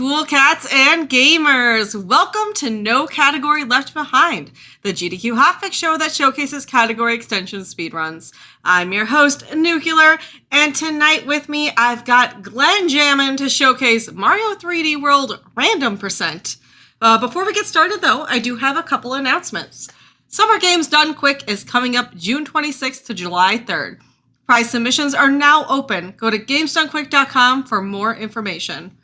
cool cats and gamers. Welcome to No Category Left Behind, the GDQ Hotfix show that showcases category extension speedruns. I'm your host, Nuclear, and tonight with me, I've got Glenn Jammin to showcase Mario 3D World Random Percent. Before we get started, though, I do have a couple announcements. Summer Games Done Quick is coming up June 26th to July 3rd. Prize submissions are now open. Go to gamesdonequick.com for more information.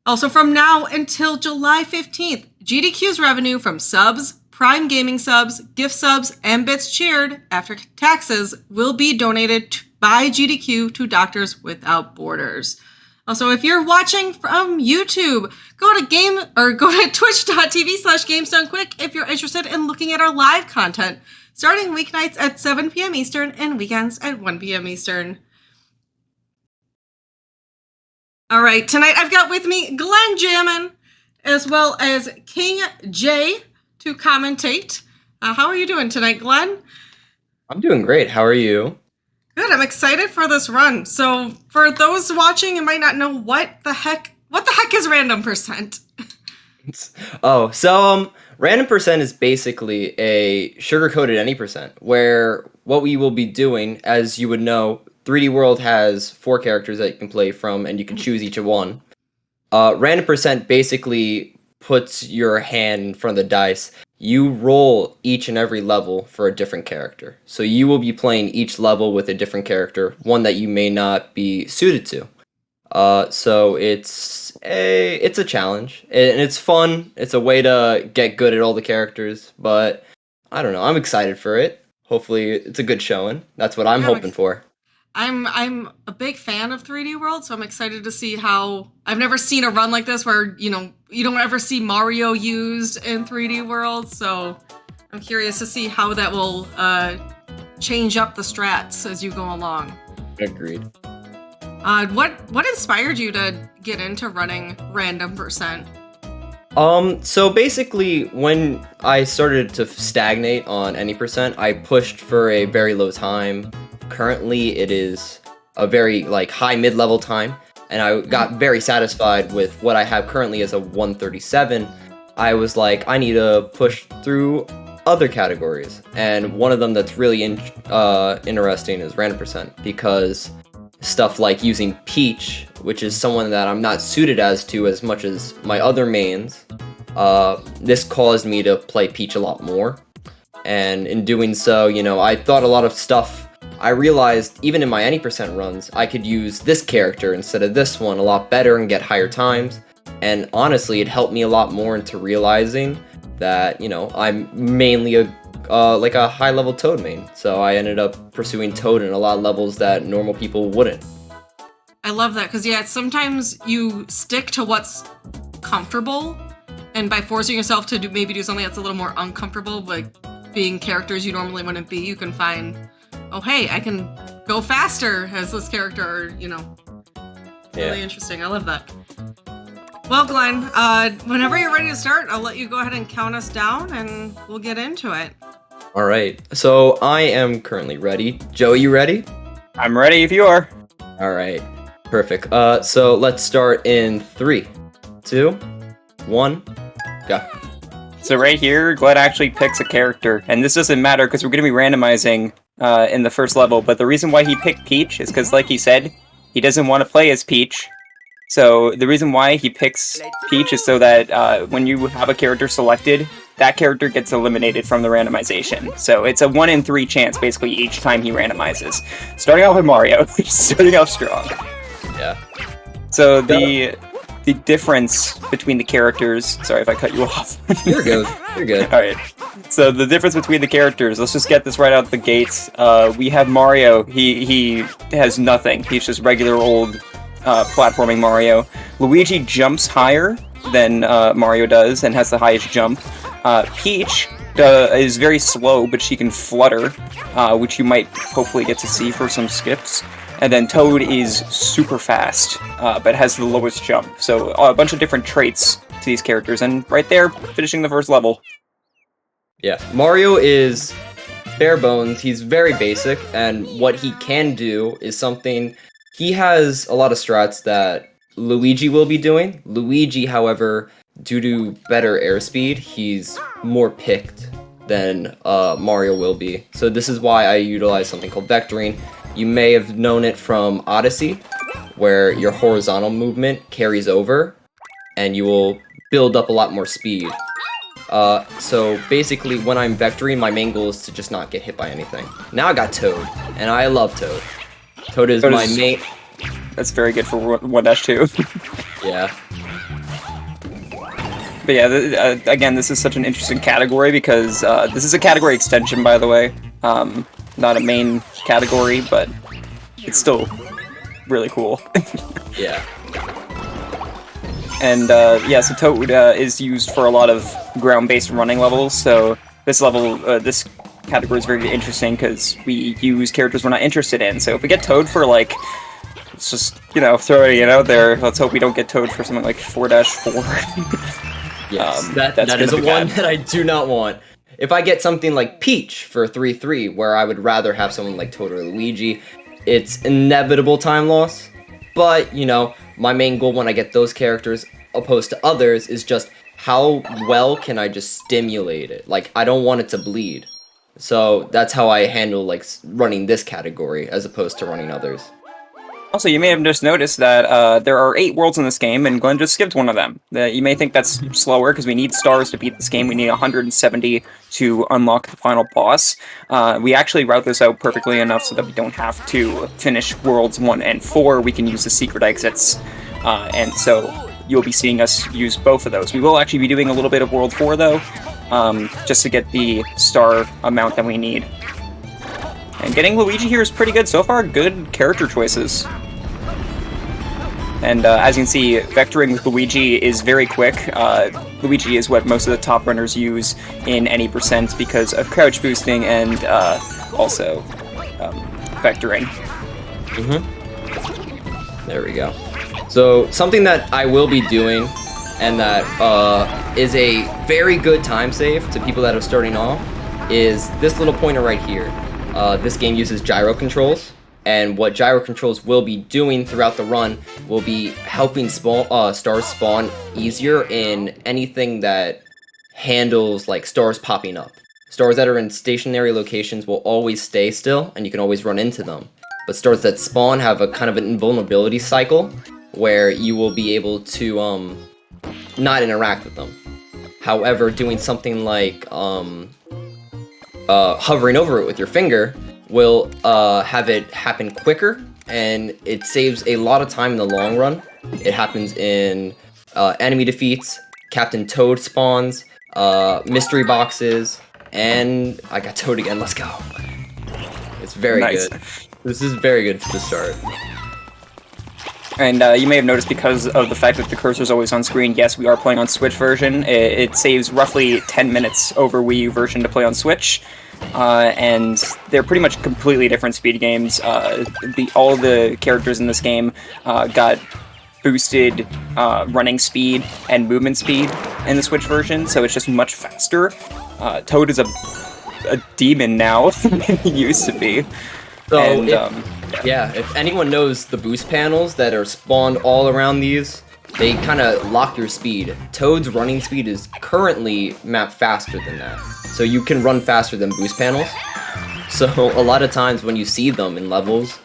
Also, from now until July 15th, GDQ's revenue from subs, Prime Gaming subs, gift subs, and bits cheered after taxes will be donated by GDQ to Doctors Without Borders. Also, if you're watching from YouTube, go to twitch.tv/GamesDoneQuick if you're interested in looking at our live content, starting weeknights at 7 p.m. Eastern and weekends at 1 p.m. Eastern. All right, tonight I've got with me Glenn Jammin as well as King J to commentate. How are you doing tonight, Glenn? I'm doing great. How are you? Good. I'm excited for this run. So, for those watching and might not know what the heck is random percent? Random percent is basically a sugar-coated any percent, where what we will be doing, as you would know, 3D World has 4 characters that you can play from, and you can choose each one. Random percent basically puts your hand in front of the dice. You roll each and every level for a different character. So you will be playing each level with a different character, one that you may not be suited to. So it's a challenge, and it's fun. It's a way to get good at all the characters, but I don't know. I'm excited for it. Hopefully it's a good showing. That's what I'm hoping for. I'm a big fan of 3D World, so I'm excited to see how... I've never seen a run like this where, you don't ever see Mario used in 3D World, so I'm curious to see how that will change up the strats as you go along. Agreed. What inspired you to get into running random percent? So basically, when I started to stagnate on any percent, I pushed for a very low time. Currently, it is a very high mid-level time, and I got very satisfied with what I have currently as a 137. I was like, I need to push through other categories, and one of them that's really interesting is random percent, because stuff like using Peach, which is someone that I'm not suited as much as my other mains, this caused me to play Peach a lot more, and in doing so, I thought a lot of stuff. I realized even in my any percent runs, I could use this character instead of this one a lot better and get higher times. And honestly, it helped me a lot more into realizing that, I'm mainly a high-level Toad main. So I ended up pursuing Toad in a lot of levels that normal people wouldn't. I love that, because sometimes you stick to what's comfortable, and by forcing yourself to maybe do something that's a little more uncomfortable, like being characters you normally wouldn't be, you can find... oh, hey, I can go faster as this character, Really interesting. I love that. Well, Glenn, whenever you're ready to start, I'll let you go ahead and count us down, and we'll get into it. All right. So I am currently ready. Joe, you ready? I'm ready if you are. All right. Perfect. So let's start in 3, 2, 1, go. So right here, Glenn actually picks a character, and this doesn't matter because we're going to be randomizing in the first level, but the reason why he picked Peach is because, like he said, he doesn't want to play as Peach. So the reason why he picks Peach is so that when you have a character selected, that character gets eliminated from the randomization. So it's a 1 in 3 chance, basically, each time he randomizes. Starting off with Mario, starting off strong. Yeah. So the difference between the characters... Sorry if I cut you off. You're good. You're good. Alright. So the difference between the characters, let's just get this right out the gates. We have Mario. He has nothing. He's just regular old platforming Mario. Luigi jumps higher than Mario does and has the highest jump. Peach is very slow, but she can flutter, which you might hopefully get to see for some skips. And then Toad is super fast, but has the lowest jump. So a bunch of different traits to these characters, and right there, finishing the first level. Yeah, Mario is bare bones. He's very basic, and what he can do is something... He has a lot of strats that Luigi will be doing. Luigi, however, due to better airspeed, he's more picked than Mario will be. So this is why I utilize something called vectoring. You may have known it from Odyssey, where your horizontal movement carries over, and you will build up a lot more speed. So basically, when I'm vectoring, my main goal is to just not get hit by anything. Now I got Toad, and I love Toad. Toad is my main... That's very good for 1-2. Yeah. But yeah, again, this is such an interesting category because this is a category extension, by the way. Not a main category, but it's still really cool. Yeah. And yeah, so Toad is used for a lot of ground-based running levels, so this level, this category is very interesting because we use characters we're not interested in. So if we get Toad for, like, let's just, you know, throw it out there, let's hope we don't get Toad for something like 4-4. Yes, that is a one that I do not want. If I get something like Peach for 3-3, where I would rather have someone like Toad or Luigi, it's inevitable time loss. But, you know, my main goal when I get those characters opposed to others is just how well can I just stimulate it? Like, I don't want it to bleed. So that's how I handle, like, running this category as opposed to running others. Also, you may have just noticed that there are 8 worlds in this game, and Glenn just skipped one of them. You may think that's slower, because we need stars to beat this game. We need 170 to unlock the final boss. We actually route this out perfectly enough so that we don't have to finish worlds 1 and 4. We can use the secret exits, and so you'll be seeing us use both of those. We will actually be doing a little bit of World 4, though, just to get the star amount that we need. And getting Luigi here is pretty good so far. Good character choices. And as you can see, vectoring with Luigi is very quick. Luigi is what most of the top runners use in any percent because of crouch boosting and also vectoring. There we go. So something that I will be doing and that is a very good time save to people that are starting off is this little pointer right here. This game uses gyro controls, and what gyro controls will be doing throughout the run will be helping stars spawn easier in anything that handles like stars popping up. Stars that are in stationary locations will always stay still, and you can always run into them. But stars that spawn have a kind of an invulnerability cycle where you will be able to not interact with them. However, doing something like hovering over it with your finger will have it happen quicker, and it saves a lot of time in the long run. It happens in enemy defeats, Captain Toad spawns, mystery boxes, and I got Toad again, let's go. It's very good. This is very good to start. And you may have noticed because of the fact that the cursor is always on screen, yes, we are playing on Switch version. It saves roughly 10 minutes over Wii U version to play on Switch. And they're pretty much completely different speed games. All the characters in this game got boosted running speed and movement speed in the Switch version, so it's just much faster. Toad is a demon now than he used to be. So, and, yeah, if anyone knows the boost panels that are spawned all around these, they kind of lock your speed. Toad's running speed is currently mapped faster than that. So you can run faster than boost panels. So a lot of times when you see them in levels,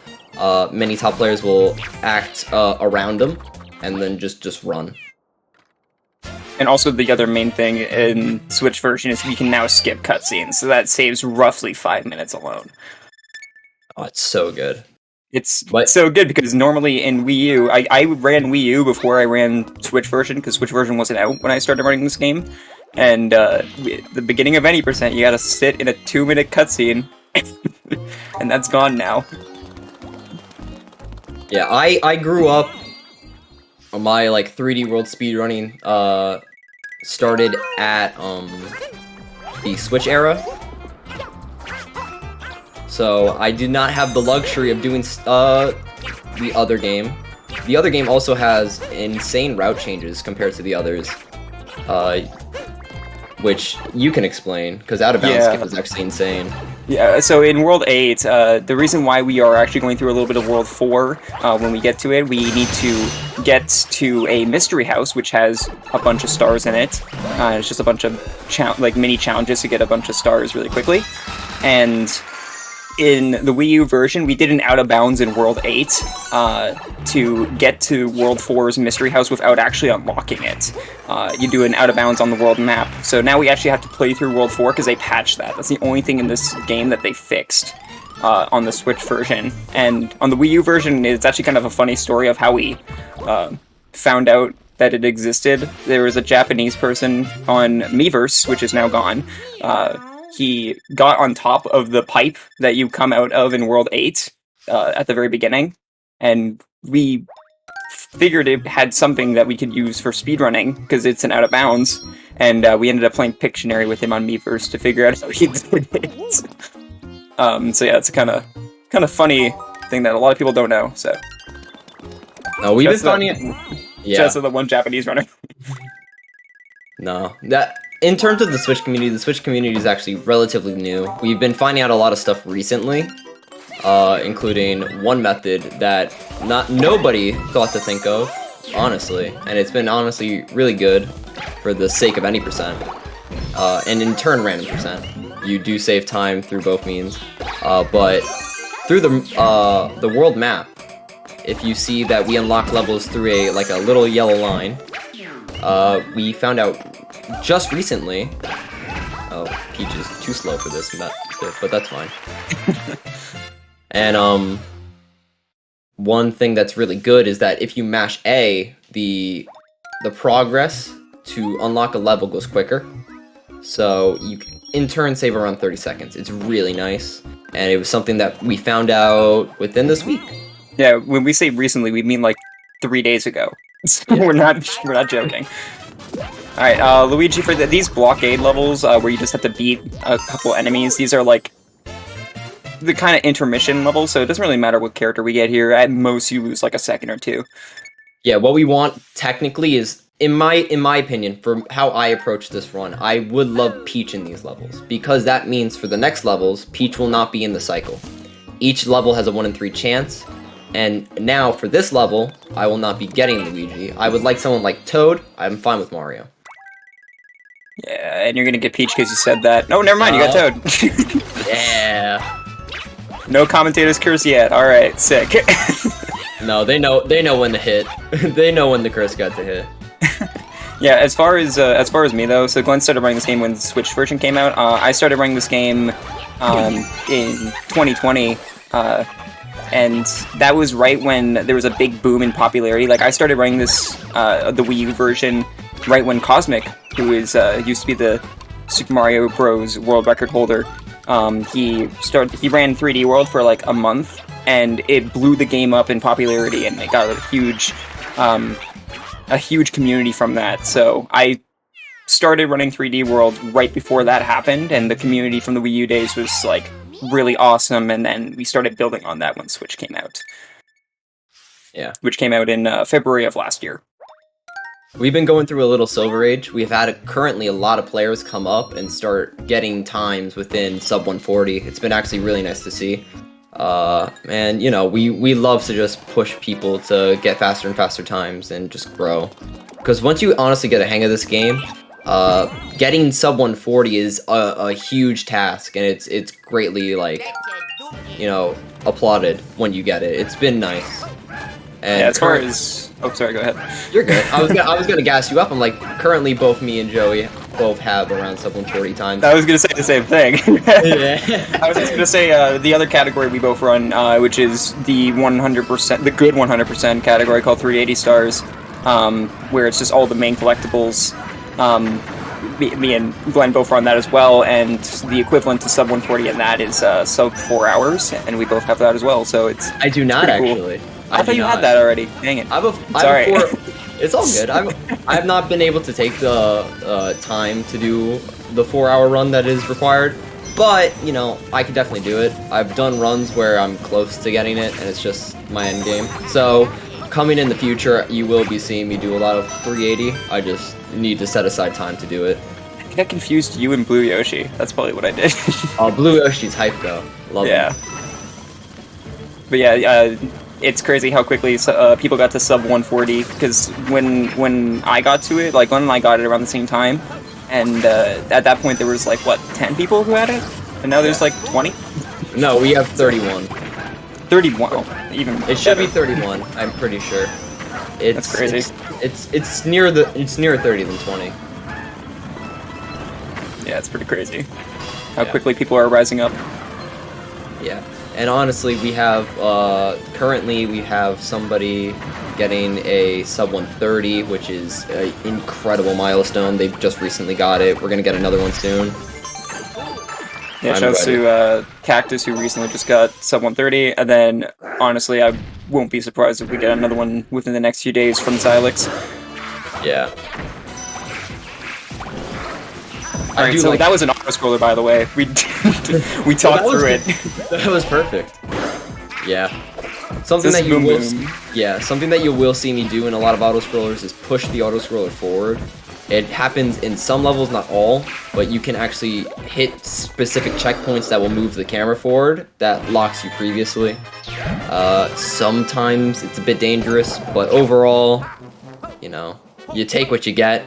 many top players will act around them and then just run. And also the other main thing in Switch version is we can now skip cutscenes, so that saves roughly 5 minutes alone. Oh, it's so good. It's so good because normally in Wii U, I ran Wii U before I ran Switch version because Switch version wasn't out when I started running this game. And the beginning of any percent, you gotta sit in a 2-minute cutscene, and that's gone now. Yeah, I grew up. My like 3D World speedrunning started at the Switch era. So I did not have the luxury of doing the other game. The other game also has insane route changes compared to the others, which you can explain, because Out of Bounds is actually insane. Yeah, so in World 8, the reason why we are actually going through a little bit of World 4, when we get to it, we need to get to a mystery house, which has a bunch of stars in it. It's just a bunch of mini challenges to get a bunch of stars really quickly. And in the Wii U version, we did an out of bounds in World 8 to get to World 4's mystery house without actually unlocking it. You do an out of bounds on the world map. So now we actually have to play through World 4 because they patched that. That's the only thing in this game that they fixed on the Switch version. And on the Wii U version, it's actually kind of a funny story of how we found out that it existed. There was a Japanese person on Miiverse, which is now gone. He got on top of the pipe that you come out of in World 8 at the very beginning, and we figured it had something that we could use for speedrunning, because it's an out of bounds, and we ended up playing Pictionary with him on Miiverse to figure out how he did it. So yeah, it's a kind of funny thing that a lot of people don't know, so... No, we've been finding it... Yeah. Just the one Japanese runner. No, that... In terms of the Switch community is actually relatively new. We've been finding out a lot of stuff recently, including one method that nobody thought to think of, honestly, and it's been honestly really good for the sake of any percent, and in turn random percent. You do save time through both means, but through the world map, if you see that we unlock levels through a little yellow line, we found out just recently. Oh, Peach is too slow for this method, but that's fine. And one thing that's really good is that if you mash A, the progress to unlock a level goes quicker. So you in turn save around 30 seconds. It's really nice, and it was something that we found out within this week. Yeah, when we say recently, we mean like 3 days ago. we're not joking. All right, Luigi, for these blockade levels where you just have to beat a couple enemies, these are like the kind of intermission levels, so it doesn't really matter what character we get here. At most, you lose like a second or two. Yeah, what we want technically is, in my opinion, for how I approach this run, I would love Peach in these levels, because that means for the next levels, Peach will not be in the cycle. Each level has a 1 in 3 chance, and now for this level, I will not be getting Luigi. I would like someone like Toad. I'm fine with Mario. Yeah, and you're gonna get Peach because you said that. No, never mind, you got Toad. Yeah. No commentator's curse yet. All right, sick. No, they know when to hit. They know when the curse got to hit. Yeah, as far as me though, so Glenn started running this game when the Switch version came out. I started running this game in 2020, and that was right when there was a big boom in popularity. Like I started running this the Wii U version right when Cosmic, who is used to be the Super Mario Bros. World record holder, he ran 3D World for like a month, and it blew the game up in popularity, and it got a huge community from that. So I started running 3D World right before that happened, and the community from the Wii U days was like really awesome, and then we started building on that when Switch came out. Yeah. Which came out in February of last year. We've been going through a little Silver Age. We've had currently a lot of players come up and start getting times within sub 140. It's been actually really nice to see. And you know, we love to just push people to get faster and faster times and just grow. Because once you honestly get a hang of this game, getting sub 140 is a huge task, and it's greatly, like, you know, applauded when you get it. It's been nice. And yeah, as far as... Oh, sorry, go ahead. You're good. I was gonna gas you up. I'm like, currently both me and Joey both have around sub 140 times. I was gonna say the same thing. Yeah. I was just gonna say the other category we both run, which is the 100%, the good 100% category called 380 stars, where it's just all the main collectibles. Me and Glenn both run that as well, and the equivalent to sub 140 in that is sub 4 hours, and we both have that as well. So it's I do not actually. Cool. I thought you had that already. Dang it. Sorry. It's all good. I've not been able to take the time to do the 4-hour run that is required, but you know, I could definitely do it. I've done runs where I'm close to getting it, and it's just my end game. So coming in the future, you will be seeing me do a lot of 380. I just need to set aside time to do it. got confused you and Blue Yoshi. That's probably what I did. Oh, Blue Yoshi's hype though. Love Yeah. him. But yeah, it's crazy how quickly people got to sub 140, because when I got to it, like Glenn and I got it around the same time, and at that point there was like, what, 10 people who had it? And now there's like 20? No, we have 31. 31. Oh, even It should be better. 31. I'm pretty sure. It's That's crazy. It's near 30 than 20. Yeah, it's pretty crazy how Yeah. quickly people are rising up. Yeah. And honestly, we have currently we have somebody getting a sub 130, which is an incredible milestone. They just recently got it. We're gonna get another one soon. Yeah, I'm shouts ready. to Cactus, who recently just got sub 130, and then honestly, I won't be surprised if we get another one within the next few days from Xylix. Yeah. I Alright, do so like that was an auto scroller, by the way. We we talked that was through it. That was perfect. Yeah. Something This that you boom will boom. yeah, something that you will see me do in a lot of auto scrollers is push the auto scroller forward. It happens in some levels, not all, but you can actually hit specific checkpoints that will move the camera forward that locks you previously. Sometimes it's a bit dangerous, but overall, you know, you take what you get.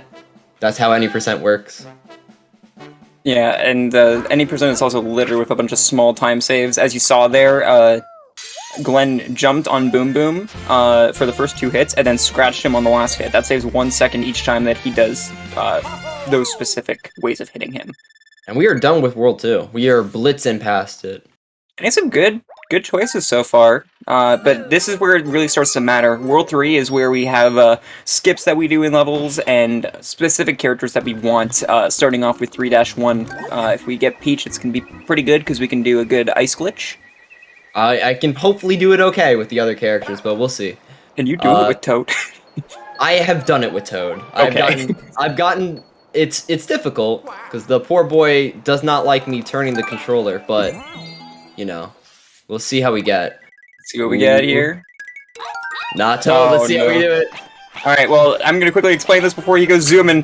That's how any percent works. Yeah, and any percent is also littered with a bunch of small time saves. As you saw there, Glenn jumped on Boom Boom for the first 2 hits, and then scratched him on the last hit. That saves 1 second each time that he does those specific ways of hitting him. And we are done with World 2. We are blitzing past it. And it's some good choices so far, but this is where it really starts to matter. World 3 is where we have skips that we do in levels and specific characters that we want, starting off with 3-1. If we get Peach, it's going to be pretty good because we can do a good ice glitch. I can hopefully do it okay with the other characters, but we'll see. Can you do it with Toad? I have done it with Toad. Okay. I've gotten it's difficult because the poor boy does not like me turning the controller, but you know, we'll see how we get. Let's see what we get here. Not Toad. Oh, Let's see how we no. do it. Alright, well, I'm going to quickly explain this before you go zooming.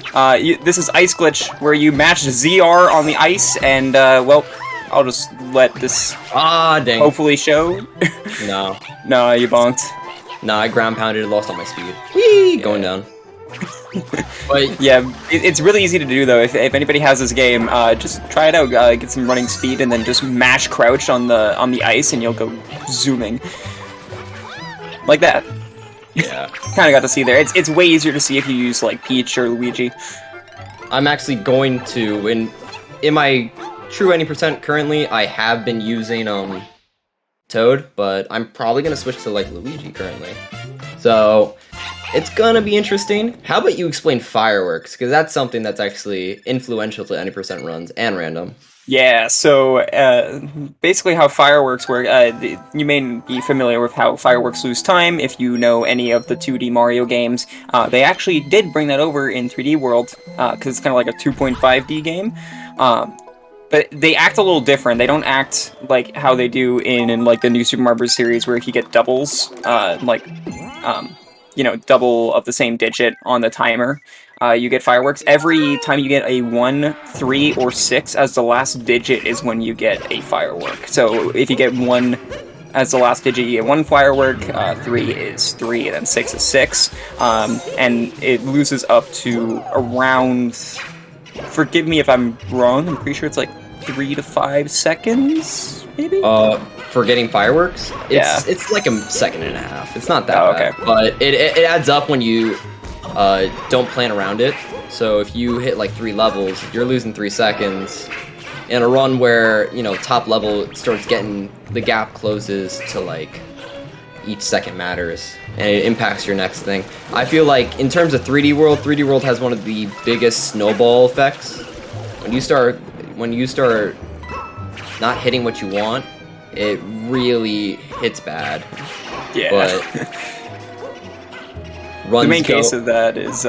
This is Ice Glitch, where you match ZR on the ice, and, well, I'll just let this Ah, dang. hopefully show. No, No, you bonked. no, I ground pounded, lost all my speed. Whee, going down. But Yeah, it's really easy to do, though. If anybody has this game, just try it out, get some running speed, and then just mash crouch on the ice, and you'll go zooming. Like that. yeah, Kind of got to see there. It's way easier to see if you use, like, Peach or Luigi. I'm actually going to in my true 90% currently. I have been using Toad, but I'm probably gonna switch to like Luigi currently. So it's gonna be interesting. How about you explain fireworks? Because that's something that's actually influential to any percent runs and random. Yeah, so basically how fireworks work, you may be familiar with how fireworks lose time if you know any of the 2D Mario games. They actually did bring that over in 3D World, because it's kind of like a 2.5D game. But they act a little different. They don't act like how they do in like the new Super Mario Bros. Series, where if you get doubles, double of the same digit on the timer, you get fireworks. Every time you get a 1, 3, or 6 as the last digit is when you get a firework. So if you get 1 as the last digit, you get 1 firework, 3 is 3, and then 6 is 6. And it loses up to around, forgive me if I'm wrong, I'm pretty sure it's like 3 to 5 seconds, maybe? For getting fireworks, Yeah. it's like a second and a half. It's not that Oh, bad, okay. but it adds up when you don't plan around it. So if you hit like 3 levels, you're losing 3 seconds. In a run where, you know, top level starts getting, the gap closes to like each second matters and it impacts your next thing. I feel like in terms of 3D World has one of the biggest snowball effects. When you start not hitting what you want, it really hits bad. Yeah. But runs the main go- case of that is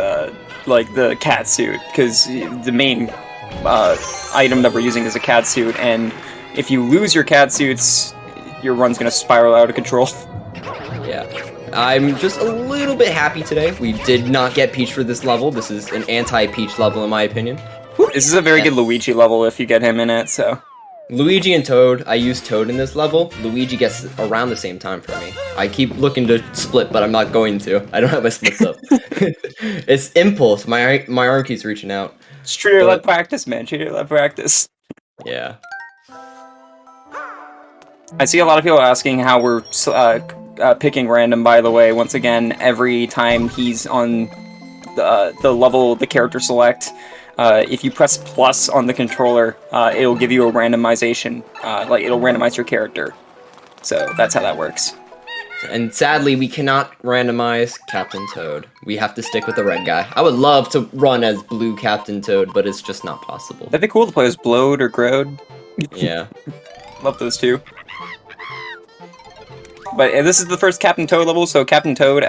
like the cat suit, because the main item that we're using is a cat suit, and if you lose your cat suits, your run's gonna spiral out of control. Yeah. I'm just a little bit happy today. We did not get Peach for this level. This is an anti-Peach level in my opinion. This is a very good Luigi level if you get him in it, so... Luigi and Toad, I use Toad in this level. Luigi gets around the same time for me. I keep looking to split, but I'm not going to. I don't have my splits up. It's impulse. My arm keeps reaching out. Just treat it like practice, man. Treat it like practice. Yeah. I see a lot of people asking how we're picking random, by the way. Once again, every time he's on the level the character select, if you press plus on the controller, it'll give you a randomization. Like, it'll randomize your character. So that's how that works. And sadly, we cannot randomize Captain Toad. We have to stick with the red guy. I would love to run as blue Captain Toad, but it's just not possible. That'd be cool to play as Blowed or Grode. Yeah. Love those two. But this is the first Captain Toad level, so Captain Toad,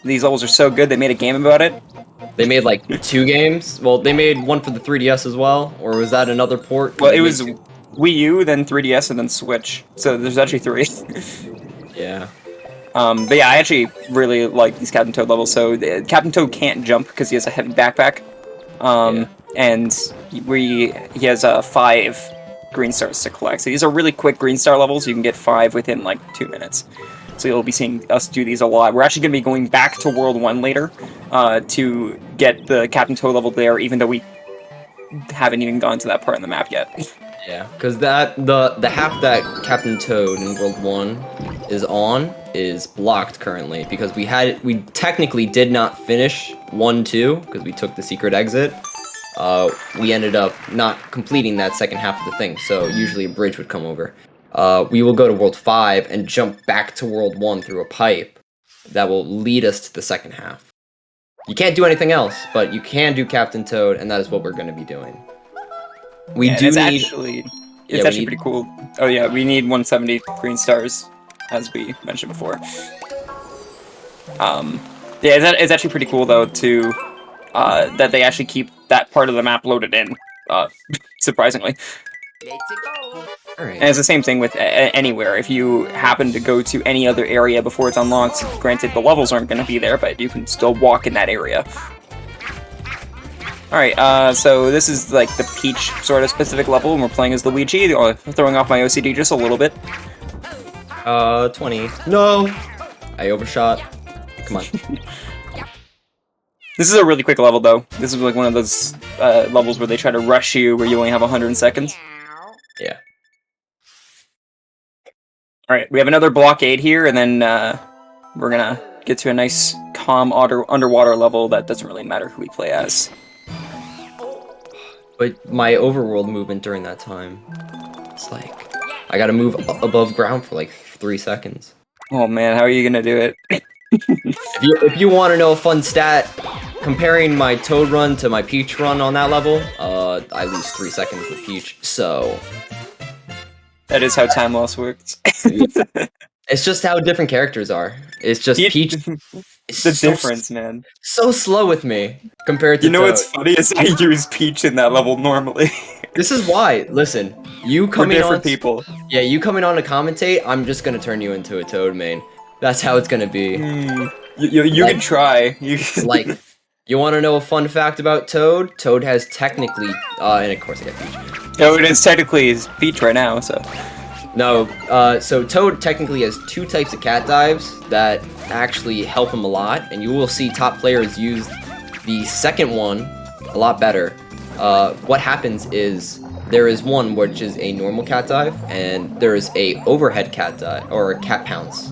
these levels are so good they made a game about it. They made like 2 games. Well, they made one for the 3DS as well, or was that another port? Well, it was Wii U, then 3DS, and then Switch. So there's actually 3. Yeah. But yeah, I actually really like these Captain Toad levels. So Captain Toad can't jump because he has a heavy backpack. And he has 5 green stars to collect. So these are really quick green star levels. You can get 5 within like 2 minutes. So you'll be seeing us do these a lot. We're actually going to be going back to World 1 later to get the Captain Toad level there, even though we haven't even gone to that part in the map yet. Yeah, because the half that Captain Toad in World 1 is on is blocked currently because we technically did not finish 1-2 because we took the secret exit. We ended up not completing that second half of the thing, so usually a bridge would come over. We will go to World 5 and jump back to World 1 through a pipe that will lead us to the second half. You can't do anything else, but you can do Captain Toad, and that is what we're going to be doing. It's actually pretty cool. Oh yeah, we need 170 green stars, as we mentioned before. Yeah, it's actually pretty cool though to that they actually keep that part of the map loaded in. Surprisingly. Alright. And it's the same thing with anywhere. If you happen to go to any other area before it's unlocked, granted the levels aren't going to be there, but you can still walk in that area. Alright, so this is like the Peach sort of specific level, and we're playing as Luigi, throwing off my OCD just a little bit. 20. No! I overshot. Come on. This is a really quick level, though. This is like one of those levels where they try to rush you, where you only have 100 seconds. Yeah. Alright, we have another blockade here, and then we're gonna get to a nice, calm underwater level that doesn't really matter who we play as. But my overworld movement during that time, it's like, I gotta move above ground for like 3 seconds. Oh man, how are you gonna do it? If you want to know a fun stat, comparing my Toad run to my Peach run on that level, I lose 3 seconds with Peach, so... That is how time loss works. It's just how different characters are. It's just Peach... It's the difference, man. So slow with me, compared to You know Toad. what's funny is I use Peach in that level normally. This is why, listen, you We're coming different on... people. Yeah, you coming on to commentate, I'm just gonna turn you into a Toad main. That's how it's gonna be. You Like- can try. Like, you want to know a fun fact about Toad? Toad has technically, and of course I got Peach. No, it is technically Peach right now, so... No, so Toad technically has 2 types of cat dives that actually help him a lot, and you will see top players use the second one a lot better. What happens is, there is one which is a normal cat dive, and there is a overhead cat dive, or a cat pounce.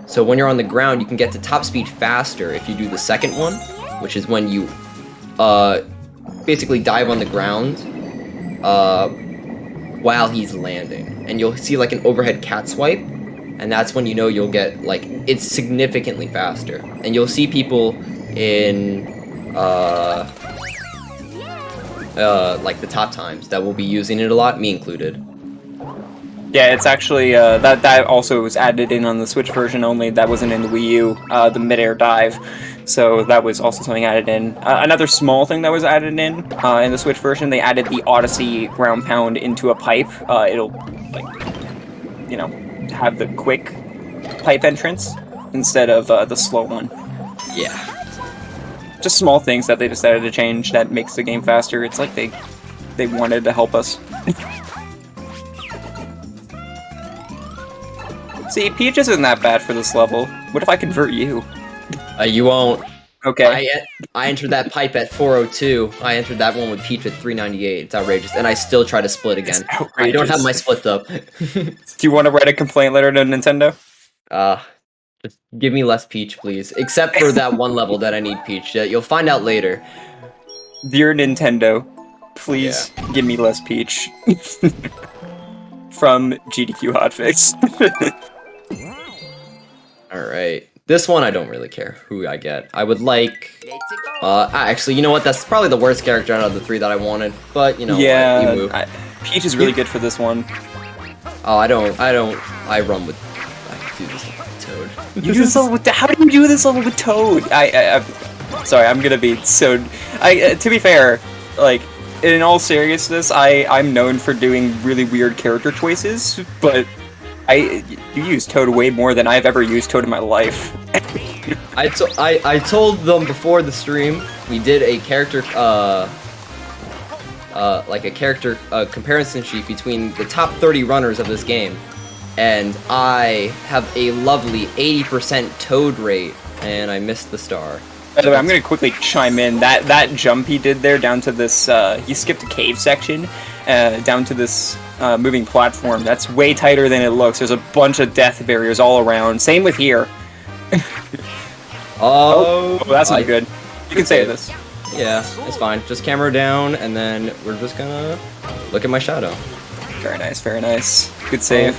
So when you're on the ground, you can get to top speed faster if you do the second one, which is when you basically dive on the ground while he's landing. And you'll see like an overhead cat swipe, and that's when you know you'll get, like, it's significantly faster. And you'll see people in like the top times that will be using it a lot, me included. Yeah, it's actually, that also was added in on the Switch version only. That wasn't in the Wii U, the mid-air dive. So that was also something added in. Another small thing that was added in the Switch version, they added the Odyssey ground pound into a pipe. It'll, like, you know, have the quick pipe entrance instead of the slow one. Yeah. Just small things that they decided to change that makes the game faster. It's like they they wanted to help us. See, Peach isn't that bad for this level. What if I convert you? You won't. Okay. I entered that pipe at 402. I entered that one with Peach at 398. It's outrageous. And I still try to split again. I don't have my splits up. Do you want to write a complaint letter to Nintendo? Just give me less Peach, please. Except for that one level that I need Peach. You'll find out later. Dear Nintendo, please give me less Peach. From GDQ Hotfix. Alright. This one I don't really care who I get. I would like... actually, you know what? That's probably the worst character out of the 3 that I wanted. But, you know, yeah, Peach is really good for this one. Oh, I run with... I do this with Toad. You do this level with... How do you do this level with Toad? I'm sorry, I'm gonna be so... to be fair, like, in all seriousness, I'm known for doing really weird character choices, but you use Toad way more than I've ever used Toad in my life. I told them before the stream, we did a character, comparison sheet between the top 30 runners of this game, and I have a lovely 80% Toad rate, and I missed the star. By the way, I'm gonna quickly chime in. That jump he did there down to this, he skipped a cave section, down to this moving platform. That's way tighter than it looks. There's a bunch of death barriers all around. Same with here. Oh, that's not good. You can save this. Yeah, it's fine. Just camera down, and then we're just gonna look at my shadow. Very nice, very nice. Good save.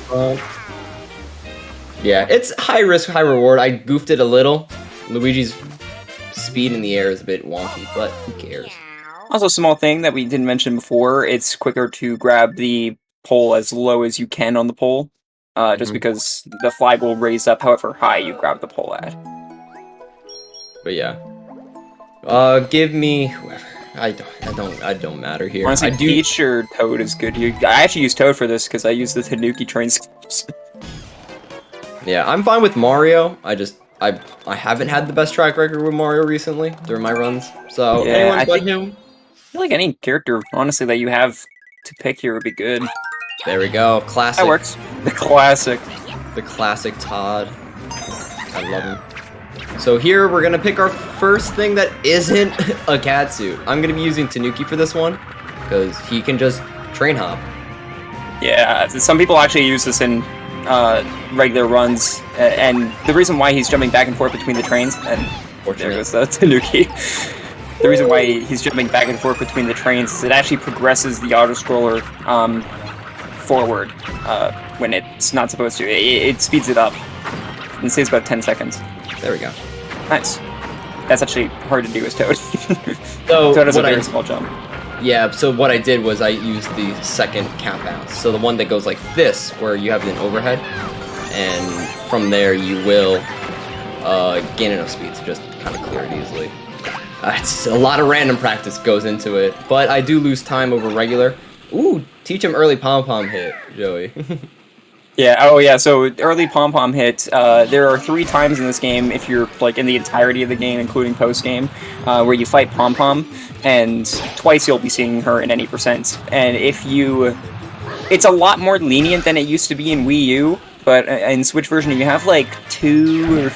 Yeah, it's high risk, high reward. I goofed it a little. Luigi's speed in the air is a bit wonky, but who cares? Also, a small thing that we didn't mention before, it's quicker to grab the pole as low as you can on the pole, just because the flag will raise up however high you grab the pole at. But yeah. Give me whoever. I don't matter here. Honestly, Peach or Toad is good here. I actually use Toad for this because I use the Tanuki train schemes. Yeah, I'm fine with Mario. I haven't had the best track record with Mario recently during my runs, so yeah, anyone but him. I feel like any character, honestly, that you have to pick here would be good. There we go, classic. That works. The classic. The classic Todd. I love him. So here we're gonna pick our first thing that isn't a cat suit. I'm gonna be using Tanuki for this one because he can just train hop. Yeah, some people actually use this in regular runs, and the reason why he's jumping back and forth between the trains, and there goes the Tanuki. The reason why he's jumping back and forth between the trains is it actually progresses the auto-scroller forward when it's not supposed to. It speeds it up and saves about 10 seconds. There we go. Nice. That's actually hard to do as Toad. So Toad has a very small jump. Yeah, so what I did was I used the second count bounce. So the one that goes like this, where you have an overhead, and from there you will gain enough speed to just kind of clear it easily. It's a lot of random practice goes into it, but I do lose time over regular. Ooh, teach him early pom-pom hit, Joey. Yeah, oh yeah, so early pom-pom hit, there are 3 times in this game, if you're, like, in the entirety of the game, including post-game, where you fight pom-pom, and twice you'll be seeing her in any percent. And if you... It's a lot more lenient than it used to be in Wii U, but in Switch version you have, like, 2 or...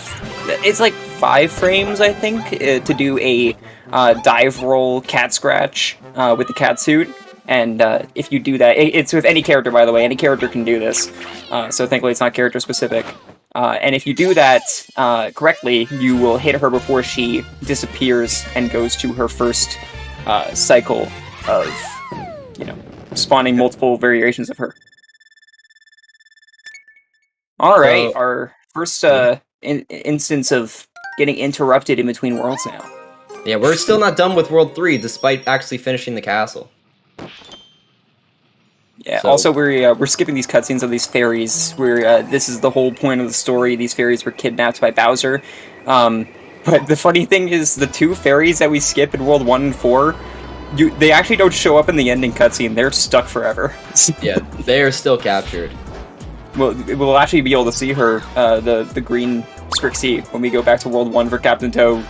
It's like 5 frames, I think, to do a dive roll cat scratch with the cat suit. And if you do that, it's with any character, by the way. Any character can do this. So thankfully it's not character specific. And if you do that correctly, you will hit her before she disappears and goes to her first cycle of, you know, spawning multiple variations of her. Alright, our first instance of getting interrupted in between worlds now. Yeah, we're still not done with World 3, despite actually finishing the castle. Yeah. So, also, we're skipping these cutscenes of these fairies. This is the whole point of the story. These fairies were kidnapped by Bowser. But the funny thing is, the 2 fairies that we skip in World 1 and 4, they actually don't show up in the ending cutscene. They're stuck forever. Yeah, they are still captured. We'll actually be able to see her, the green Strixie, when we go back to World 1 for Captain Toad.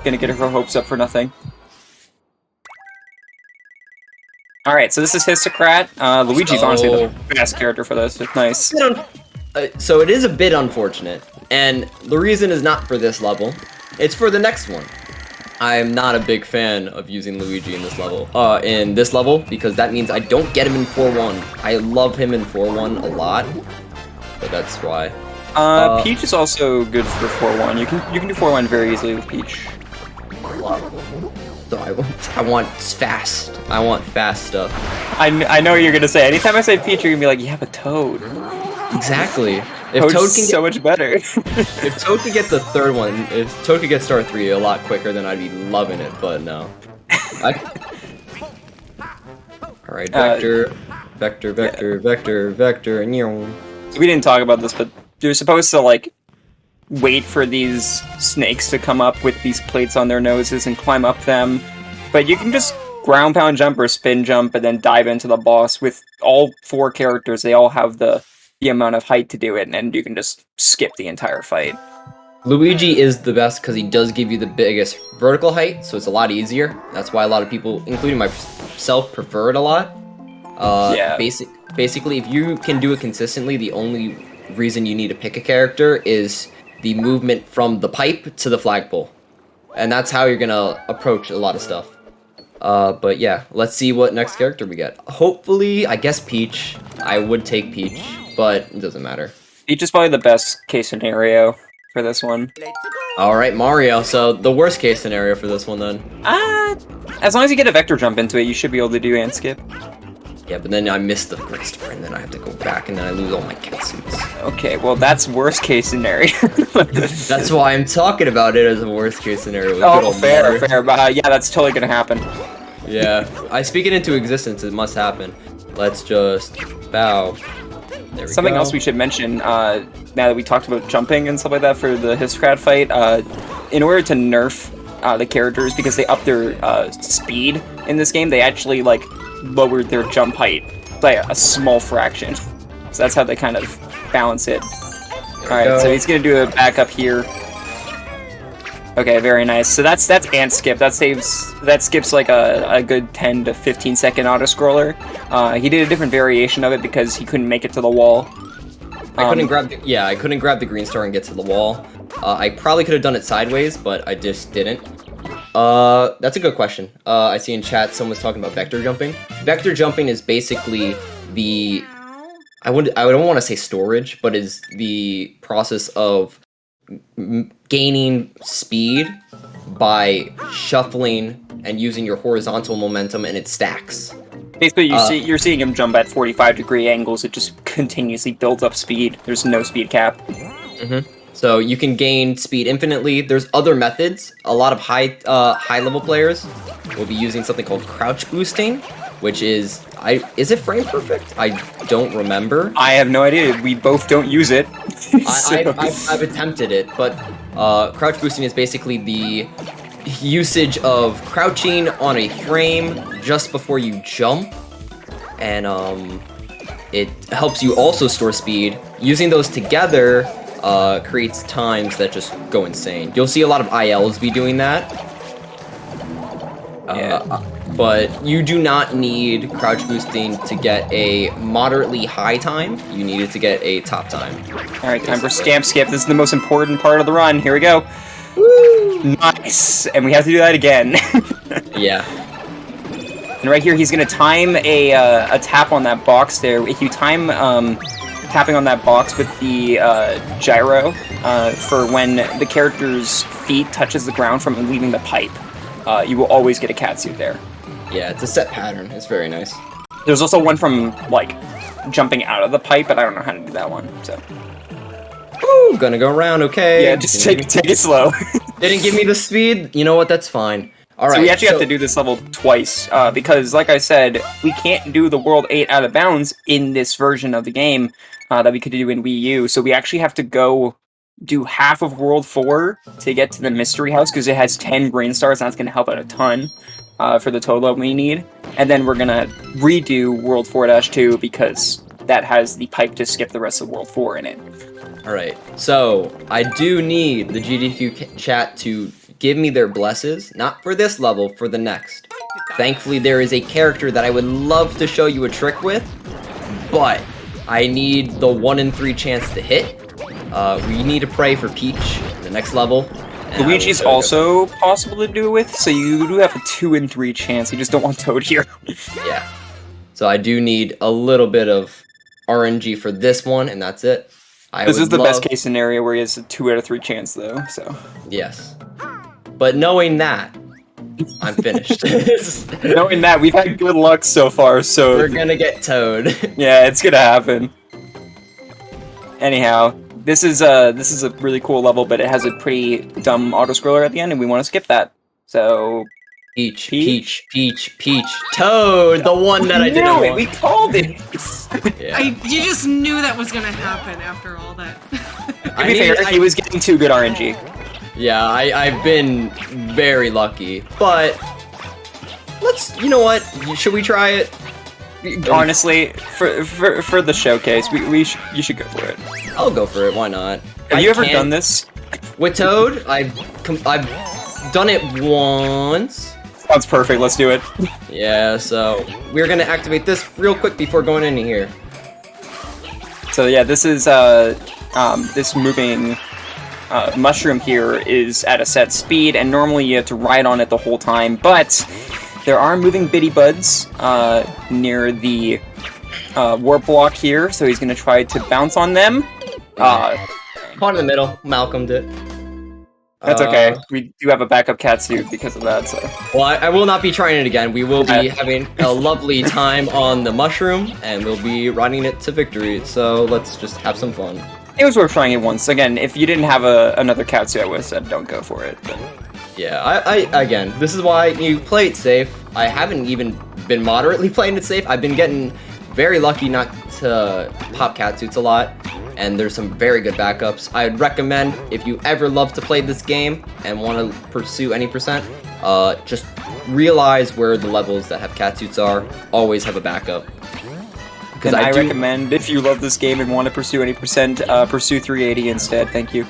Gonna get her hopes up for nothing. All right, so this is Histocrat. Luigi's honestly the best character for this. It's nice. So it is a bit unfortunate, and the reason is not for this level. It's for the next one. I'm not a big fan of using Luigi in this level. Because that means I don't get him in 4-1. I love him in 4-1 a lot, but that's why. Peach is also good for 4-1. You can do 4-1 very easily with Peach. So I want fast. I want fast stuff. I know what you're gonna say. Anytime I say Peach, you're gonna be like, yeah, but Toad. Exactly. If Toad's Toad can so much better. if Toad could get the third one, if Toad could get Star 3 a lot quicker, then I'd be loving it. But no. All right, vector, vector, and So we didn't talk about this, but you're supposed to like wait for these snakes to come up with these plates on their noses and climb up them. But you can just ground pound jump or spin jump and then dive into the boss with all 4 characters. They all have the amount of height to do it, and you can just skip the entire fight. Luigi is the best because he does give you the biggest vertical height, so it's a lot easier. That's why a lot of people, including myself, prefer it a lot. Yeah. Basically, if you can do it consistently, the only reason you need to pick a character is the movement from the pipe to the flagpole. And that's how you're gonna approach a lot of stuff. But yeah, let's see what next character we get. Hopefully, I guess Peach. I would take Peach, but it doesn't matter. Peach is probably the best case scenario for this one. Alright, Mario. So, the worst case scenario for this one, then. As long as you get a vector jump into it, you should be able to do and skip. Yeah, but then I miss the Great Star, and then I have to go back, and then I lose all my cat suits. Okay, well, that's worst case scenario. That's why I'm talking about it as a worst case scenario. With good Oh, old fair, Mario. fair. But yeah, that's totally gonna happen. Yeah, I speak it into existence. It must happen. Let's just bow. There we Something go. else we should mention, now that we talked about jumping and stuff like that for the Histocrat fight, in order to nerf the characters, because they up their speed in this game, they actually, like, lowered their jump height by a small fraction. So that's how they kind of balance it. Alright, so he's gonna do a backup here. Okay, very nice. So that's ant skip. That skips like a good 10 to 15 second auto scroller. He did a different variation of it because he couldn't make it to the wall. I couldn't grab the green star and get to the wall. I probably could have done it sideways, but I just didn't. That's a good question. I see in chat someone's talking about vector jumping. Vector jumping is basically the I don't want to say storage, but is the process of gaining speed by shuffling and using your horizontal momentum, and it stacks. Basically, you're seeing him jump at 45-degree angles. It just continuously builds up speed. There's no speed cap. So you can gain speed infinitely. There's other methods. A lot of high level players will be using something called crouch boosting, which is it frame perfect? I don't remember. I have no idea. We both don't use it. I've attempted it, but crouch boosting is basically the usage of crouching on a frame just before you jump, and it helps you also store speed. Using those together creates times that just go insane. You'll see a lot of ILs be doing that. But you do not need crouch boosting to get a moderately high time. You need it to get a top time. Alright, time for scamp skip. This is the most important part of the run. Here we go. Woo! Nice! And we have to do that again. Yeah. And right here, he's going to time a tap on that box there. If you time tapping on that box with the gyro for when the character's feet touches the ground from leaving the pipe, you will always get a catsuit there. Yeah, it's a set pattern. It's very nice. There's also one from, like, jumping out of the pipe, but I don't know how to do that one, so. Ooh, gonna go around, okay. Yeah, just take it slow. Didn't give me the speed. You know what? That's fine. All right. So we actually have to do this level twice, because, like I said, we can't do the World 8 out of bounds in this version of the game that we could do in Wii U, so we actually have to go do half of World 4 to get to the Mystery House, because it has 10 green stars, and that's going to help out a ton for the total we need. And then we're going to redo World 4-2, because that has the pipe to skip the rest of World 4 in it. Alright, so I do need the GDQ chat to give me their blesses, not for this level, for the next. Thankfully, there is a character that I would love to show you a trick with, but I need the 1 in 3 chance to hit. We need to pray for Peach in the next level. Luigi's also possible to do it with, so you do have a 2 in 3 chance. You just don't want Toad here. Yeah. So I do need a little bit of RNG for this one, and that's it. This is the best case scenario where he has a 2 out of 3 chance, though. So yes. But knowing that, I'm finished. knowing that, we've had good luck so far, so we're gonna get Toad. yeah, it's gonna happen. Anyhow, this is a really cool level, but it has a pretty dumb auto-scroller at the end, and we want to skip that. So Peach, Toad, the one that I didn't want. We called it. Yeah. You just knew that was gonna happen after all that. To be fair, he was getting 2 good RNG. Yeah, I've been very lucky, but you know what? Should we try it? Honestly, for the showcase, you should go for it. I'll go for it. Why not? Have you ever done this with Toad? I've done it once. Sounds perfect. Let's do it. Yeah. So we're gonna activate this real quick before going into here. So yeah, this is this moving mushroom here is at a set speed, and normally you have to ride on it the whole time, but there are moving bitty buds near the warp block here, so he's going to try to bounce on them. Caught in the middle. Malcolmed it. That's okay. We do have a backup catsuit because of that, so... Well, I will not be trying it again. We will be having a lovely time on the mushroom, and we'll be riding it to victory, so let's just have some fun. It was worth trying it once. Again, if you didn't have another catsuit, I would have said don't go for it. But... Yeah, again, this is why you play it safe. I haven't even been moderately playing it safe. I've been getting very lucky not to pop catsuits a lot, and there's some very good backups. I'd recommend, if you ever love to play this game and want to pursue any percent, just realize where the levels that have catsuits are. Always have a backup. And I recommend, if you love this game and want to pursue any percent, pursue 380 instead. Thank you.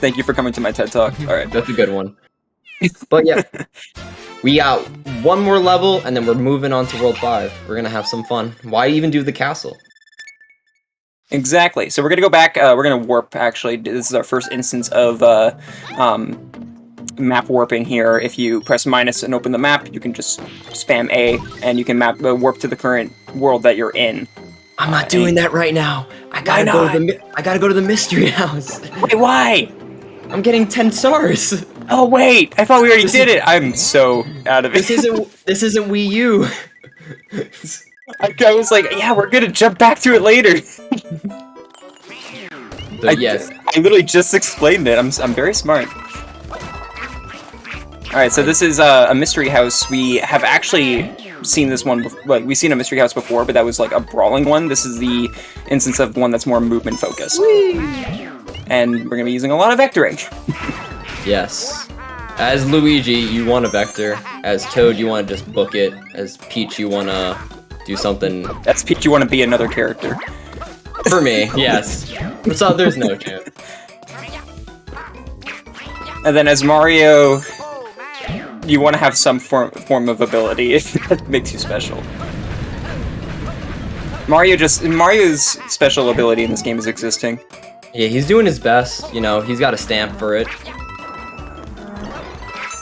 Thank you for coming to my TED Talk. Alright. That's a good one. But yeah, we got one more level, and then we're moving on to World 5. We're gonna have some fun. Why even do the castle? Exactly. So we're gonna go back, we're gonna warp, actually. This is our first instance of map warping here. If you press minus and open the map, you can just spam A, and you can warp to the current world that you're in. I'm not doing that right now. I gotta go to the mystery house. Wait, why? I'm getting 10 stars. Oh wait, I thought we already did it. I'm so out of it. This isn't Wii U. I was like, yeah, we're gonna jump back to it later. Yes, I literally just explained it. I'm very smart. All right, so this is a mystery house. We have actually seen this one. We've seen a mystery house before, but that was like a brawling one. This is the instance of one that's more movement focused. And we're gonna be using a lot of vectoring. Yes. As Luigi, you want a vector. As Toad, you want to just book it. As Peach, you want to do something. That's Peach, you want to be another character. For me, yes. So there's no chance. And then as Mario, you want to have some form of ability if that makes you special. Mario's special ability in this game is existing. Yeah, he's doing his best. You know, he's got a stamp for it.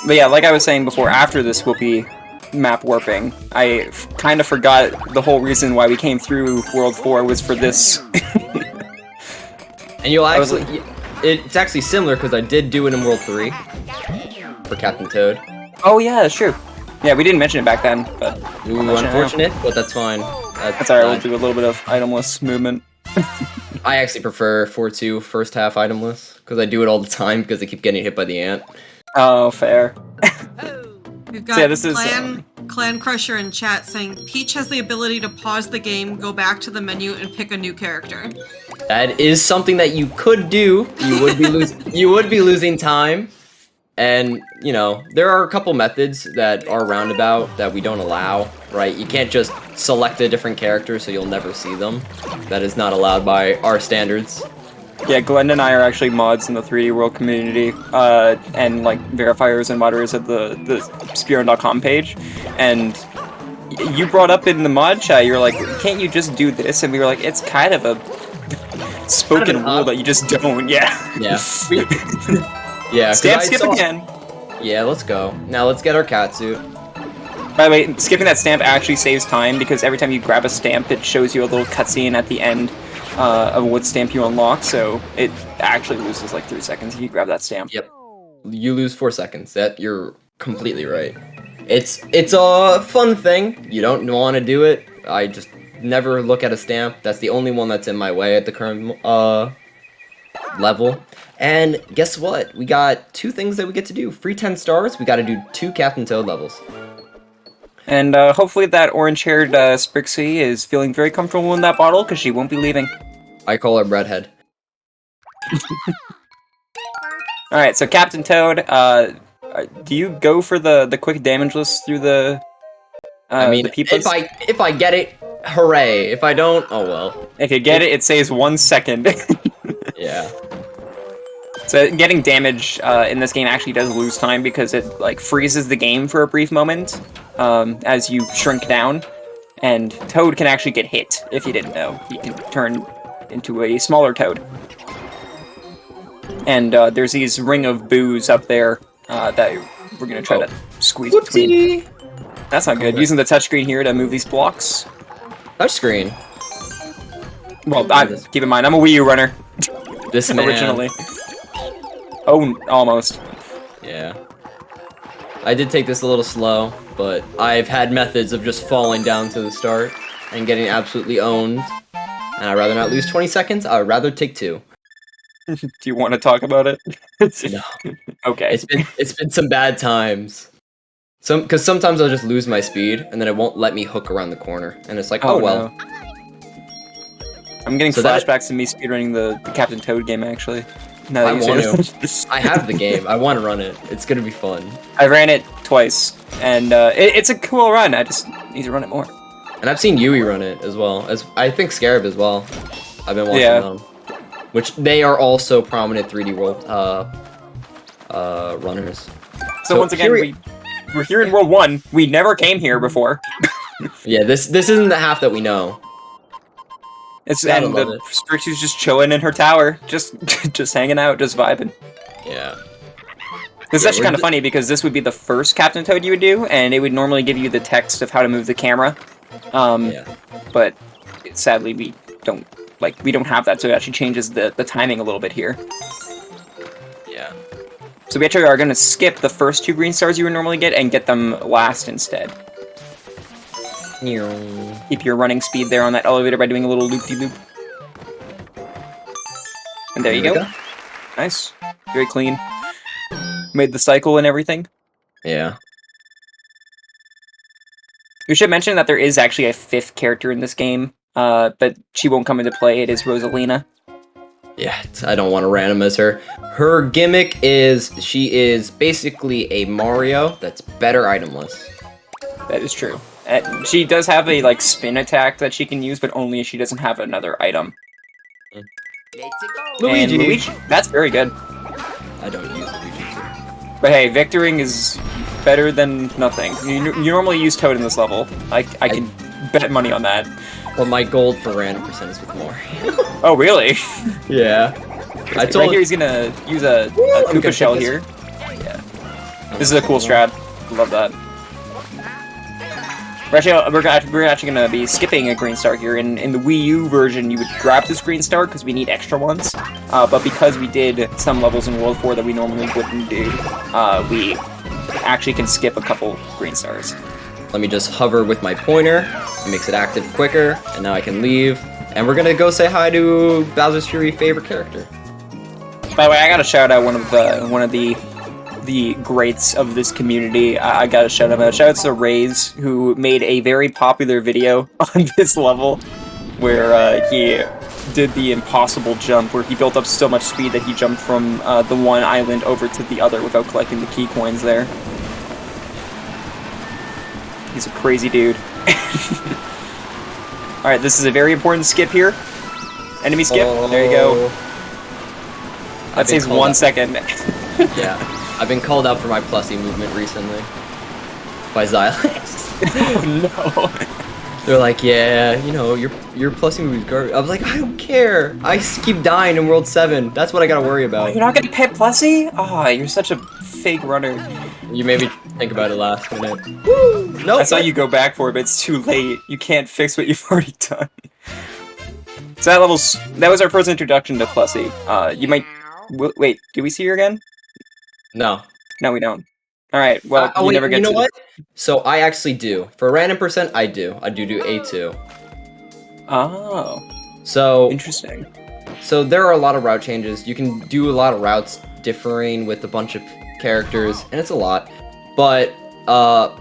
But yeah, like I was saying before, after this will be map warping. I kind of forgot the whole reason why we came through World 4 was for this. And you'll actually... It's actually similar, because I did do it in World 3. For Captain Toad. Oh yeah, that's true. Yeah, we didn't mention it back then, but... Ooh, unfortunate, but that's fine. That's alright, we'll do a little bit of itemless movement. I actually prefer 4-2 first half itemless, because I do it all the time, because I keep getting hit by the ant. Oh, fair. We've got So yeah, this is, Clan Crusher in chat saying, Peach has the ability to pause the game, go back to the menu, and pick a new character. That is something that you could do. You would be losing time. And, you know, there are a couple methods that are roundabout that we don't allow, right? You can't just select a different character so you'll never see them. That is not allowed by our standards. Yeah, Glenn and I are actually mods in the 3D World community, and like verifiers and moderators at the speedrun.com page. And you brought up in the mod chat, you're like, can't you just do this? And we were like, it's kind of a spoken rule that you just don't. Yeah. Yeah. Yeah. Stamp skip again. Yeah, let's go. Now let's get our cat suit. By the way, skipping that stamp actually saves time because every time you grab a stamp, it shows you a little cutscene at the end of what stamp you unlock. So it actually loses like 3 seconds if you grab that stamp. Yep. You lose 4 seconds. That you're completely right. It's a fun thing. You don't want to do it. I just never look at a stamp. That's the only one that's in my way at the current level. And guess what? We got 2 things that we get to do. Free 10 stars. We got to do 2 Captain Toad levels. And hopefully that orange-haired Sprixie is feeling very comfortable in that bottle because she won't be leaving. I call her Redhead. Alright, so Captain Toad, do you go for the quick damage list through the I mean, the if I get it, hooray. If I don't, oh well. If you get it, it saves 1 second. Yeah. So getting damage in this game actually does lose time because it like freezes the game for a brief moment as you shrink down, and Toad can actually get hit. If you didn't know, he can turn into a smaller Toad. And there's these ring of boos up there that we're gonna try to squeeze between. That's not good. Okay. Using the touchscreen here to move these blocks. Touchscreen. Well, keep in mind, I'm a Wii U runner. This man. Originally. Oh, almost. Yeah. I did take this a little slow, but I've had methods of just falling down to the start and getting absolutely owned. And I'd rather not lose 20 seconds, I'd rather take 2. Do you want to talk about it? No. Okay. It's been some bad times. Because sometimes I'll just lose my speed, and then it won't let me hook around the corner. And it's like, oh well. No. I'm getting flashbacks to me speedrunning the Captain Toad game, actually. Now that I you want say to. I have the game. I want to run it. It's gonna be fun. I ran it twice, and it's a cool run. I just need to run it more. And I've seen Yui run it as well. As I think Scarab as well. I've been watching them. Which they are also prominent 3D World runners. So once again, we're here in World 1. We never came here before. Yeah, this isn't the half that we know. And the Sprixie's just chilling in her tower, just hanging out, just vibing. Yeah. This is actually kind of funny because this would be the first Captain Toad you would do, and it would normally give you the text of how to move the camera. But sadly we don't have that, so it actually changes the timing a little bit here. Yeah. So we actually are going to skip the first 2 green stars you would normally get and get them last instead. Keep your running speed there on that elevator by doing a little loop-de-loop. And there you go. Nice. Very clean. Made the cycle and everything. Yeah. We should mention that there is actually a 5th character in this game, but she won't come into play. It is Rosalina. Yeah, I don't want to random as her. Her gimmick is she is basically a Mario that's better itemless. That is true. She does have a spin attack that she can use, but only if she doesn't have another item. Luigi. That's very good. I don't use Luigi. But hey, victoring is better than nothing. You normally use Toad in this level. I can bet money on that. Well, my gold for random percent is with Mario. Oh, really? Yeah. Right here, he's gonna use a Koopa shell here. Yeah. This is a cool strat. Love that. We're actually gonna be skipping a green star here. In the Wii U version, you would grab this green star because we need extra ones. But because we did some levels in World 4 that we normally wouldn't do, we actually can skip a couple green stars. Let me just hover with my pointer. It makes it active quicker, and now I can leave. And we're gonna go say hi to Bowser's Fury favorite character. By the way, I gotta shout out one of the greats of this community. I gotta shout him out. Shout out to Raze, who made a very popular video on this level, where he did the impossible jump, where he built up so much speed that he jumped from the one island over to the other without collecting the key coins there. He's a crazy dude. Alright, this is a very important skip here. Enemy skip. There you go. That saves 1 second. Yeah, I've been called out for my plussy movement recently by Xylex. Oh no. They're like, yeah, you know, your plussy move is garbage. I was like, I don't care. I keep dying in World 7. That's what I gotta worry about. You're not gonna pit Plessy? Oh, you're such a fake runner. You made me think about it last minute. Woo! Nope. I saw you go back for it, but it's too late. You can't fix what you've already done. So that was our first introduction to Plessy. You might... Wait, do we see her again? No. No, we don't. Alright, well, you wait, never get you know to... what? So I actually do. For random percent, I do. I do A2. Oh. So... Interesting. So there are a lot of route changes. You can do a lot of routes differing with a bunch of characters, and it's a lot. But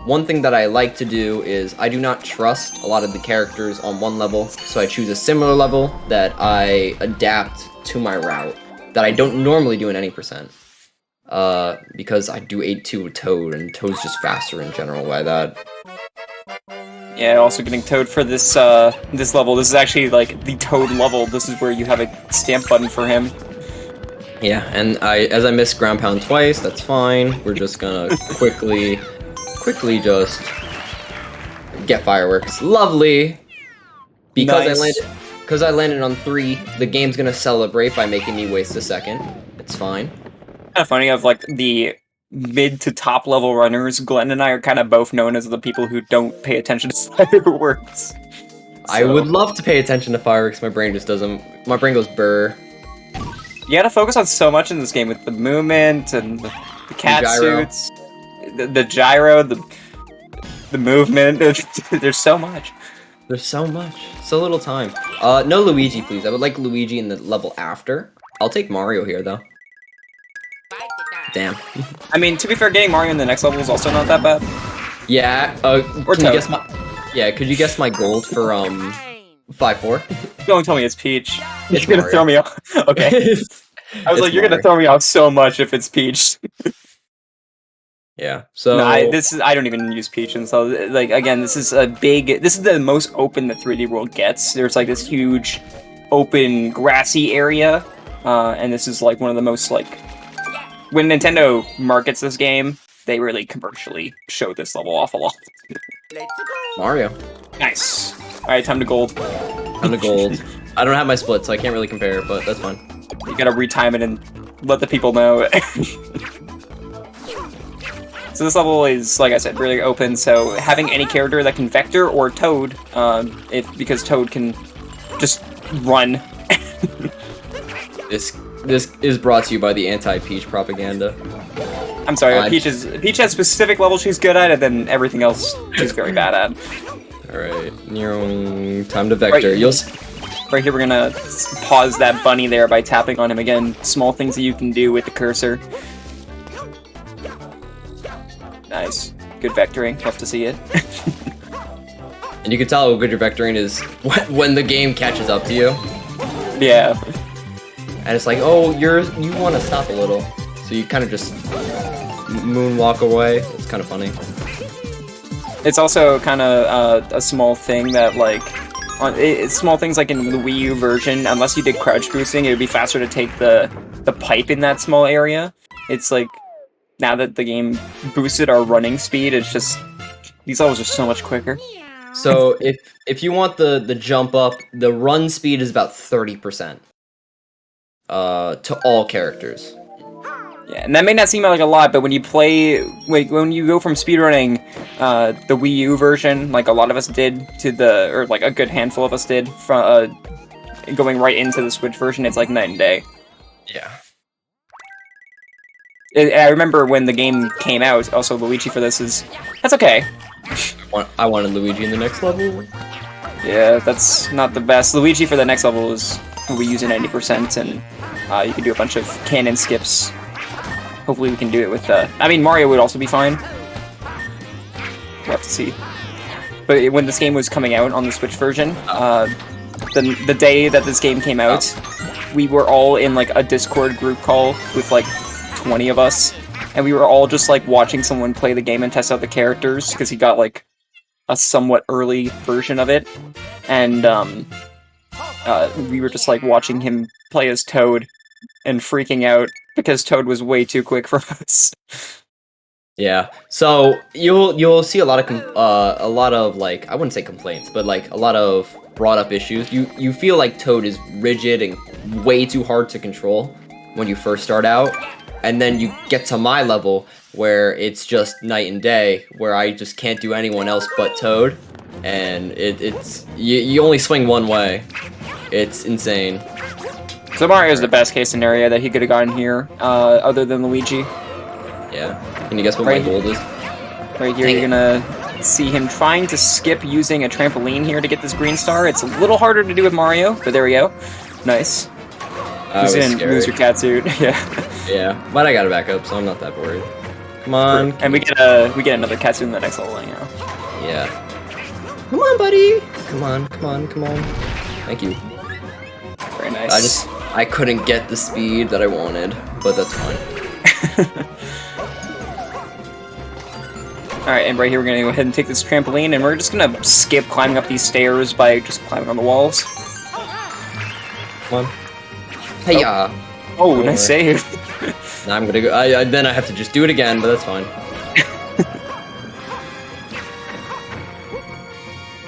one thing that I like to do is I do not trust a lot of the characters on one level, so I choose a similar level that I adapt to my route that I don't normally do in any percent. Because I do 8-2 with Toad, and Toad's just faster in general by that. Yeah, also getting Toad for this this level. This is actually like the Toad level. This is where you have a stamp button for him. Yeah, and as I missed ground pound twice, that's fine. We're just gonna quickly just get fireworks. Lovely. Because Nice. I landed on 3, the game's gonna celebrate by making me waste a second. It's fine. Kind of funny of like the mid to top level runners. Glenn and I are kind of both known as the people who don't pay attention to fireworks. I would love to pay attention to fireworks. My brain just doesn't. My brain goes burr. You gotta focus on so much in this game with the movement and the cat gyro. suits, the gyro, the movement. There's so much. There's so much. So little time. No Luigi, please. I would like Luigi in the level after. I'll take Mario here, though. Damn. I mean, to be fair, getting Mario in the next level is also not that bad. Yeah, Or can you Toad. guess my... Yeah, could you guess my gold for, 5-4? Don't tell me it's Peach. It's You're gonna Mario. throw me off. Okay. I was like, you're gonna throw me off so much if it's Peach. Yeah, so... No, I don't even use Peach, and so, like, again, this is the most open the 3D world gets. There's, like, this huge, open, grassy area, and this is, like, one of the most, like... When Nintendo markets this game, they really commercially show this level off a lot. Mario. Nice. Alright, time to gold. I'm the gold. I don't have my split, so I can't really compare, but that's fine. You gotta retime it and let the people know. So this level is, like I said, really open, so having any character that can vector or Toad, because Toad can just run. This is brought to you by the anti-Peach propaganda. I'm sorry, Peach has specific levels she's good at, and then everything else she's very bad at. Alright, time to vector. Right here, we're gonna pause that bunny there by tapping on him again. Small things that you can do with the cursor. Nice. Good vectoring. Love to see it. And you can tell how good your vectoring is when the game catches up to you. Yeah. And it's like, oh, you want to stop a little. So you kind of just moonwalk away. It's kind of funny. It's also kind of a small thing that, like, it's small things like in the Wii U version, unless you did crouch boosting, it would be faster to take the pipe in that small area. It's like, now that the game boosted our running speed, it's just, these levels are so much quicker. So if you want the jump up, the run speed is about 30%. To all characters. Yeah, and that may not seem like a lot, but when you play, when you go from speedrunning the Wii U version, like a lot of us did, or like a good handful of us did, from going right into the Switch version, it's like night and day. Yeah. I remember when the game came out, also Luigi for this that's okay. I wanted Luigi in the next level. Yeah, that's not the best. Luigi for the next level is we use in 90%, and you can do a bunch of cannon skips. Hopefully we can do it with, I mean, Mario would also be fine. We'll have to see. But when this game was coming out on the Switch version, the day that this game came out, we were all in, like, a Discord group call with, like, 20 of us, and we were all just, like, watching someone play the game and test out the characters, because he got, like, a somewhat early version of it, and, we were just, like, watching him play as Toad, and freaking out because Toad was way too quick for us. Yeah. So you'll see a lot of like, I wouldn't say complaints, but like a lot of brought up issues. You feel like Toad is rigid and way too hard to control when you first start out, and then you get to my level where it's just night and day, where I just can't do anyone else but Toad, and it's you only swing one way. It's insane. So Mario's the best case scenario that he could have gotten here, other than Luigi. Yeah. Can you guess what Right. my gold is? Right here, Dang you're gonna see him trying to skip using a trampoline here to get this green star. It's a little harder to do with Mario, but there we go. Nice. I He's was in scared. loser cat suit. Yeah. Yeah, but I got it back up, so I'm not that worried. Come on. And we get another cat suit in the next level, you know. Yeah. Come on, buddy. Come on, come on, come on. Thank you. Very nice. I couldn't get the speed that I wanted, but that's fine. Alright, and right here we're gonna go ahead and take this trampoline, and we're just gonna skip climbing up these stairs by just climbing on the walls. Come on. Hey, Oh, nice save. Now I'm gonna go. Then I have to just do it again, but that's fine.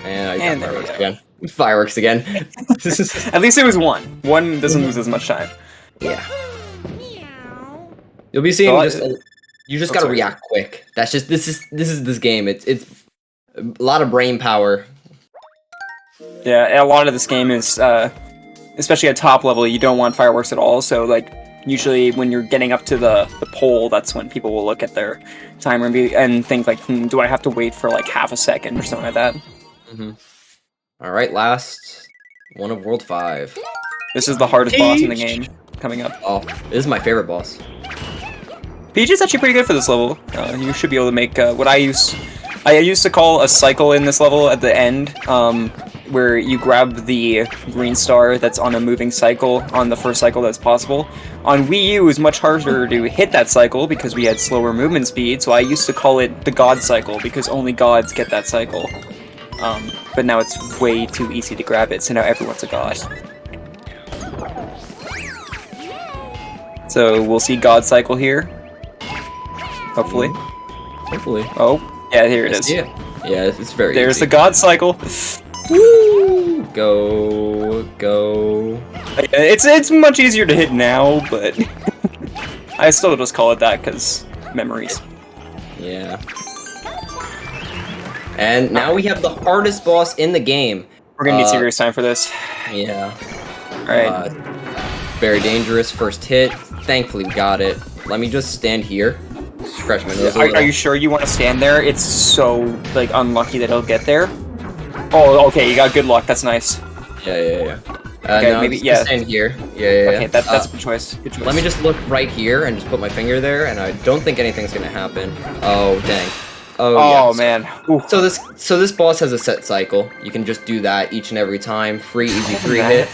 And I And got there we fireworks go. again. Fireworks again. At least it was one. One doesn't lose as much time. Yeah. You'll be seeing So just. You just gotta sorry. react quick. That's just this is this game. It's a lot of brain power. Yeah, and a lot of this game is, especially at top level, you don't want fireworks at all, so, like, usually when you're getting up to the pole, that's when people will look at their timer and think, like, do I have to wait for, like, half a second or something like that? Mm-hmm. Alright, last one of World 5. This is the hardest boss in the game coming up. Oh, this is my favorite boss. Peach is actually pretty good for this level. You should be able to make what I used to call a cycle in this level at the end, where you grab the green star that's on a moving cycle on the first cycle that's possible. On Wii U, it was much harder to hit that cycle because we had slower movement speed, so I used to call it the God cycle because only gods get that cycle. But now it's way too easy to grab it, so now everyone's a god. So we'll see God cycle here. Hopefully. Hopefully. Oh, yeah, here it is. Yeah, it's very There's easy. the God cycle. Woo! Go. It's much easier to hit now, but I still just call it that because memories. Yeah. And now we have the hardest boss in the game. We're gonna need serious time for this. Yeah. Alright. Very dangerous first hit. Thankfully we got it. Let me just stand here. Scratch my nose a Are little. you sure you want to stand there? It's so, like, unlucky that he'll get there. Oh, okay, you got good luck. That's nice. Yeah. Okay, no, maybe, just yeah. stand here. Yeah. Okay, that's a good choice. Good choice. Let me just look right here and just put my finger there, and I don't think anything's gonna happen. Oh, dang. Oh, yeah. man. Ooh. So this boss has a set cycle. You can just do that each and every time. Free, easy, free hit.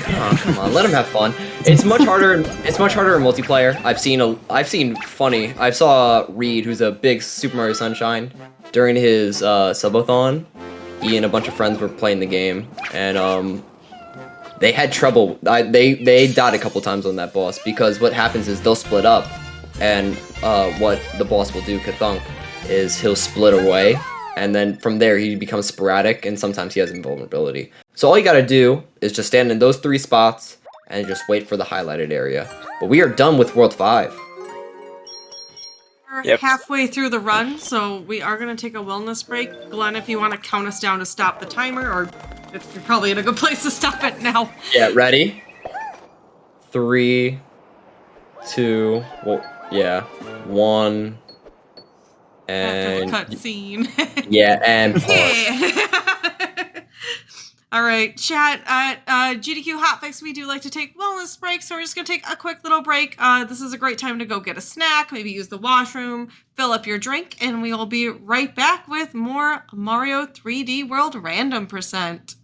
Oh, come on, let him have fun. It's much harder. It's much harder in multiplayer. I saw Reed, who's a big Super Mario Sunshine, during his subathon. He and a bunch of friends were playing the game, and they had trouble. They died a couple times on that boss because what happens is they'll split up, and what the boss will do, Kathunk, is he'll split away, and then from there he becomes sporadic, and sometimes he has invulnerability. So all you gotta do is just stand in those 3 spots and just wait for the highlighted area. But we are done with World 5. We're Yep. halfway through the run, so we are going to take a wellness break. Glenn, if you want to count us down to stop the timer, or if you're probably in a good place to stop it now. Yeah, ready? 3, 2, well, yeah, 1, and After the cutscene. yeah, and pause. Yeah. All right, chat. At GDQ Hotfix, we do like to take wellness breaks, so we're just going to take a quick little break. This is a great time to go get a snack, maybe use the washroom, fill up your drink, and we will be right back with more Mario 3D World Random %.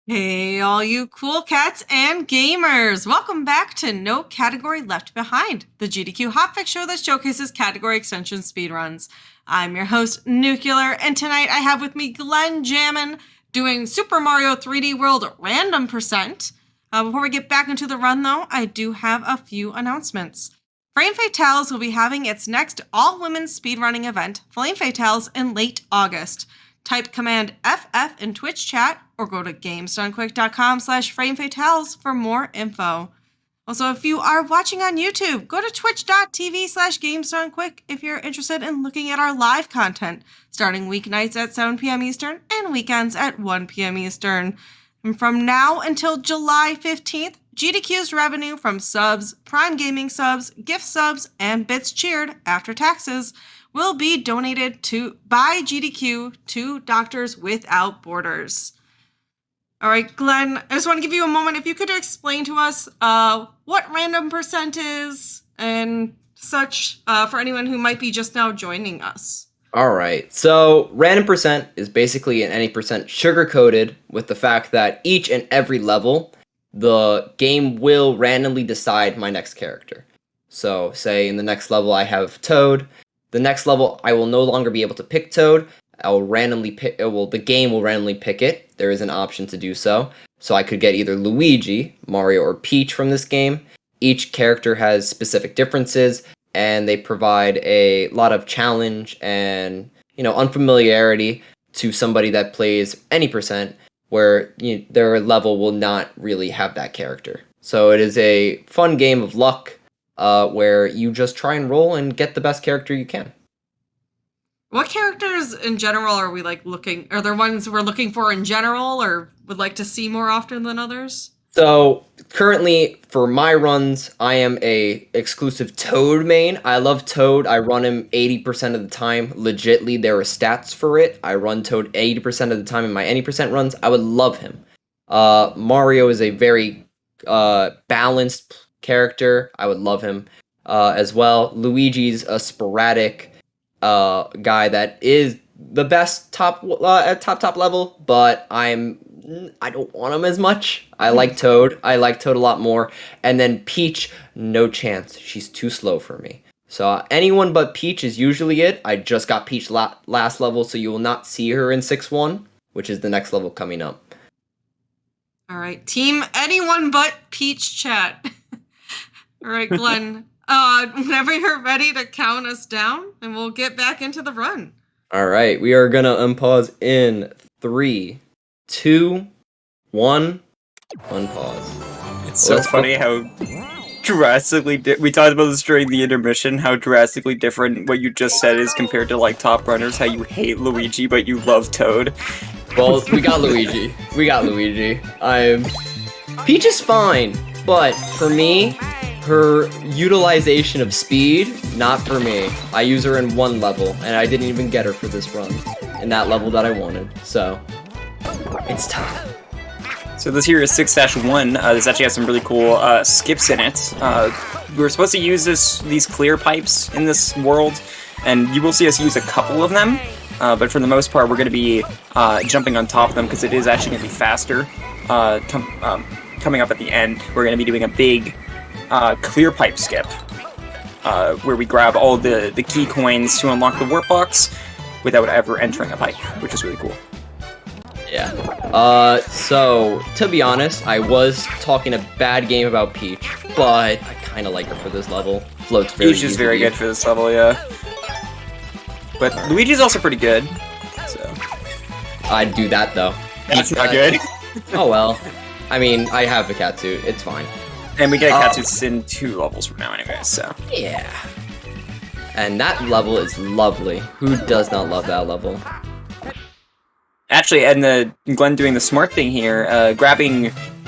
Hey, all you cool cats and gamers! Welcome back to No Category Left Behind, the GDQ Hotfix show that showcases category extension speedruns. I'm your host, Nuclear, and tonight I have with me Glenn Jammin, doing Super Mario 3D World random percent. Before we get back into the run, though, I do have a few announcements. Flame Fatales will be having its next all-women's speedrunning event, Flame Fatales, in late August. Type command FF in Twitch chat or go to gamesdonequick.com/framefatales for more info. Also, if you are watching on YouTube, go to twitch.tv/gamesdonequick if you're interested in looking at our live content, starting weeknights at 7 p.m. Eastern and weekends at 1 p.m. Eastern. And from now until July 15th, GDQ's revenue from subs, Prime Gaming subs, gift subs, and bits cheered after taxes will be donated by GDQ to Doctors Without Borders. All right, Glenn, I just want to give you a moment. If you could explain to us what random percent is and such for anyone who might be just now joining us. All right, so random percent is basically an any percent sugar-coated with the fact that each and every level, the game will randomly decide my next character. So, say in the next level I have Toad. The next level I will no longer be able to pick Toad. The game will randomly pick it. There is an option to do so. So I could get either Luigi, Mario, or Peach from this game. Each character has specific differences, and they provide a lot of challenge and, unfamiliarity to somebody that plays any percent, where their level will not really have that character. So it is a fun game of luck, where you just try and roll and get the best character you can. What characters in general are we looking? Are there ones we're looking for in general, or would like to see more often than others? So currently, for my runs, I am a exclusive Toad main. I love Toad. I run him 80% of the time. Legitly, there are stats for it. I run Toad 80% of the time in my any percent runs. I would love him. Mario is a very balanced character. I would love him as well. Luigi's a sporadic guy that is the best top level, but I don't want him as much. I like Toad. I like Toad a lot more. And then Peach, no chance. She's too slow for me. So anyone but Peach is usually it. I just got Peach last level, so you will not see her in 6-1, which is the next level coming up. All right, team anyone but Peach chat. All right, Glenn. Whenever you're ready to count us down, and we'll get back into the run. All right, we are gonna unpause in 3, 2, 1. Unpause. It's so funny how drastically we talked about this during the intermission, how drastically different what you just said is compared to top runners, how you hate Luigi but you love Toad. Well, we got Luigi. Peach is fine, but for me, her utilization of speed, not for me. I use her in 1 level, and I didn't even get her for this run in that level that I wanted, so it's tough. So this here is 6-1. This actually has some really cool skips in it. We were supposed to use these clear pipes in this world, and you will see us use a couple of them, but for the most part we're going to be jumping on top of them because it is actually going to be faster. Coming up at the end, we're going to be doing a big clear pipe skip, where we grab all the key coins to unlock the warp box without ever entering a pipe, which is really cool. Yeah. So, to be honest, I was talking a bad game about Peach, but I kind of like her for this level. Floats very Peach is very good for this level, yeah. But Luigi's also pretty good, so... I'd do that, though. That's not good. Oh well. I mean, I have a catsuit. It's fine. And we get catsuits in 2 levels from now anyway, so... Yeah. And that level is lovely. Who does not love that level? Actually, and Glenn doing the smart thing here,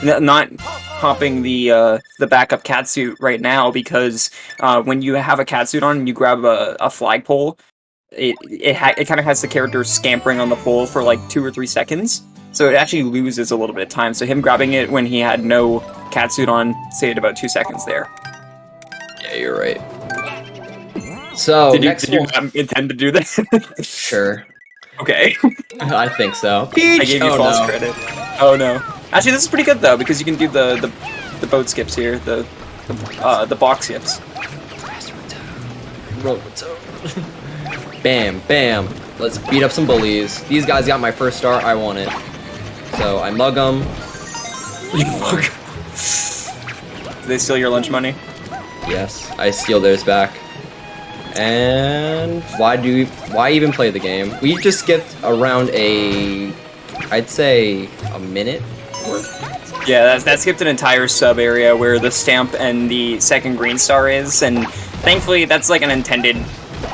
not hopping the backup catsuit right now, because when you have a catsuit on and you grab a flagpole, it kind of has the character scampering on the pole for 2 or 3 seconds, so it actually loses a little bit of time. So him grabbing it when he had no catsuit on saved about 2 seconds there. Yeah, you're right. So did you not intend to do that? Sure. Okay. I think so. Peach! I gave you false credit. Oh no. Actually, this is pretty good though, because you can do the boat skips here, the box skips. Bam, bam. Let's beat up some bullies. These guys got my first star. I want it. So I mug them. You mug. Do they steal your lunch money? Yes, I steal theirs back. And why even play the game? We just skipped around I'd say a minute. Yeah, that skipped an entire sub area where the stamp and the second green star is, and thankfully that's like an intended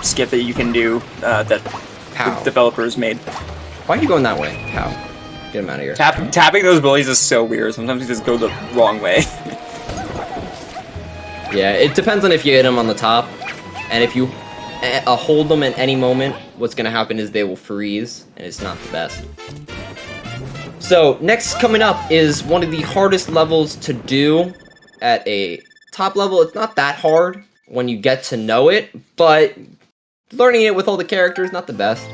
skip that you can do that the developers made. Why are you going that way? How? Get him out of here. Tapping those bullies is so weird. Sometimes you just go the wrong way. Yeah, it depends on if you hit them on the top, and if you hold them at any moment, what's gonna happen is they will freeze, and it's not the best. So, next coming up is one of the hardest levels to do at a top level. It's not that hard when you get to know it, but learning it with all the characters, not the best.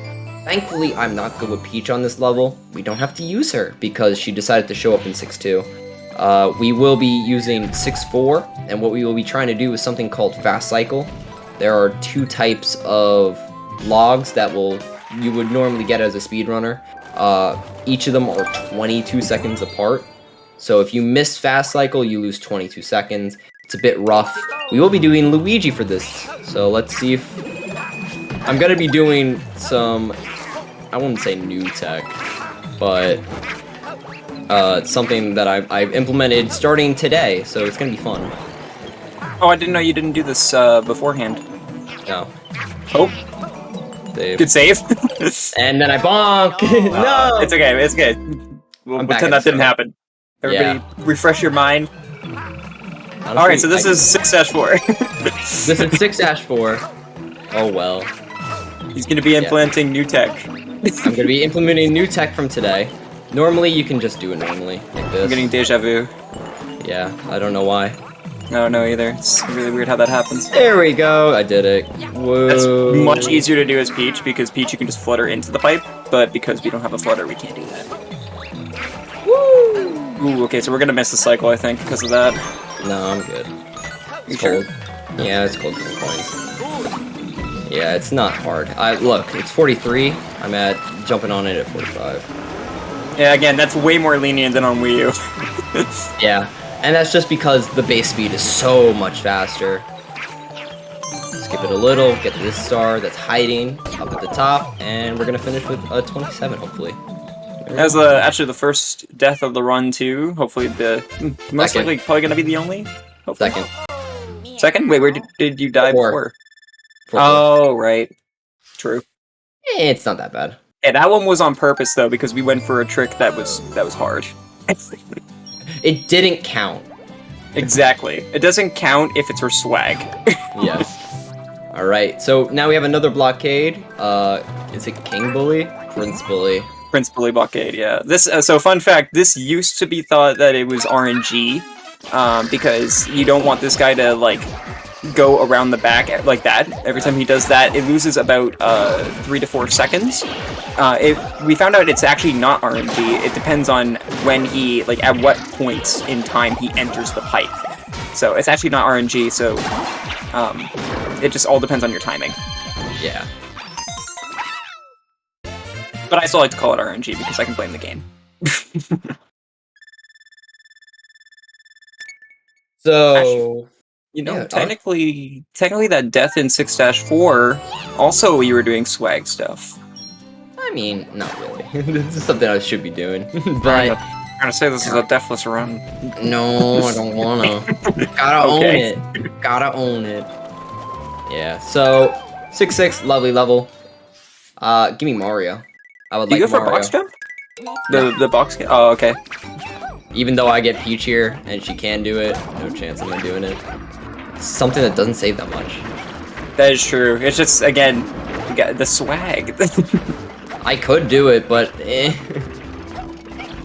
Thankfully, I'm not good with Peach on this level. We don't have to use her because she decided to show up in 6-2. We will be using 6-4, and what we will be trying to do is something called Fast Cycle. There are 2 types of logs that you would normally get as a speedrunner. Each of them are 22 seconds apart. So if you miss Fast Cycle, you lose 22 seconds. It's a bit rough. We will be doing Luigi for this. So let's see if... I'm going to be doing some... I wouldn't say new tech, but... something that I've implemented starting today, so it's going to be fun. Oh, I didn't know you didn't do this beforehand. No. Oh. Save. Good save. And then I bonk! No! It's okay, it's good. We'll pretend that didn't happen. Everybody, refresh your mind. Honestly, Alright, so this is 6-4. This is 6-4. Oh well. He's gonna be implementing new tech. I'm gonna be implementing new tech from today. Normally, you can just do it normally, like this. I'm getting deja vu. Yeah, I don't know why. I don't know either. It's really weird how that happens. There we go, I did it. Whoa. That's much easier to do as Peach, because Peach you can just flutter into the pipe, but because we don't have a flutter, we can't do that. Woo! Ooh, okay, so we're gonna miss the cycle, I think, because of that. No, I'm good. It's Sure? cold. Yeah, it's cold getting coins. Yeah, it's not hard. Look, it's 43. I'm jumping on it at 45. Yeah, again, that's way more lenient than on Wii U. Yeah, and that's just because the base speed is so much faster. Skip it a little, get to this star that's hiding up at the top, and we're gonna finish with a 27, hopefully. As actually the first death of the run too. Hopefully most likely probably gonna be the only. Hopefully. Second? Wait, where did you die before? Oh, right. True. It's not that bad. Yeah, that one was on purpose though, because we went for a trick that was hard. It didn't count. Exactly. It doesn't count if it's her swag. Yes. Alright, so now we have another blockade. Is it King Bully? Prince Bully. Prince Bully blockade, yeah. This so fun fact, this used to be thought that it was RNG, because you don't want this guy to like go around the back like that. Every time he does that, it loses about 3 to 4 seconds. We found out it's actually not RNG. It depends on when he, like, at what points in time he enters the pipe. So it's actually not RNG. So it just all depends on your timing. Yeah. But I still like to call it RNG because I can blame the game. So. Actually, you know, technically that death in 6-4, also you were doing swag stuff. I mean, not really. This is something I should be doing. But I'm gonna say this is a deathless run. No, I don't wanna. Gotta own it. Gotta own it. Yeah, so 6-6, lovely level. Give me Mario. I would like you go Mario. For box jump? The box. Oh, okay. Even though I get Peach here and she can do it, no chance I'm doing it. Something that doesn't save that much. That is true. It's just, again, you got the swag. I could do it, but eh.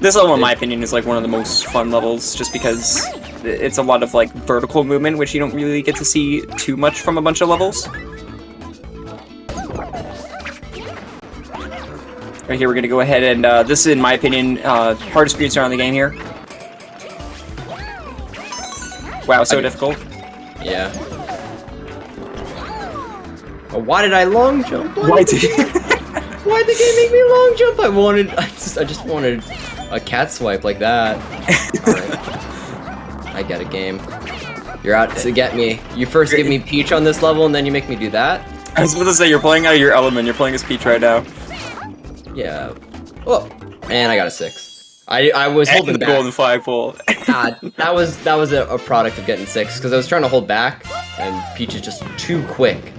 This level, in my opinion, is like one of the most fun levels, just because it's a lot of like vertical movement, which you don't really get to see too much from a bunch of levels. Right here, we're gonna go ahead and this is, in my opinion, hardest speedrun in the game here. Wow, so difficult. Yeah. But why did I long jump? Why did Why'd the game make me long jump? I just wanted a cat swipe like that. Alright. I get a game. You're out to get me. You first give me Peach on this level, and then you make me do that? I was about to say, you're playing out of your element. You're playing as Peach right now. Yeah. Oh, and I got a 6. I was holding the back. golden flagpole. God, that was a product of getting 6, because I was trying to hold back, and Peach is just too quick.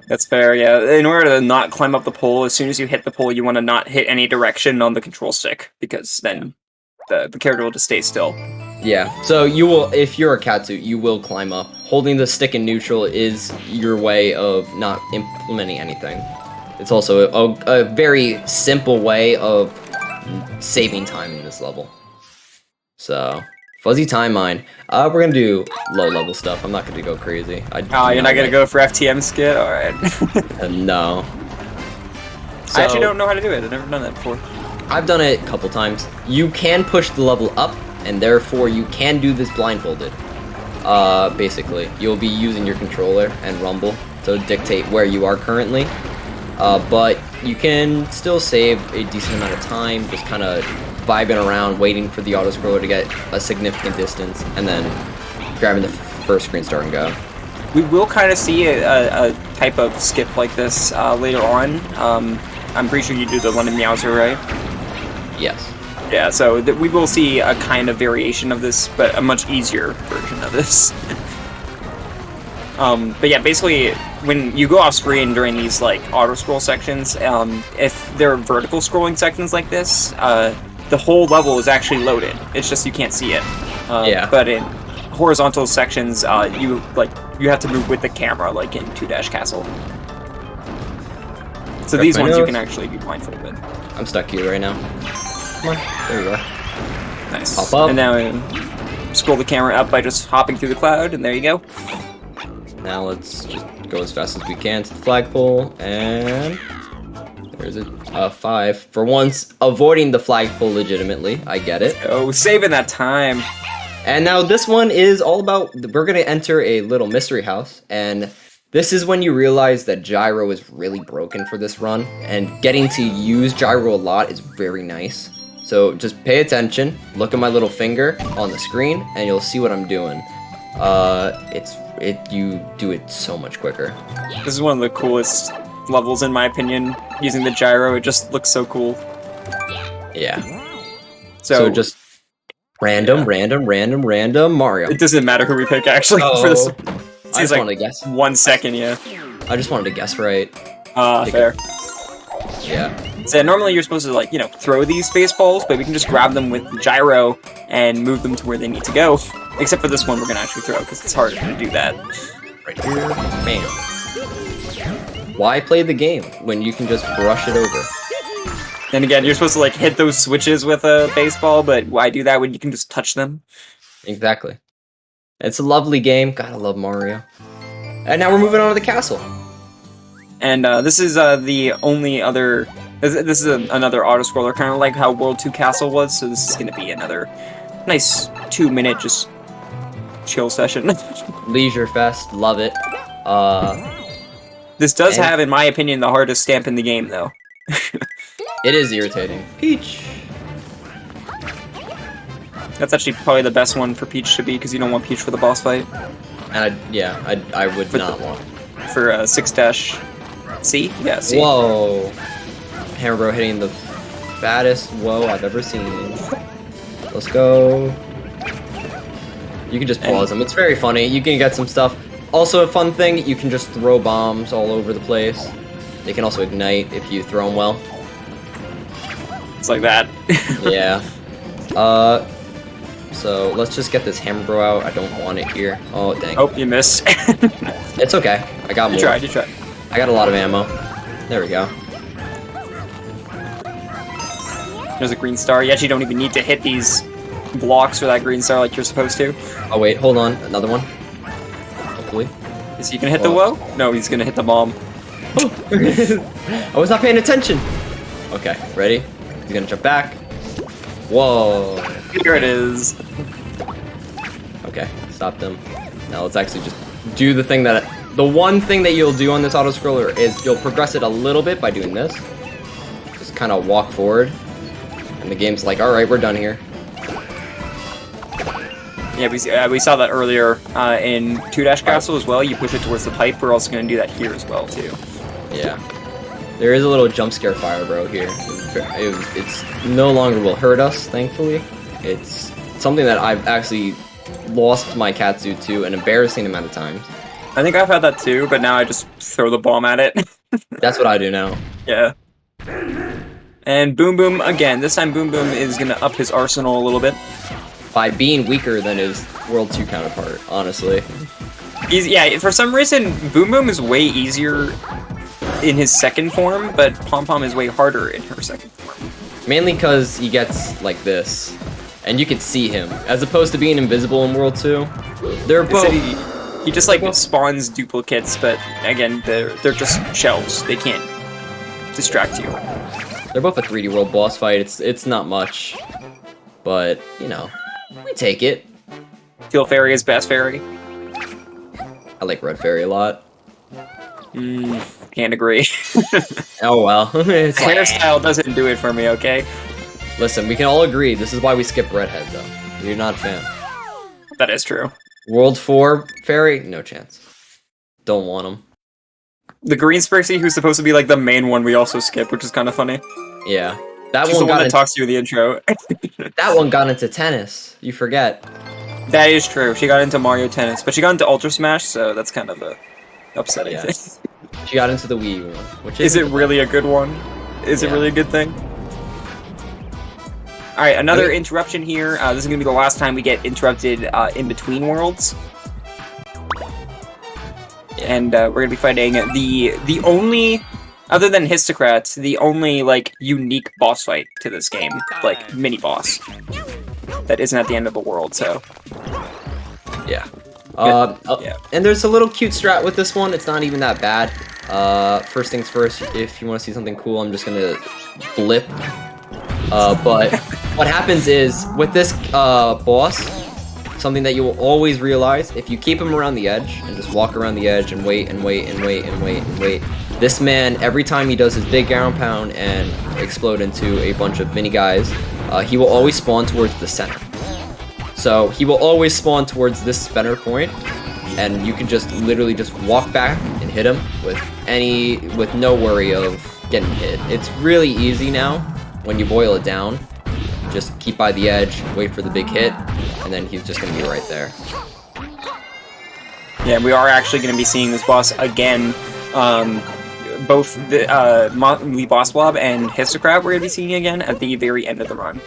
That's fair, yeah. In order to not climb up the pole, as soon as you hit the pole, you want to not hit any direction on the control stick, because then the character will just stay still. Yeah, so you will, if you're a Katsu, you will climb up. Holding the stick in neutral is your way of not implementing anything. It's also a very simple way of saving time in this level. So, fuzzy time mine. We're gonna do low level stuff. I'm not gonna go crazy. Oh, you're not gonna go for FTM skit? Alright. No. I actually don't know how to do it. I've never done that before. I've done it a couple times. You can push the level up, and therefore you can do this blindfolded. Basically, you'll be using your controller and rumble to dictate where you are currently. But you can still save a decent amount of time, just kind of vibing around, waiting for the auto-scroller to get a significant distance, and then grabbing the first screen start and go. We will kind of see a type of skip like this later on. I'm pretty sure you do the one in Meowser, right? Yes. Yeah, so we will see a kind of variation of this, but a much easier version of this. But yeah, basically, when you go off screen during these like auto scroll sections, if they're vertical scrolling sections like this, the whole level is actually loaded. It's just you can't see it. Yeah. But in horizontal sections, you have to move with the camera, like in 2-Castle. So these ones you can actually be blindfolded. I'm stuck here right now. Come on, there we go. Nice. Hop up. And now scroll the camera up by just hopping through the cloud, and there you go. Now let's just go as fast as we can to the flagpole, and there's a 5. For once, avoiding the flagpole legitimately. I get it. Oh, saving that time. And now this one is all about, we're going to enter a little mystery house, and this is when you realize that gyro is really broken for this run, and getting to use gyro a lot is very nice. So just pay attention, look at my little finger on the screen, and you'll see what I'm doing. You do it so much quicker. This is one of the coolest levels in my opinion, using the gyro. It just looks so cool. Yeah. So just random Mario. It doesn't matter who we pick actually for this. I just wanted to guess. 1 second, yeah. I just wanted to guess right. Fair. Yeah. So normally you're supposed to like, throw these space balls, but we can just grab them with the gyro and move them to where they need to go. Except for this one we're gonna actually throw, because it's harder to do that. Right here. Bam. Why play the game when you can just brush it over? Then again, you're supposed to like hit those switches with a baseball, but why do that when you can just touch them? Exactly. It's a lovely game. Gotta love Mario. And now we're moving on to the castle. And this is the only other... This is another auto-scroller, kind of like how World 2 Castle was, so this is going to be another nice 2-minute just chill session. Leisure Fest. Love it. This does have, in my opinion, the hardest stamp in the game, though. It is irritating. Peach! That's actually probably the best one for Peach to be, because you don't want Peach for the boss fight. And I would not want. For 6-C? Yeah, C. Whoa! Hammer Bro hitting the fattest whoa I've ever seen. Let's go. You can just pause them. It's very funny. You can get some stuff. Also, a fun thing, you can just throw bombs all over the place. They can also ignite if you throw them well. It's like that. Yeah. So let's just get this Hammer Bro out. I don't want it here. Oh, dang. Oh, you missed. It's okay. I got more. You tried. I got a lot of ammo. There we go. There's a green star. You actually don't even need to hit these blocks for that green star like you're supposed to. Oh wait, hold on. Another one. Hopefully. Is he gonna hit the whoa? No, he's gonna hit the bomb. I was not paying attention. Okay, ready? He's gonna jump back. Whoa. Here it is. Okay, stopped him. Now let's actually just do the thing that... The one thing that you'll do on this auto-scroller is you'll progress it a little bit by doing this. Just kind of walk forward. and the game's like, all right, we're done here. Yeah, we saw that earlier in 2-Dash Castle as well. You push it towards the pipe. We're also going to do that here as well, too. Yeah. There is a little jump scare fire bro here. It's no longer will hurt us, thankfully. It's something that I've actually lost my Katsu to an embarrassing amount of times. I think I've had that too, but now I just throw the bomb at it. That's what I do now. Yeah. And Boom Boom, again, this time Boom Boom is going to up his arsenal a little bit. By being weaker than his World 2 counterpart, honestly. Yeah, for some reason, Boom Boom is way easier in his second form, but Pom Pom is way harder in her second form. Mainly because he gets like this, and you can see him, as opposed to being invisible in World 2. They're both... He just like spawns duplicates, but again, they're just shells. They can't distract you. They're both a 3D World boss fight. It's not much, but, you know, we take it. Teal Fairy is best fairy. I like Red Fairy a lot. Can't agree. Oh well. It's like, hairstyle doesn't do it for me, okay? listen, we can all agree this is why we skip Redhead, though. You're not a fan. That is true. World 4 Fairy? No chance. Don't want him. The Green Sprixie, who's supposed to be like the main one, we also skip, which is kind of funny. Yeah. That She's one the got one that into, talks to you in the intro. that one got into tennis. You forget. That is true. She got into Mario Tennis, but she got into Ultra Smash, so that's kind of a upsetting Yeah. thing. She got into the Wii U one, which Is it really a good one? Is it Yeah. really a good thing? Alright, another interruption here. This is going to be the last time we get interrupted in between worlds. And we're going to be fighting the only, other than Histocrats, the only, like, unique boss fight to this game. Like, mini-boss. That isn't at the end of the world, so... Yeah. Yeah. And there's a little cute strat with this one. It's not even that bad. First things first, if you want to see something cool, I'm just gonna blip. But what happens is, with this boss, something that you will always realize, if you keep him around the edge, and just walk around the edge and wait and wait and wait and wait and wait, this man, every time he does his big ground pound and explode into a bunch of mini guys, he will always spawn towards the center. So he will always spawn towards this center point, and you can just literally just walk back and hit him with no worry of getting hit. It's really easy now when you boil it down. Just keep by the edge, wait for the big hit, and then he's just gonna be right there. Yeah, we are actually going to be seeing this boss again. Both the Boss Blob and Histocrat we're going to be seeing again at the very end of the run.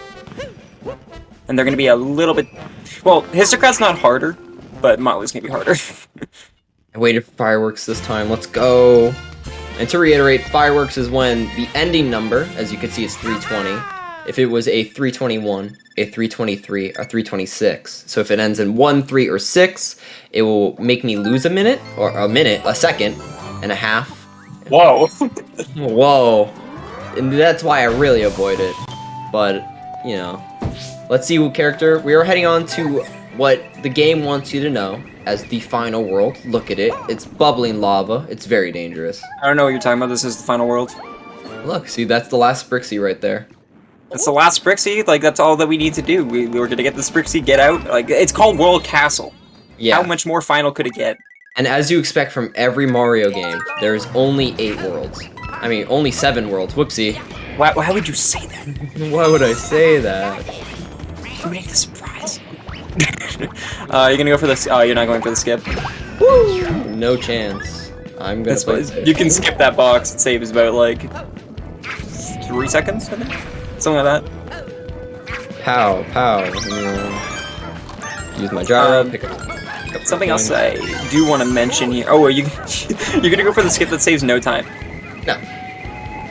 And they're going to be a little bit... Well, Histocrat's not harder, but Motley's going to be harder. I waited for fireworks this time, let's go! And to reiterate, fireworks is when the ending number, as you can see it's 320, if it was a 321, a 323, or 326. So if it ends in 1, 3, or 6, it will make me lose a minute, or a second, and a half. Whoa! Whoa. And that's why I really avoid it. But, you know, let's see what character. We are heading on to what the game wants you to know as the final world. Look at it. It's bubbling lava. It's very dangerous. I don't know what you're talking about. This is the final world. Look, see, that's the last Sprixie right there. That's the last Sprixie? Like, that's all that we need to do. We were gonna get the Sprixie, get out. Like, it's called World Castle. Yeah. How much more final could it get? And as you expect from every Mario game, there's only 8 worlds. I mean, only 7 worlds. Whoopsie. Why would you say that? Why would I say that? You make a surprise. You're gonna go for this. Oh, you're not going for the skip. Woo! No chance. I'm gonna play safe. You can skip that box. It saves about like 3 seconds, I think? Something like that. Pow, pow. Use my gyro, pick up Something else I do want to mention here. Oh, you're gonna go for the skip that saves no time. No.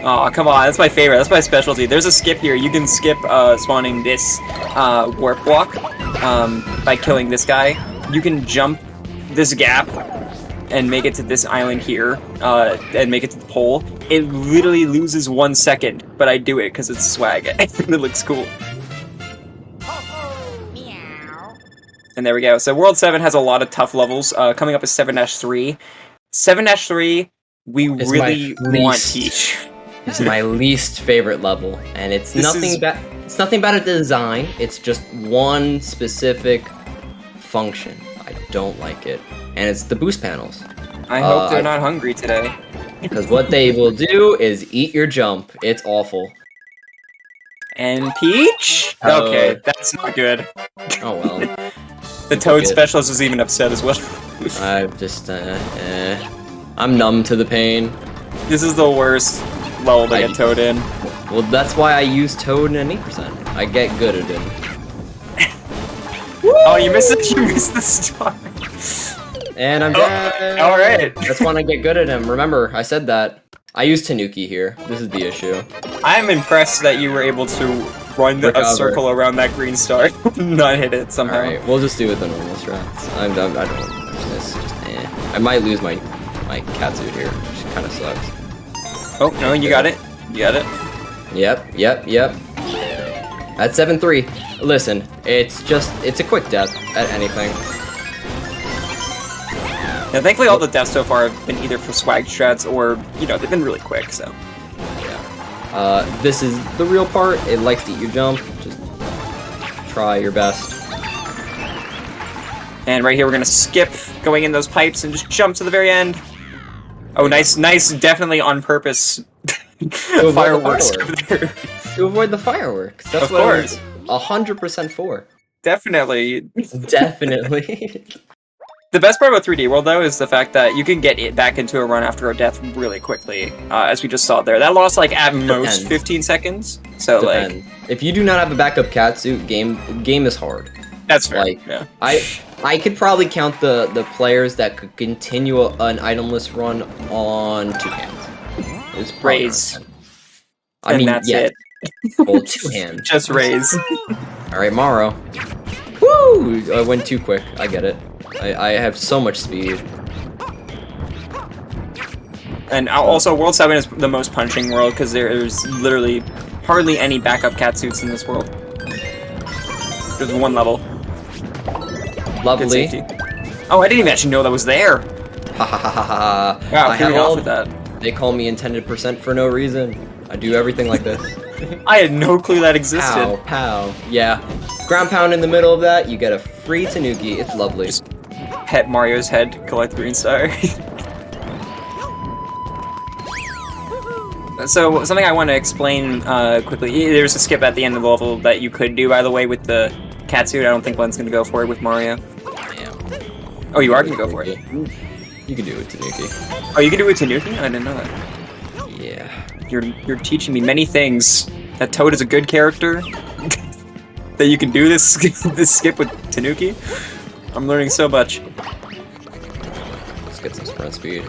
Oh, come on, that's my favorite. That's my specialty. There's a skip here. You can skip spawning this warp block by killing this guy. You can jump this gap and make it to this island here and make it to the pole. It literally loses 1 second, but I do it because it's swag. It looks cool. And there we go. So World 7 has a lot of tough levels. Coming up is 7-3. 7-3, we really want Teach. It's my least favorite level, and it's nothing bad. It's nothing about the design. It's just one specific function. I don't like it, and it's the boost panels. I hope they're not hungry today. Because what they will do is eat your jump. It's awful. And Peach? Okay, that's not good. Oh well. The Toad specialist was even upset as well. I'm just, I'm numb to the pain. This is the worst level to get Toad in. Well, that's why I use Toad in 8%. I get good at him. Oh, you missed it. You missed the star. And I'm dead. All right. That's when I get good at him. Remember, I said that. I use Tanuki here. This is the issue. I'm impressed that you were able to run a circle around that green star, not hit it somehow. All right, we'll just do it the normal strats. I don't want to touch this. Just, I might lose my catsuit here, which kind of sucks. Oh no, you got it. You got it. Yep. At 7-3. Listen, it's a quick death at anything. Now, thankfully, all the deaths so far have been either for swag strats or, you know, they've been really quick, so. Yeah. This is the real part. It likes to eat your jump. Just try your best. And right here, we're gonna skip going in those pipes and just jump to the very end. Oh, nice, definitely on purpose. Fireworks over there. To avoid the fireworks. That's what I was 100% for. Definitely. Definitely. The best part about 3D World, though, is the fact that you can get it back into a run after a death really quickly, as we just saw there. That lost, like, at most 15 seconds. So, like... If you do not have a backup catsuit, game is hard. That's fair, like, yeah. I could probably count the players that could continue an itemless run on 2 hands. It's Raise. I mean, that's yeah. it. Well, 2 hands. Just raise. Alright, Maro. Woo! I went too quick. I get it. I have so much speed. And also, World 7 is the most punching world, because there's literally hardly any backup catsuits in this world. There's one level. Lovely. Oh, I didn't even actually know that was there. Ha ha ha ha ha. Wow, I have off with that. They call me intended % for no reason. I do everything like this. I had no clue that existed. Pow, pow. Yeah. Ground pound in the middle of that, you get a free Tanuki. It's lovely. Just pet Mario's head, collect the green star. So, something I want to explain quickly. There's a skip at the end of the level that you could do, by the way, with the catsuit. I don't think Glenn's going to go for it with Mario. Damn. Oh, you are going to go for it? You can do it, Tanuki. Oh, you can do it with Tanuki? I didn't know that. Yeah. You're teaching me many things. That Toad is a good character. That you can do this skip with Tanuki. I'm learning so much. Let's get some sprint speed.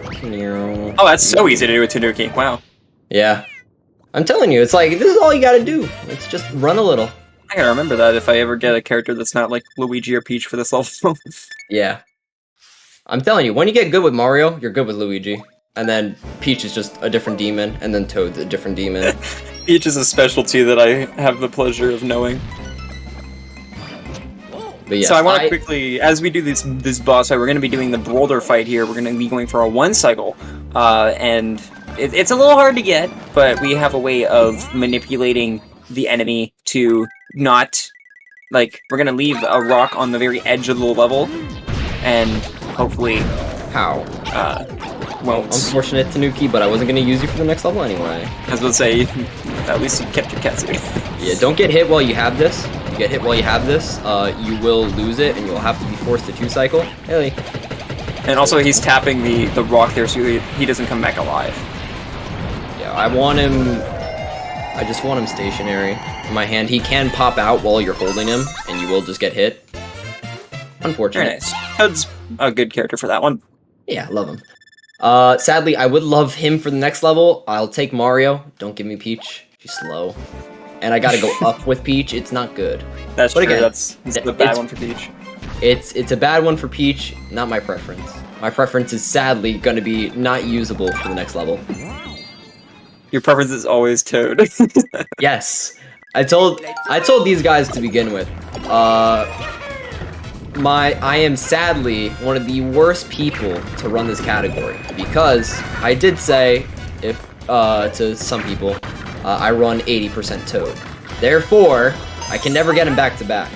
Oh, that's so easy to do with Tanuki. Wow. Yeah. I'm telling you, it's like, this is all you gotta do. It's just run a little. I gotta remember that if I ever get a character that's not like Luigi or Peach for this level. Yeah. I'm telling you, when you get good with Mario, you're good with Luigi. And then Peach is just a different demon, and then Toad's a different demon. Peach is a specialty that I have the pleasure of knowing. But yes, so I want to quickly, as we do this boss fight, we're going to be doing the Boulder fight here. We're going to be going for a 1 cycle, and it's a little hard to get, but we have a way of manipulating the enemy to not, like, we're going to leave a rock on the very edge of the level, and hopefully... How? Won't. Unfortunate, Tanuki, but I wasn't going to use you for the next level anyway. I was going to say, at least you kept your catsuit. Yeah, don't get hit while you have this. If you get hit while you have this, you will lose it, and you'll have to be forced to 2-cycle. Hey. And also, he's tapping the rock there, so he doesn't come back alive. Yeah, I want him... I just want him stationary in my hand. He can pop out while you're holding him, and you will just get hit. Unfortunate. Very nice. Toad's a good character for that one. Yeah, love him. Sadly, I would love him for the next level. I'll take Mario. Don't give me Peach. She's slow. And I gotta go up with Peach. It's not good. That's but true. Again, that's the bad one for Peach. It's a bad one for Peach, not my preference. My preference is sadly gonna be not usable for the next level. Your preference is always Toad. Yes. I told these guys to begin with. I am sadly one of the worst people to run this category because I did say if to some people I run 80% Toad. Therefore, I can never get him back to back.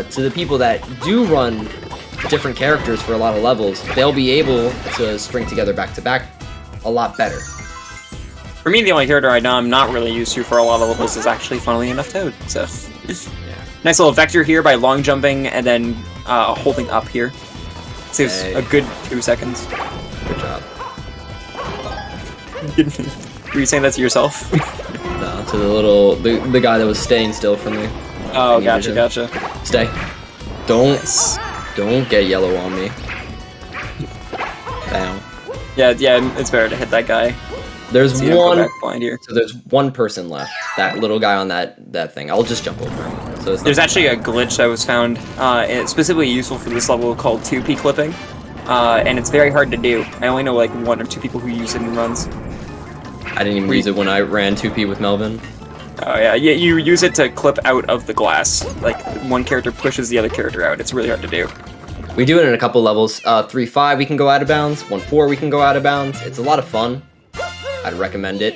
To the people that do run different characters for a lot of levels, they'll be able to string together back to back a lot better. For me, the only character I know I'm not really used to for a lot of levels is actually, funnily enough, Toad. So, nice little vector here by long jumping and then holding up here. Saves a good 2 seconds. Good job. Were you saying that to yourself? No, to the guy that was staying still for me. Oh, gotcha. Stay. Don't get yellow on me. Bam. Yeah, it's better to hit that guy. There's one blind here. So there's one person left. That little guy on that thing. I'll just jump over him. So there's actually a glitch that was found, and it's specifically useful for this level called 2P clipping, and it's very hard to do. I only know like 1 or 2 people who use it in runs. I didn't even use it when I ran 2P with Melvin. Oh yeah, you use it to clip out of the glass. Like one character pushes the other character out. It's really hard to do. We do it in a couple levels. 3-5 we can go out of bounds. 1-4 we can go out of bounds. It's a lot of fun. I'd recommend it.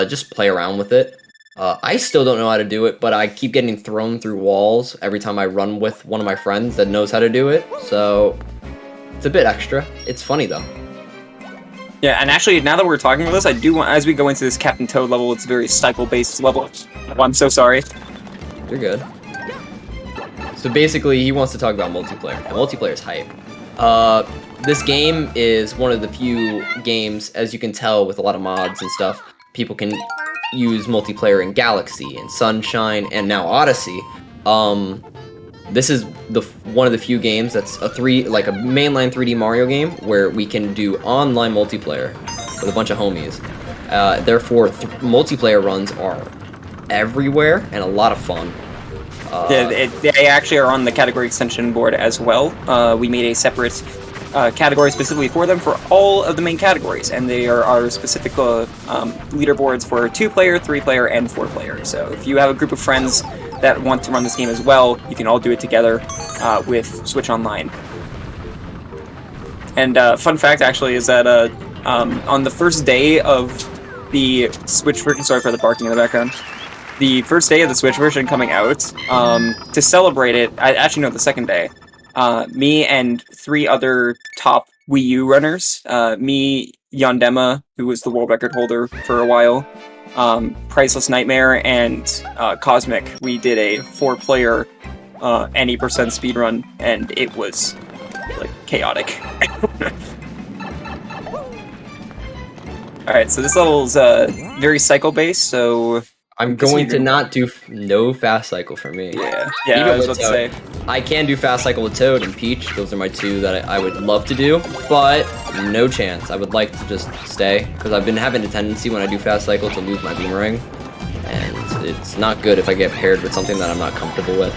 Just play around with it. I still don't know how to do it, but I keep getting thrown through walls every time I run with one of my friends that knows how to do it. So it's a bit extra. It's funny though. Yeah, and actually, now that we're talking about this, I do want, as we go into this Captain Toad level, it's a very cycle-based level. Oh, I'm so sorry. You're good. So basically, he wants to talk about multiplayer. And multiplayer is hype. This game is one of the few games, as you can tell with a lot of mods and stuff, people can use multiplayer in Galaxy and Sunshine and now Odyssey. This is one of the few games that's a mainline 3D Mario game where we can do online multiplayer with a bunch of homies. Therefore, multiplayer runs are everywhere and a lot of fun. They actually are on the category extension board as well. We made a separate category specifically for them for all of the main categories, and they are our specific leaderboards for 2-player, 3-player, and 4-player. So if you have a group of friends that want to run this game as well, you can all do it together with Switch Online. And fun fact actually is that on the first day of the Switch version, sorry for the barking in the background, the first day of the Switch version coming out, to celebrate it, the second day, me and 3 other top Wii U runners, me, Yondema, who was the world record holder for a while, Priceless Nightmare, and Cosmic, we did a 4-player any percent speedrun, and it was like chaotic. Alright, so this level's very cycle-based, so I'm going to not do no fast cycle for me. Yeah, I was about to say. I can do fast cycle with Toad and Peach. Those are my 2 that I would love to do, but no chance. I would like to just stay, because I've been having a tendency when I do fast cycle to lose my boomerang, and it's not good if I get paired with something that I'm not comfortable with.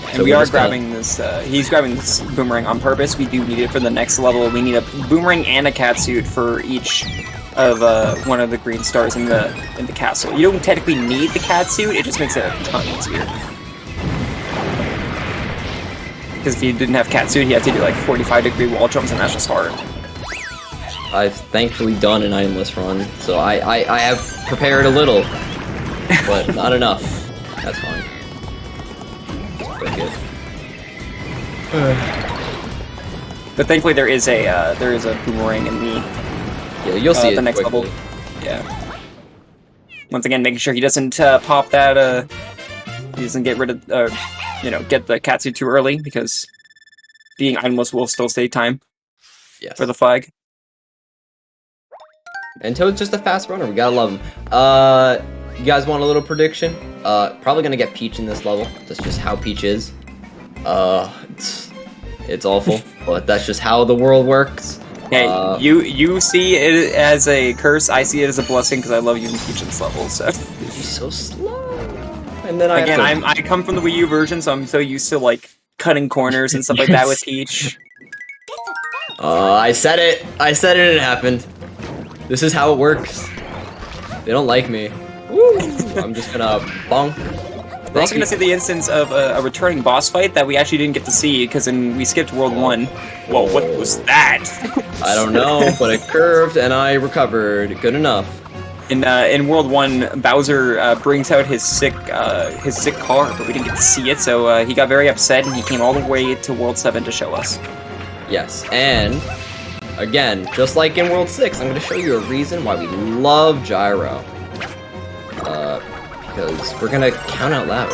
And so we are grabbing this, he's grabbing this boomerang on purpose. We do need it for the next level. We need a boomerang and a catsuit for each of one of the green stars in the castle. You don't technically need the catsuit, it just makes it a ton easier. Because if you didn't have catsuit, you have to do like 45-degree wall jumps, and that's just hard. I've thankfully done an itemless run, so I have prepared a little, but not enough. That's fine. Just break it. But thankfully there is a boomerang in the you'll see the next quickly. level. Yeah. Once again, making sure he doesn't pop that. He doesn't get rid of get the catsuit too early, because being itemless will still save time. Yes. For the flag. And Toad's just a fast runner. We gotta love him. You guys want a little prediction? Probably gonna get Peach in this level. That's just how Peach is. It's awful, but that's just how the world works. Hey, you see it as a curse. I see it as a blessing, because I love using Peach in this level. So he's so slow. And then I come from the Wii U version, so I'm so used to like cutting corners and stuff like that with Peach. I said it. I said it. It happened. This is how it works. They don't like me. Woo! I'm just gonna bonk. We're also gonna see the instance of a returning boss fight that we actually didn't get to see, because we skipped World 1. Whoa, what was that? I don't know, but it curved and I recovered. Good enough. In World 1, Bowser brings out his sick car, but we didn't get to see it, so he got very upset, and he came all the way to World 7 to show us. Yes, and again, just like in World 6, I'm going to show you a reason why we love Gyro. Because we're going to count out loud.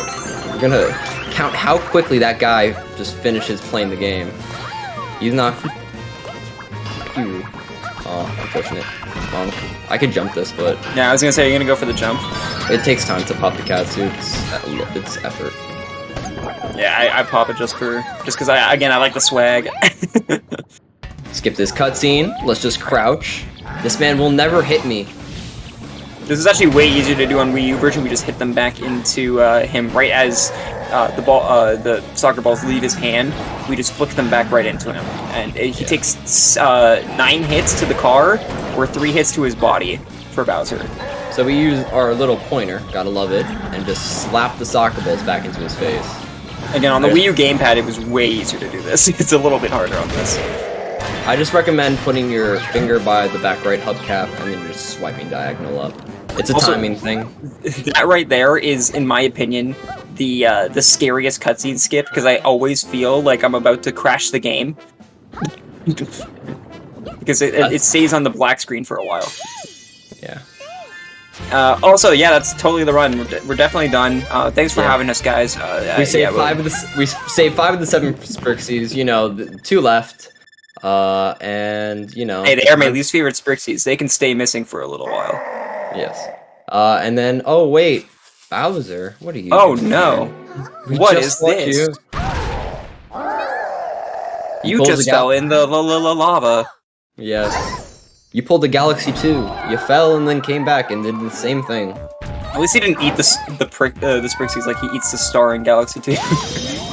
We're going to count how quickly that guy just finishes playing the game. He's not... Pew. Oh, unfortunate. I could jump this, but... Yeah, I was gonna say, you're gonna go for the jump. It takes time to pop the Katsu. It's effort. Yeah, I pop it just because I like the swag. Skip this cutscene. Let's just crouch. This man will never hit me. This is actually way easier to do on Wii U version. We just hit them back into him right as the soccer balls leave his hand. We just flick them back right into him, and he takes 9 hits to the car or 3 hits to his body for Bowser. So we use our little pointer, gotta love it, and just slap the soccer balls back into his face. Again, on the Wii U gamepad, it was way easier to do this. It's a little bit harder on this. I just recommend putting your finger by the back right hubcap and then just swiping diagonal up. It's a timing thing. That right there is, in my opinion, the scariest cutscene skip, because I always feel like I'm about to crash the game. Because it stays on the black screen for a while. Yeah. Also, yeah, that's totally the run. We're definitely done. Thanks for having us, guys. We saved 5 of the 7 Sprixies. You know, 2 left. And you know. Hey, they are my least favorite Sprixies. They can stay missing for a little while. Yes. And then, oh wait, Bowser, what are you? Oh doing no! What is this? You just fell in the lava. Yes. You pulled the Galaxy 2. You fell and then came back and did the same thing. At least he didn't eat the Sprixies like he eats the star in Galaxy 2.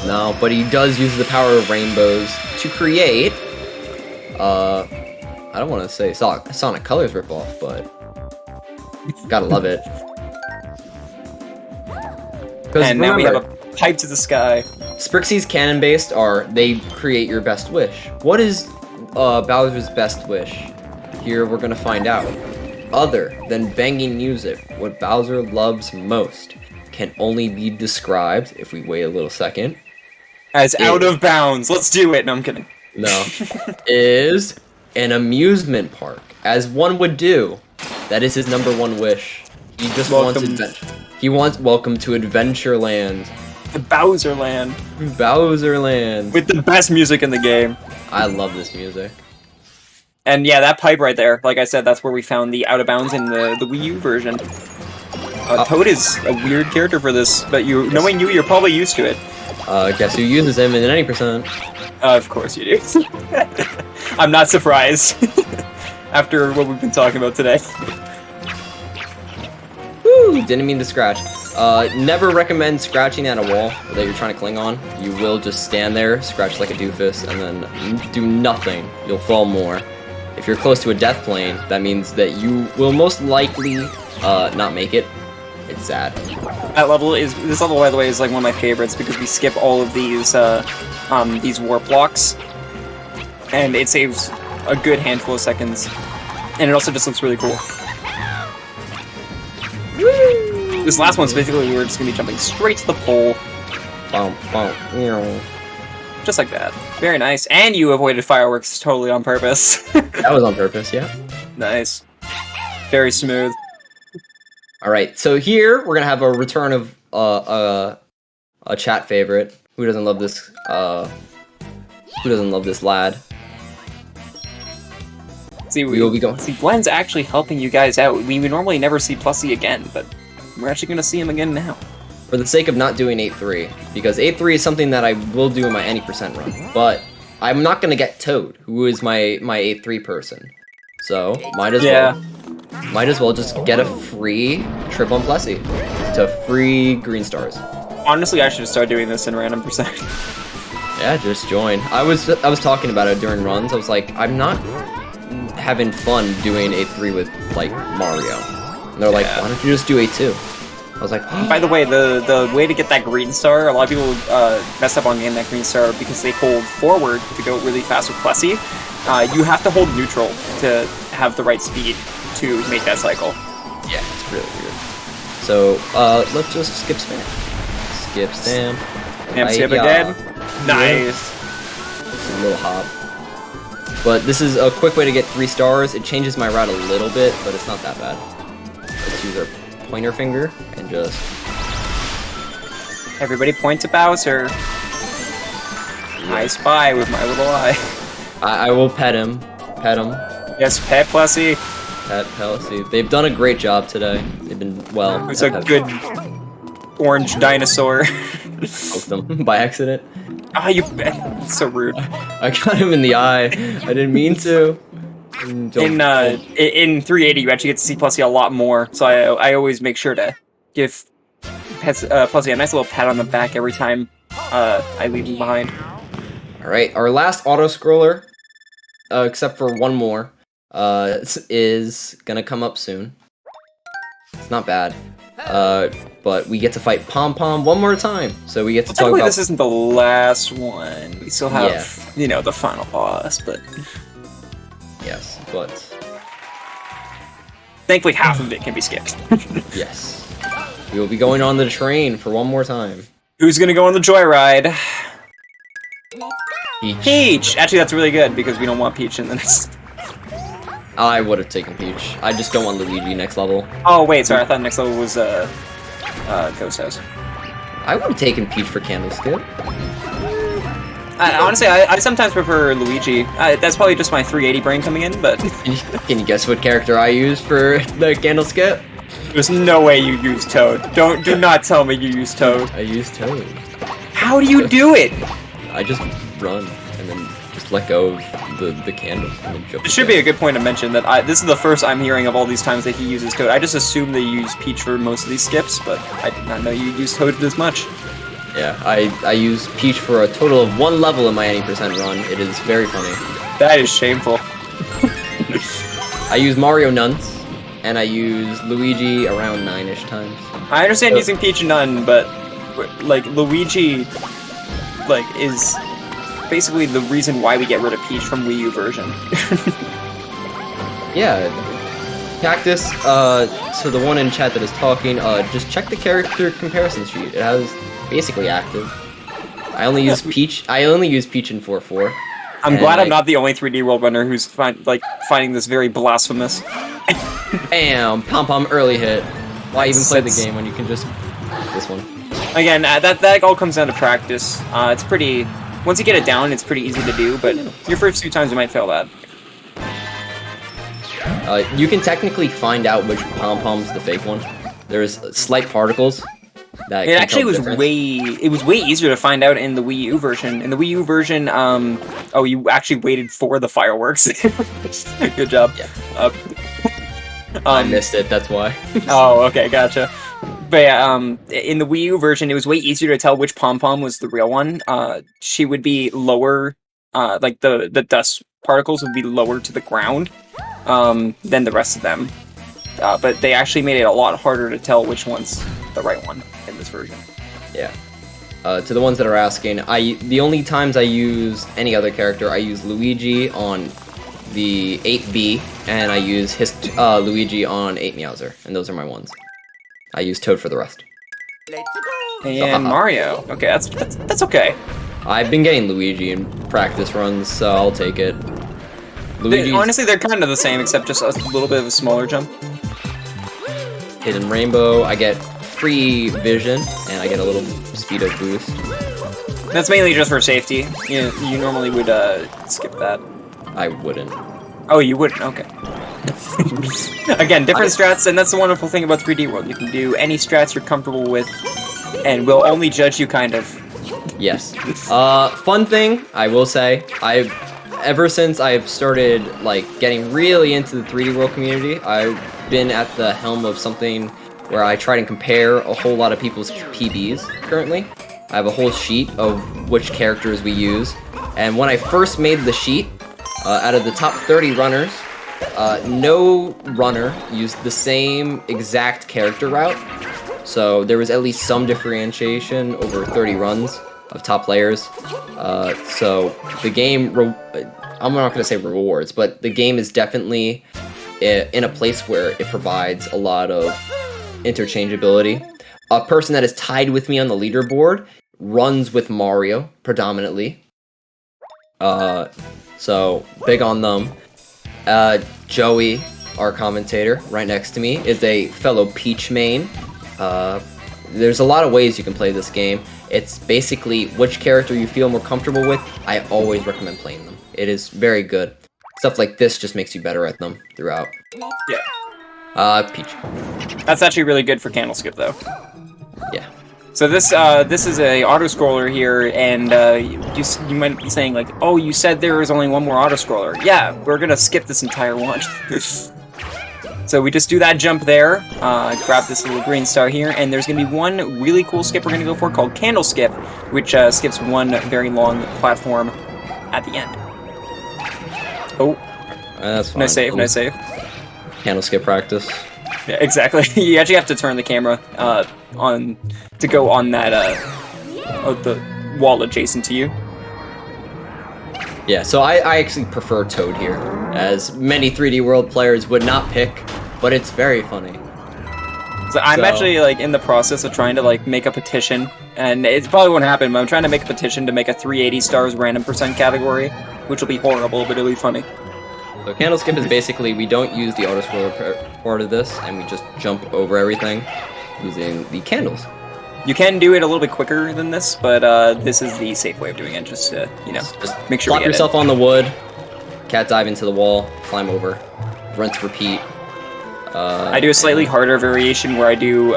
No, but he does use the power of rainbows to create. I don't want to say Sonic Colors ripoff, but gotta love it. And now we have a pipe to the sky. Sprixies canon-based they create your best wish. What is Bowser's best wish? Here we're gonna find out. Other than banging music, what Bowser loves most can only be described, if we wait a little second, as out of bounds. Let's do it. No, I'm kidding. No. Is an amusement park, as one would do. That is his #1 wish. He just wants adventure. He wants welcome to Adventureland. The Bowser Land. Bowserland. With the best music in the game. I love this music. And yeah, that pipe right there, like I said, that's where we found the out of bounds in the Wii U version. Toad is a weird character for this, but knowing you, you're probably used to it. Guess who uses him in 90%? Of course you do. I'm not surprised. After what we've been talking about today. Woo! Didn't mean to scratch. Never recommend scratching at a wall that you're trying to cling on. You will just stand there, scratch like a doofus, and then do nothing. You'll fall more. If you're close to a death plane, that means that you will most likely not make it. It's sad. This level, by the way, is like one of my favorites because we skip all of these warp blocks, and it saves a good handful of seconds, and it also just looks really cool. Woo! This last one's basically we're just gonna be jumping straight to the pole. Just like that. Very nice. And you avoided fireworks totally on purpose. That was on purpose, yeah. Nice. Very smooth. Alright, so here we're gonna have a return of a chat favorite. Who doesn't love this lad? See, Glenn's actually helping you guys out. We normally never see Plussy again, but we're actually gonna see him again now. For the sake of not doing 8-3, because 8-3 is something that I will do in my any percent run, but I'm not gonna get Toad, who is my 8-3 person. So might as well just get a free trip on Plessy to free green stars. Honestly, I should start doing this in random percent. Yeah, just join. I was talking about it during runs. I was like, I'm not having fun doing 8-3 with like Mario. And they're like, why don't you just do 8-2? I was like, oh. By the way, the way to get that green star, a lot of people mess up on getting that green star because they hold forward to go really fast with Plessy. You have to hold neutral to have the right speed to make that cycle. Yeah, So, let's just skip spam. Skip stamp. Damn, skip again. Nice. A little hop. But this is a quick way to get 3 stars. It changes my route a little bit, but it's not that bad. Let's use our pointer finger and just... Everybody point to Bowser. I spy with my little eye. I will pet him. Pet him. Yes, pet Plessy. Pet Plessy. They've done a great job today. They've been, well... It's a good orange dinosaur. Poked them by accident. Ah, you... so rude. I got him in the eye. I didn't mean to. In 380, you actually get to see Plessy a lot more, so I always make sure to give Plessy a nice little pat on the back every time I leave him behind. Alright, our last auto-scroller, except for one more, is gonna come up soon. It's not bad. But we get to fight Pom Pom one more time, so we get to talk about... this isn't the last one. We still have, you know, the final boss, but... Yes, but... Thankfully, half of it can be skipped. Yes. We will be going on the train for one more time. Who's gonna go on the joyride? Peach. Peach! Actually, that's really good, because we don't want Peach in the next... I would have taken Peach. I just don't want Luigi next level. Oh, wait, sorry, I thought next level was, Ghost House. I would have taken Peach for Candlestick. Honestly, I sometimes prefer Luigi. That's probably just my 380 brain coming in, but... Can you guess what character I used for the Candlestick? There's no way you use Toad. Do not tell me you use Toad. I used Toad. How do you do it? I just run and then just let go of the candle and then jump. It should be a good point to mention that this is the first I'm hearing of all these times that he uses Toad. I just assumed they use Peach for most of these skips, but I did not know you use Toad this much. Yeah, I use Peach for a total of 1 level in my 80% run. It is very funny. That is shameful. I use Mario Nuns, and I use Luigi around 9-ish times. I understand using Peach and none, but like Luigi, like is basically the reason why we get rid of Peach from Wii U version. Yeah, Cactus. So the one in chat that is talking, just check the character comparison sheet. It has basically active. I only use Peach. I only use Peach in 4-4. I'm glad I'm not the only 3D World Runner who's finding this very blasphemous. Bam! Pom Pom early hit. Why even play the game when you can just this one? Again, that all comes down to practice. It's pretty. Once you get it down, it's pretty easy to do. But your first few times, you might fail that. You can technically find out which Pom Pom's the fake one. There's slight particles. That it actually was way easier to find out in the Wii U version. In the Wii U version, oh, you actually waited for the fireworks. Good job. Yeah. I missed it. That's why. Oh, okay, gotcha. But yeah, in the Wii U version, it was way easier to tell which Pom Pom was the real one. She would be lower, like the dust particles would be lower to the ground than the rest of them. But they actually made it a lot harder to tell which one's the right one in this version. Yeah. To the ones that are asking, the only times I use any other character, I use Luigi on the 8B, and I use Luigi on 8 Meowser, and those are my ones. I use Toad for the rest. And Mario. Okay, that's okay. I've been getting Luigi in practice runs, so I'll take it. Honestly, they're kind of the same, except just a little bit of a smaller jump. Hidden Rainbow, I get free vision, and I get a little speedo boost. That's mainly just for safety. You normally would skip that. I wouldn't. Oh, you wouldn't? Okay. Again, different strats, and that's the wonderful thing about 3D World. You can do any strats you're comfortable with, and we'll only judge you kind of. Yes. Fun thing, I will say, ever since I've started, like, getting really into the 3D World community, I've been at the helm of something where I try to compare a whole lot of people's PBs currently. I have a whole sheet of which characters we use, and when I first made the sheet, out of the top 30 runners, no runner used the same exact character route, so there was at least some differentiation over 30 runs of top players. So the game, I'm not going to say rewards, but the game is definitely in a place where it provides a lot of interchangeability. A person that is tied with me on the leaderboard runs with Mario predominantly. So big on them. Joey, our commentator, right next to me, is a fellow Peach main. There's a lot of ways you can play this game. It's basically which character you feel more comfortable with. I always recommend playing them. It is very good. Stuff like this just makes you better at them throughout. Yeah. Peach. That's actually really good for Candle Skip, though. Yeah. So this is a auto scroller here, and you might be saying like, oh, you said there was only one more auto scroller. Yeah, we're gonna skip this entire one. So we just do that jump there, grab this little green star here, and there's gonna be one really cool skip we're gonna go for called Candle Skip, which skips one very long platform at the end. Oh, That's fine. nice save, nice save. Candle skip practice. Yeah, exactly. You actually have to turn the camera on to go on that the wall adjacent to you. Yeah, so I actually prefer Toad here, as many 3D World players would not pick, but it's very funny. So I'm actually like in the process of trying to like make a petition, and it probably won't happen, but I'm trying to make a petition to make a 380 stars random percent category, which will be horrible, but it'll be funny. So Candle Skip is basically, we don't use the auto scroller part of this, and we just jump over everything using the candles. You can do it a little bit quicker than this, but this is the safe way of doing it, just to, you know, Just make sure plop we get yourself it. on the wood, cat dive into the wall, climb over, rinse, repeat. I do a slightly harder variation where I do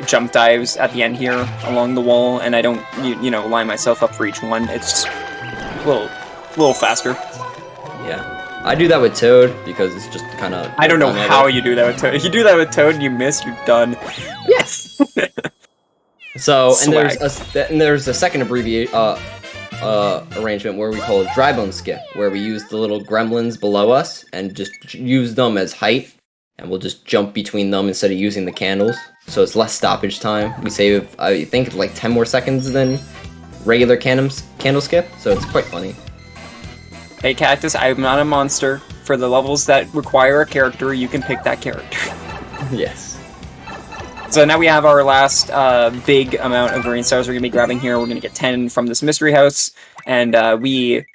jump dives at the end here along the wall, and I don't, you know, line myself up for each one. It's just a little faster. Yeah. I do that with Toad, because it's just kind of... I don't know how you do that with Toad. If you do that with Toad and you miss, you're done. Yes! So, and Swag. there's a second arrangement where we call it dry bone skip, where we use the little gremlins below us and just use them as height, and we'll just jump between them instead of using the candles. So it's less stoppage time. We save, I think, like 10 more seconds than regular candle skip, so it's quite funny. Hey Cactus, I'm not a monster. For the levels that require a character, you can pick that character. Yes. So now we have our last big amount of green stars we're going to be grabbing here. We're going to get 10 from this mystery house, and right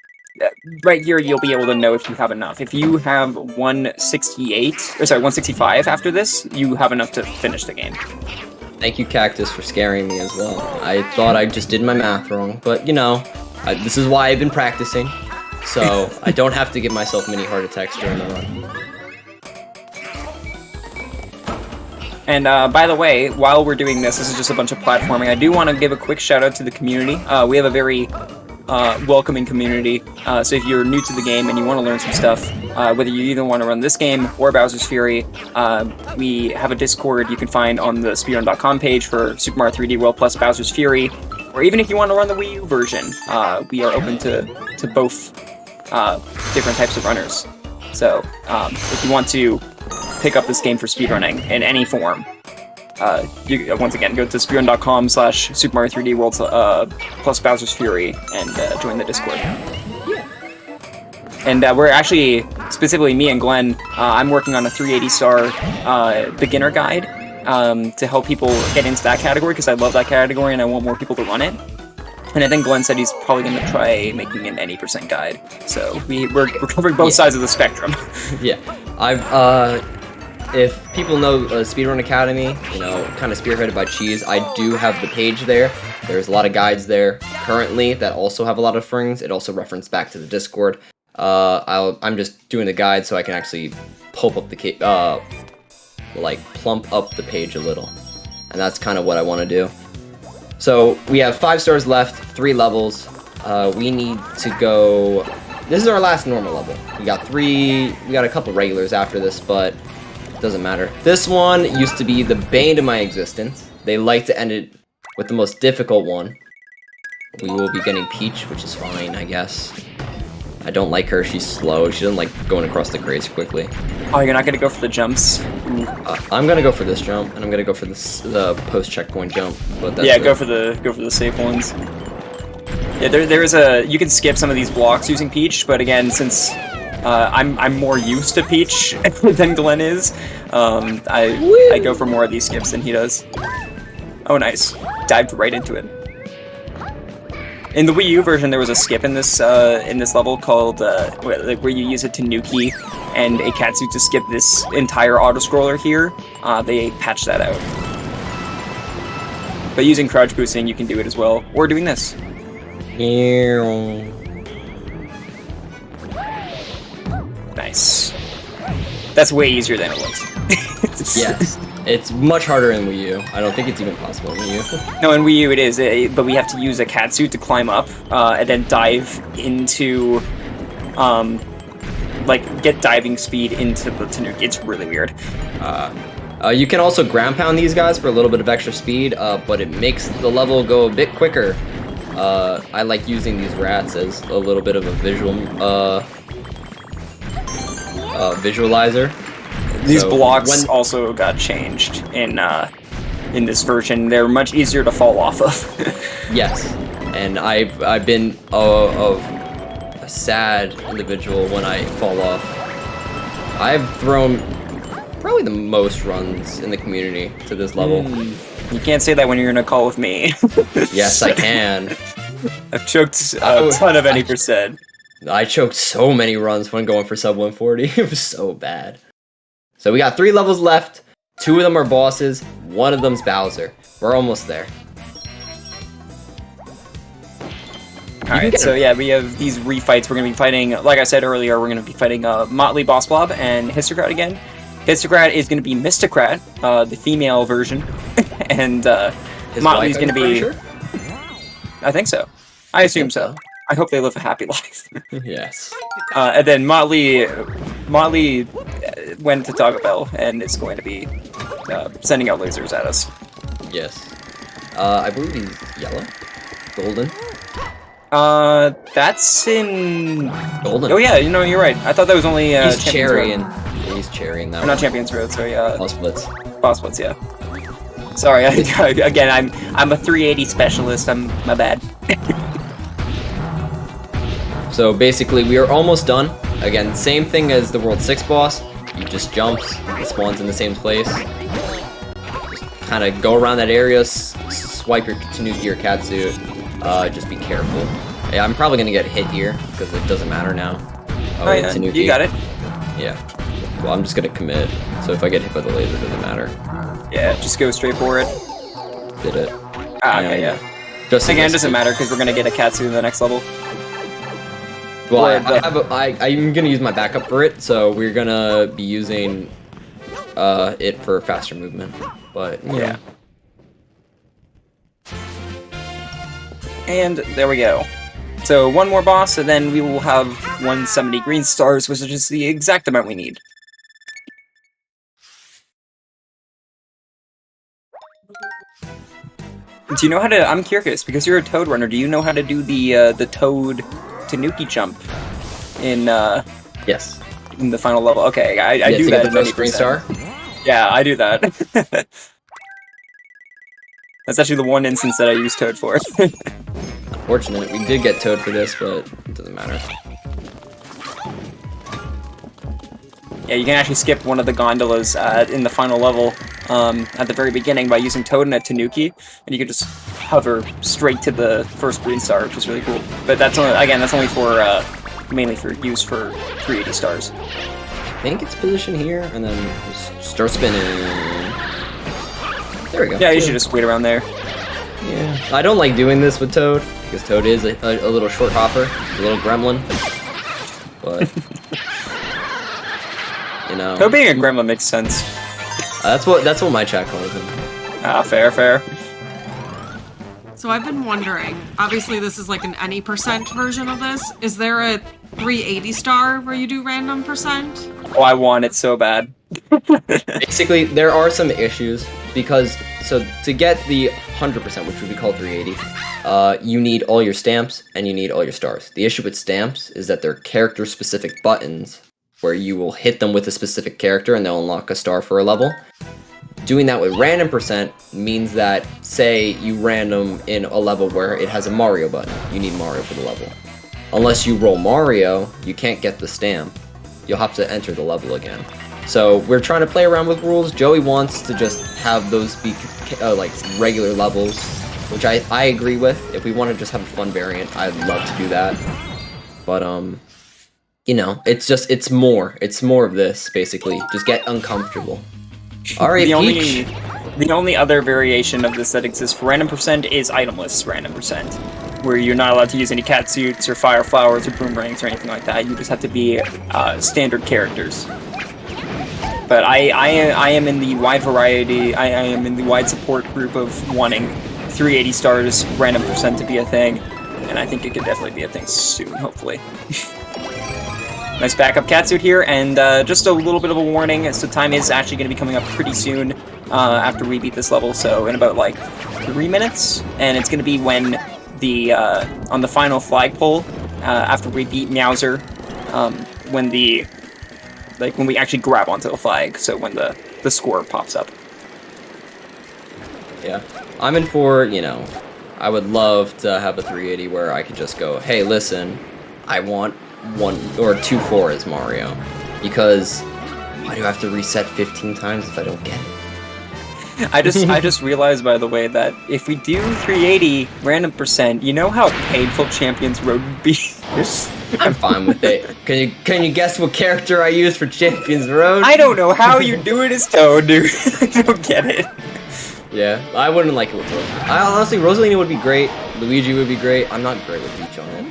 here you'll be able to know if you have enough. If you have 165 after this, you have enough to finish the game. Thank you, Cactus, for scaring me as well. I thought I just did my math wrong, but you know, this is why I've been practicing. So I don't have to give myself many heart attacks during the run. And by the way, while we're doing this is just a bunch of platforming. I do want to give a quick shout out to the community. We have a very welcoming community. So if you're new to the game and you want to learn some stuff, whether you either want to run this game or Bowser's Fury, we have a Discord you can find on the speedrun.com page for Super Mario 3D World plus Bowser's Fury. Or even if you want to run the Wii U version, we are open to both different types of runners. So if you want to pick up this game for speedrunning in any form, you once again go to speedrun.com/Super Mario 3D World plus Bowser's Fury and join the Discord. And we're actually, specifically me and Glenn, I'm working on a 380 star beginner guide to help people get into that category, because I love that category and I want more people to run it. And I think Glenn said he's probably going to try making an 80% guide. So we're covering both sides of the spectrum. Yeah, if people know Speedrun Academy, you know, kind of spearheaded by Cheese, I do have the page there. There's a lot of guides there currently that also have a lot of things. It also references back to the Discord. I'm just doing the guide so I can actually plump up the page a little, and that's kind of what I want to do. So we have 5 stars left, 3 levels. We need to go. This is our last normal level. We got a couple regulars after this, but it doesn't matter. This one used to be the bane of my existence. They like to end it with the most difficult one. We will be getting Peach, which is fine, I guess. I don't like her. She's slow. She doesn't like going across the crates quickly. Oh, you're not going to go for the jumps? I'm going to go for this jump, and I'm going to go for the post-checkpoint jump. But that's Yeah, go for the safe ones. Yeah, there is you can skip some of these blocks using Peach, but again, since I'm more used to Peach than Glenn is. I go for more of these skips than he does. Oh, nice. Dived right into it. In the Wii U version, there was a skip in this level called where you use a Tanuki and a Katsu to skip this entire auto-scroller here. They patched that out. But using crouch boosting, you can do it as well. Or doing this. Nice. That's way easier than it looks. Yes. It's much harder in Wii U. I don't think it's even possible in Wii U. No, in Wii U it is, but we have to use a Katsu to climb up, and then dive into, like, get diving speed into the Tanuki. It's really weird. You can also ground pound these guys for a little bit of extra speed, but it makes the level go a bit quicker. I like using these rats as a little bit of a visualizer. These So blocks also got changed in this version. They're much easier to fall off of. Yes, and I've been a sad individual when I fall off. I've thrown probably the most runs in the community to this level. You can't say that when you're in a call with me. Yes, I can. I've choked a ton of any percent. I choked so many runs when going for sub 140. It was so bad. So we got 3 levels left. 2 of them are bosses. 1 of them's Bowser. We're almost there. Alright, so yeah, we have these refights. We're going to be fighting, like I said earlier, we're going to be fighting Motley Boss Blob and Histocrat again. Histocrat is going to be Mistocrat, the female version. And Motley's going to be... Sure? I think so. I assume so. I hope they live a happy life. Yes. And then Motley went to Taco Bell and is going to be sending out lasers at us. Yes. I believe he's yellow? Golden? That's in... Golden. Oh yeah, you know, you're right. I thought that was only he's Champions cherry Road. and he's cherry in that Or not Champions Road, sorry, Boss Blitz. Boss Blitz, yeah. Sorry, again, I'm a 380 specialist, my bad. So basically, we are almost done. Again, same thing as the World 6 boss. He just jumps, it spawns in the same place. Just kind of go around that area, swipe your Tanuki or Katsu. Just be careful. Yeah, I'm probably gonna get hit here because it doesn't matter now. Oh yeah, Tanuki. you got it. Yeah. Well, I'm just gonna commit. So if I get hit by the laser, it doesn't matter. Yeah, just go straight for it. Did it. Okay, yeah. Just Again, it doesn't matter because we're gonna get a Katsu in the next level. Well, I'm gonna use my backup for it, so we're gonna be using it for faster movement. But yeah. And there we go. So 1 more boss, and then we will have 170 green stars, which is the exact amount we need. Do you know how to? I'm curious because you're a Toad runner. Do you know how to do the Toad Tanuki jump in Yes. in the final level? Okay, I do that. The first green star. Yeah, I do that. That's actually the one instance that I use Toad for. Unfortunate, we did get Toad for this, but it doesn't matter. Yeah, you can actually skip one of the gondolas in the final level at the very beginning by using Toad and a Tanuki, and you can just hover straight to the first green star, which is really cool. But that's only, again, that's only for mainly for use for 380 stars. I think it's positioned here, and then just start spinning. There we go. Yeah, you should just wait around there. Yeah. I don't like doing this with Toad, because Toad is a little short hopper, a little gremlin. But, you know. Toad being a gremlin makes sense. That's what my chat calls him. Ah, fair, fair. So I've been wondering, obviously this is like an any percent version of this. Is there a 380 star where you do random percent? Oh, I want it so bad. Basically, there are some issues, because, so to get the 100%, which would be called 380, you need all your stamps and you need all your stars. The issue with stamps is that they're character-specific buttons, where you will hit them with a specific character and they'll unlock a star for a level. Doing that with random percent means that, say, you random in a level where it has a Mario button. You need Mario for the level. Unless you roll Mario, you can't get the stamp. you'll have to enter the level again. So we're trying to play around with rules. Joey wants to just have those be like regular levels, which I agree with. If we want to just have a fun variant, I'd love to do that. But you know, it's more of this basically. Just get uncomfortable. All right, Peach. The only other variation of this that exists for random percent is itemless random percent, where you're not allowed to use any cat suits or fire flowers or boomerangs or anything like that. You just have to be standard characters. But I am in the wide variety. I am in the wide support group of wanting 380 stars random percent to be a thing, and I think it could definitely be a thing soon, hopefully. Nice backup catsuit here, and just a little bit of a warning, so time is actually going to be coming up pretty soon after we beat this level, so in about like 3 minutes, and it's going to be when the on the final flagpole after we beat Meowser, when we actually grab onto the flag, so when the score pops up. Yeah, I'm in for, you know, I would love to have a 380 where I could just go, hey, listen, I want 1 or 2 4 as Mario, because why do I have to reset 15 times if I don't get it? I just realized, by the way, that if we do 380 random percent, you know how painful Champions Road would be? I'm fine with it. Can you guess what character I use for Champions Road? I don't know how you do it as Toad, dude. I don't get it. Yeah, I wouldn't like it with Rosalina. Honestly, Rosalina would be great. Luigi would be great. I'm not great with Peach on it.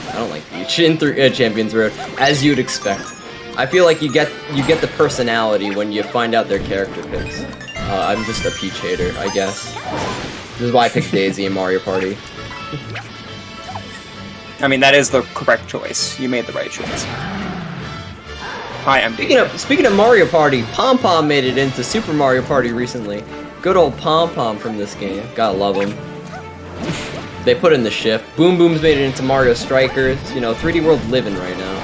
I don't like Peach in Champions Road, as you'd expect. I feel like you get the personality when you find out their character picks. I'm just a Peach hater, I guess. This is why I picked Daisy in Mario Party. I mean, that is the correct choice. You made the right choice. Hi, I'm Daisy. Speaking of Mario Party, Pom Pom made it into Super Mario Party recently. Good old Pom Pom from this game. Gotta love him. They put in the shift. Boom Boom's made it into Mario Strikers. You know, 3D World living right now.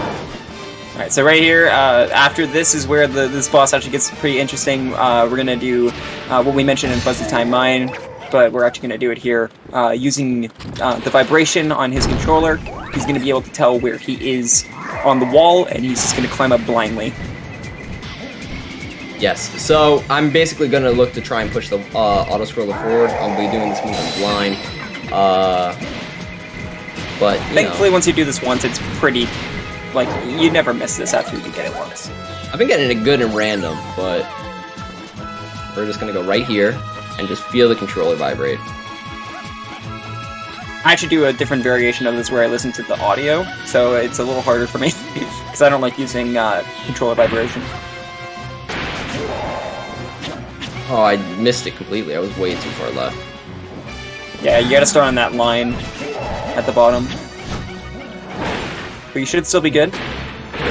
Alright, so right here, after this is where this boss actually gets pretty interesting. We're gonna do what we mentioned in Fuzzy Time Mine, but we're actually gonna do it here. Using the vibration on his controller, he's gonna be able to tell where he is on the wall, and he's just gonna climb up blindly. Yes, so I'm basically gonna look to try and push the auto-scroller forward. I'll be doing this move on blind. But thankfully, once you do this once, it's pretty, like, you never miss this after you get it once. I've been getting it good and random, but we're just gonna go right here and just feel the controller vibrate. I actually do a different variation of this where I listen to the audio, so it's a little harder for me because I don't like using controller vibration. Oh, I missed it completely. I was way too far left. Yeah, you gotta start on that line at the bottom. But you should still be good.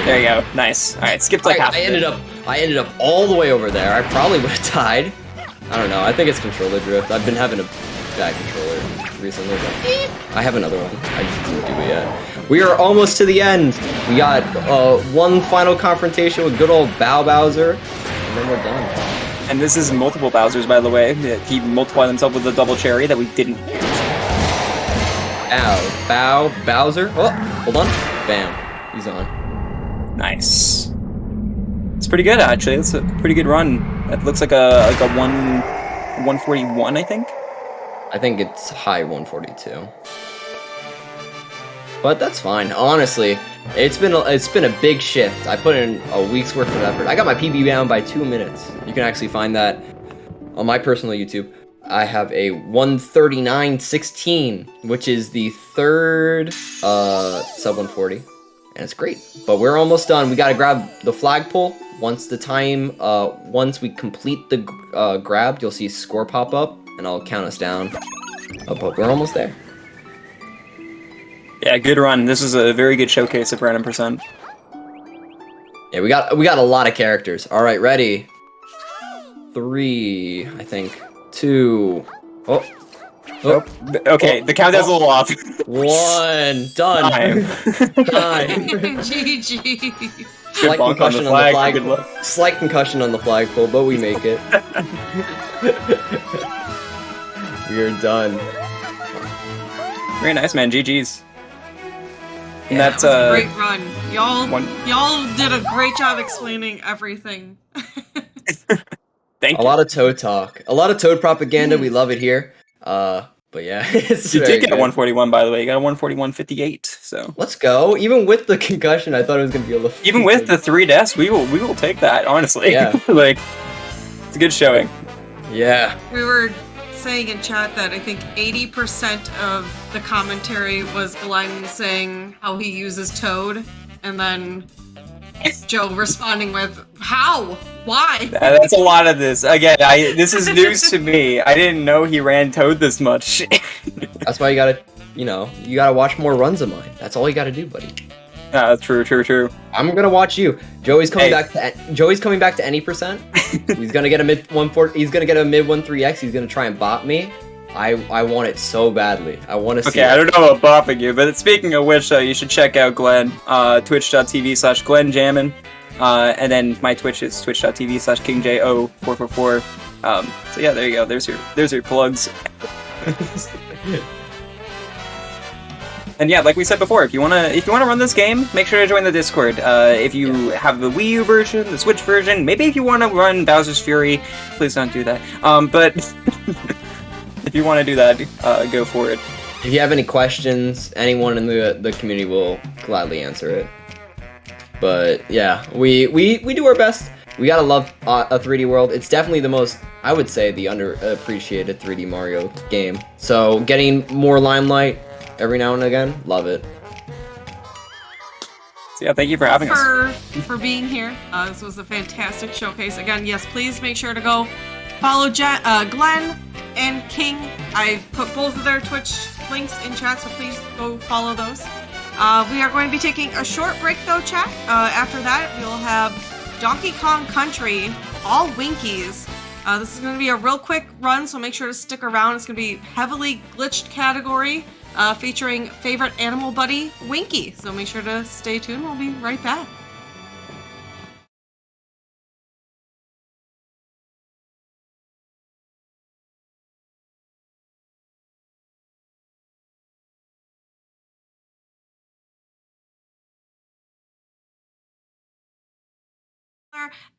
There you go. Nice. Alright, skipped like half. I ended up all the way over there. I probably would have died. I don't know. I think it's controller drift. I've been having a bad controller recently, but I have another one. I just didn't do it yet. We are almost to the end. We got one final confrontation with good old Bowser, and then we're done. And this is multiple Bowsers, by the way. He multiplied himself with a double cherry that we didn't use. Ow. Bowser. Oh, hold on. Bam. He's on. Nice. It's pretty good, actually. It's a pretty good run. It looks like a 141, I think. I think it's high 142. But that's fine. Honestly, it's been a big shift. I put in a week's worth of effort. I got my PB down by 2 minutes. You can actually find that on my personal YouTube. I have a 139.16, which is the third sub 140, and it's great. But we're almost done. We gotta grab the flagpole. Once we complete the grab, you'll see a score pop up, and I'll count us down. But we're almost there. Yeah, good run. This is a very good showcase of random percent. Yeah, we got a lot of characters. All right, ready? 3, I think. 2. Oh. Okay, the countdown's a little off. 1. Done. Time. GG. Slight concussion on the flag. Slight concussion on the flagpole, but we make it. We are done. Very nice, man. GG's. And Yeah, that's That was a great run. one. Y'all did a great job explaining everything. Thank a you. lot of Toad talk, a lot of Toad propaganda. We love it here. But yeah, it's You very did get a good. 141, by the way. You got a 141.58. So Let's go. Even with the concussion, I thought it was gonna be a little. even with the 3 deaths, we will take that. Honestly, Yeah. like it's a good showing. Yeah. We were saying in chat that I think 80% of the commentary was Glenn saying how he uses Toad, and then Joe responding with, how? Why? That's a lot of this. Again, this is news to me. I didn't know he ran Toad this much. That's why you gotta watch more runs of mine. That's all you gotta do, buddy. True. I'm gonna watch you. Joey's coming Hey. back to any percent. He's gonna get a mid 1.4. He's gonna get a mid 1.3x. He's gonna try and bot me. I want it so badly. I want to see. Okay, I don't know about bopping you, but speaking of which, you should check out Glenn, twitch.tv/GlennJammin. And then my Twitch is twitch.tv/KingJO444. So yeah, there you go. There's your plugs. And yeah, like we said before, if you wanna run this game, make sure to join the Discord. If you have the Wii U version, the Switch version, maybe if you want to run Bowser's Fury, please don't do that. But if you want to do that, go for it. If you have any questions, anyone in the community will gladly answer it. But yeah, we do our best. We gotta love a 3D world. It's definitely the most, I would say, the underappreciated 3D Mario game. So getting more limelight every now and again, love it. So yeah, thank you for having us. For being here. This was a fantastic showcase. Again, yes, please make sure to go follow Glenn and King. I put both of their Twitch links in chat, so please go follow those. We are going to be taking a short break, though, chat. After that, we'll have Donkey Kong Country, all Winkies. This is going to be a real quick run, so make sure to stick around. It's going to be heavily glitched category, featuring favorite animal buddy, Winky. So make sure to stay tuned. We'll be right back.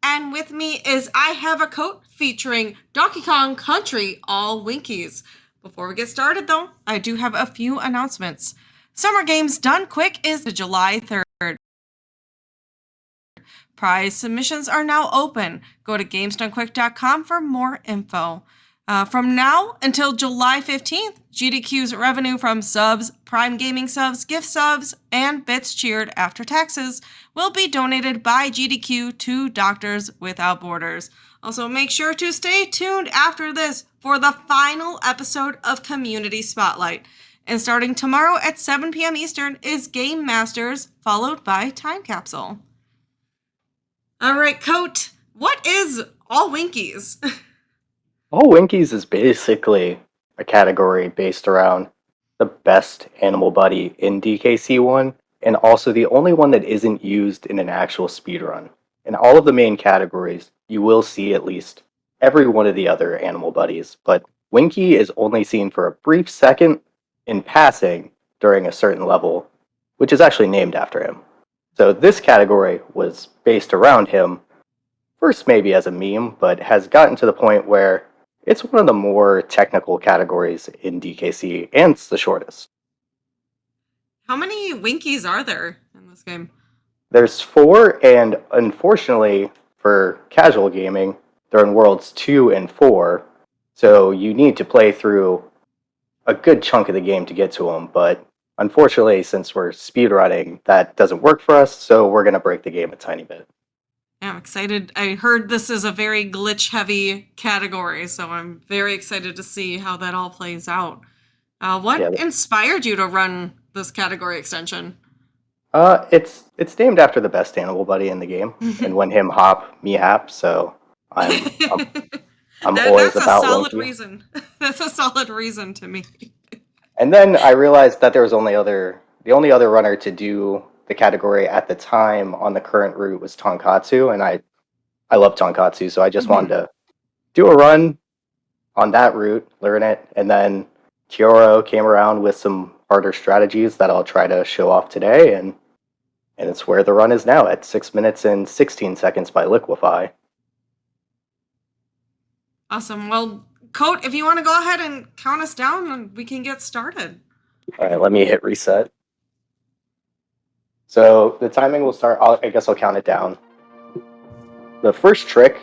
And with me is I Have a Coat featuring Donkey Kong Country, all Winkies. Before we get started, though, I do have a few announcements. Summer Games Done Quick is July 3rd. Prize submissions are now open. Go to gamesdonequick.com for more info. From now until July 15th, GDQ's revenue from subs, Prime Gaming subs, gift subs, and bits cheered after taxes will be donated by GDQ to Doctors Without Borders. Also, make sure to stay tuned after this for the final episode of Community Spotlight. And starting tomorrow at 7 p.m. Eastern is Game Masters, followed by Time Capsule. All right, Coat, what is All Winkies? All Winkies is basically a category based around the best animal buddy in DKC1, and also the only one that isn't used in an actual speedrun. In all of the main categories, you will see at least every one of the other animal buddies, but Winky is only seen for a brief second in passing during a certain level, which is actually named after him. So this category was based around him, first maybe as a meme, but has gotten to the point where it's one of the more technical categories in DKC, and it's the shortest. How many Winkies are there in this game? There's 4, and unfortunately for casual gaming, they're in Worlds 2 and 4, so you need to play through a good chunk of the game to get to them, but unfortunately, since we're speedrunning, that doesn't work for us, so we're going to break the game a tiny bit. I'm excited. I heard this is a very glitch-heavy category, so I'm very excited to see how that all plays out. What inspired you to run this category extension? It's named after the best animal buddy in the game, and when him hop, me hap, so I'm always that's about a solid Winky. reason. That's a solid reason to me. And then I realized that there was the only other runner to do the category at the time on the current route was Tonkatsu, and I love Tonkatsu, so I just wanted to do a run on that route, learn it, and then Kyoro came around with some harder strategies that I'll try to show off today, and it's where the run is now at 6 minutes and 16 seconds by Liquefy. Awesome. Well, Coat, if you want to go ahead and count us down, we can get started. All right, let me hit reset. So the timing will start, I guess I'll count it down. The first trick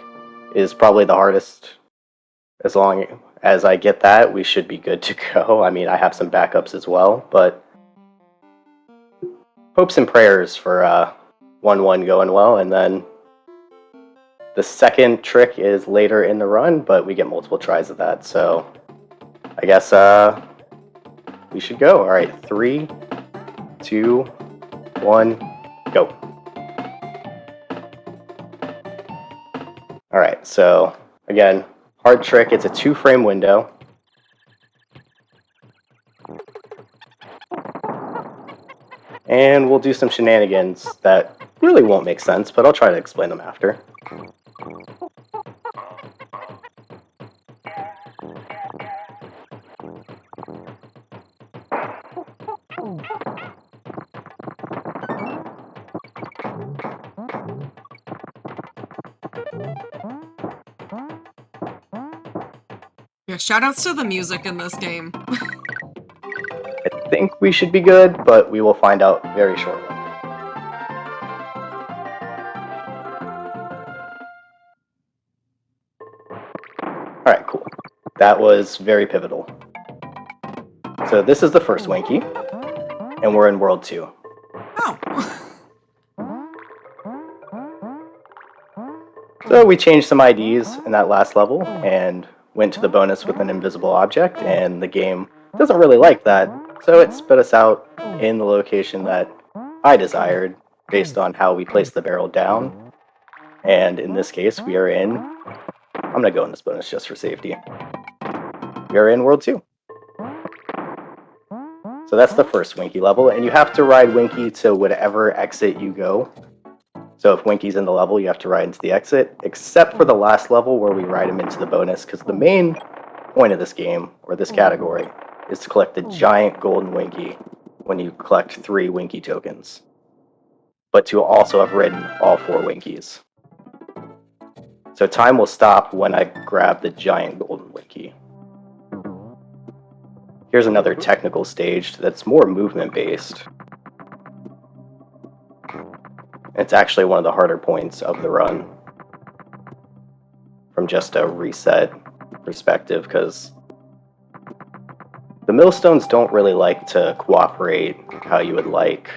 is probably the hardest. As long as I get that, we should be good to go. I mean, I have some backups as well, but hopes and prayers for 1-1 going well. And then the second trick is later in the run, but we get multiple tries of that. So I guess we should go. All right, 3, 2, 1, go. All right, so again, hard trick. It's a 2-frame window. And we'll do some shenanigans that really won't make sense, but I'll try to explain them after. Yeah, shoutouts to the music in this game. I think we should be good, but we will find out very shortly. Alright, cool. That was very pivotal. So this is the first Winky, and we're in World 2. Oh. So we changed some IDs in that last level, and went to the bonus with an invisible object, and the game doesn't really like that, so it spit us out in the location that I desired, based on how we placed the barrel down. And in this case, we are in... I'm going to go in this bonus just for safety. We are in World 2. So that's the first Winky level, and you have to ride Winky to whatever exit you go. So if Winky's in the level, you have to ride into the exit, except for the last level where we ride him into the bonus, because the main point of this game, or this category, is to collect the giant golden Winky when you collect 3 Winky tokens. But to also have ridden all 4 Winkies. So time will stop when I grab the giant golden Winky. Here's another technical stage that's more movement-based. It's actually one of the harder points of the run, from just a reset perspective, because the millstones don't really like to cooperate how you would like,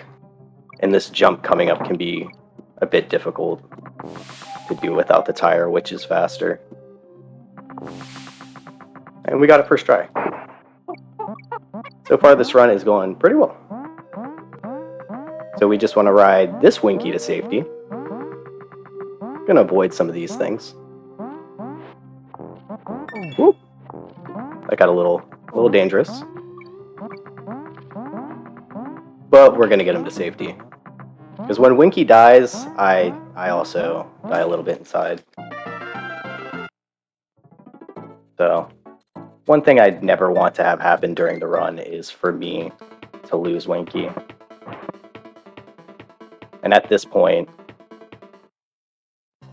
and this jump coming up can be a bit difficult to do without the tire, which is faster. And we got it first try. So far this run is going pretty well. So we just want to ride this Winky to safety. Gonna avoid some of these things. Whoop. That got a little dangerous. But we're gonna get him to safety. Because when Winky dies, I also die a little bit inside. So, one thing I'd never want to have happen during the run is for me to lose Winky. And at this point,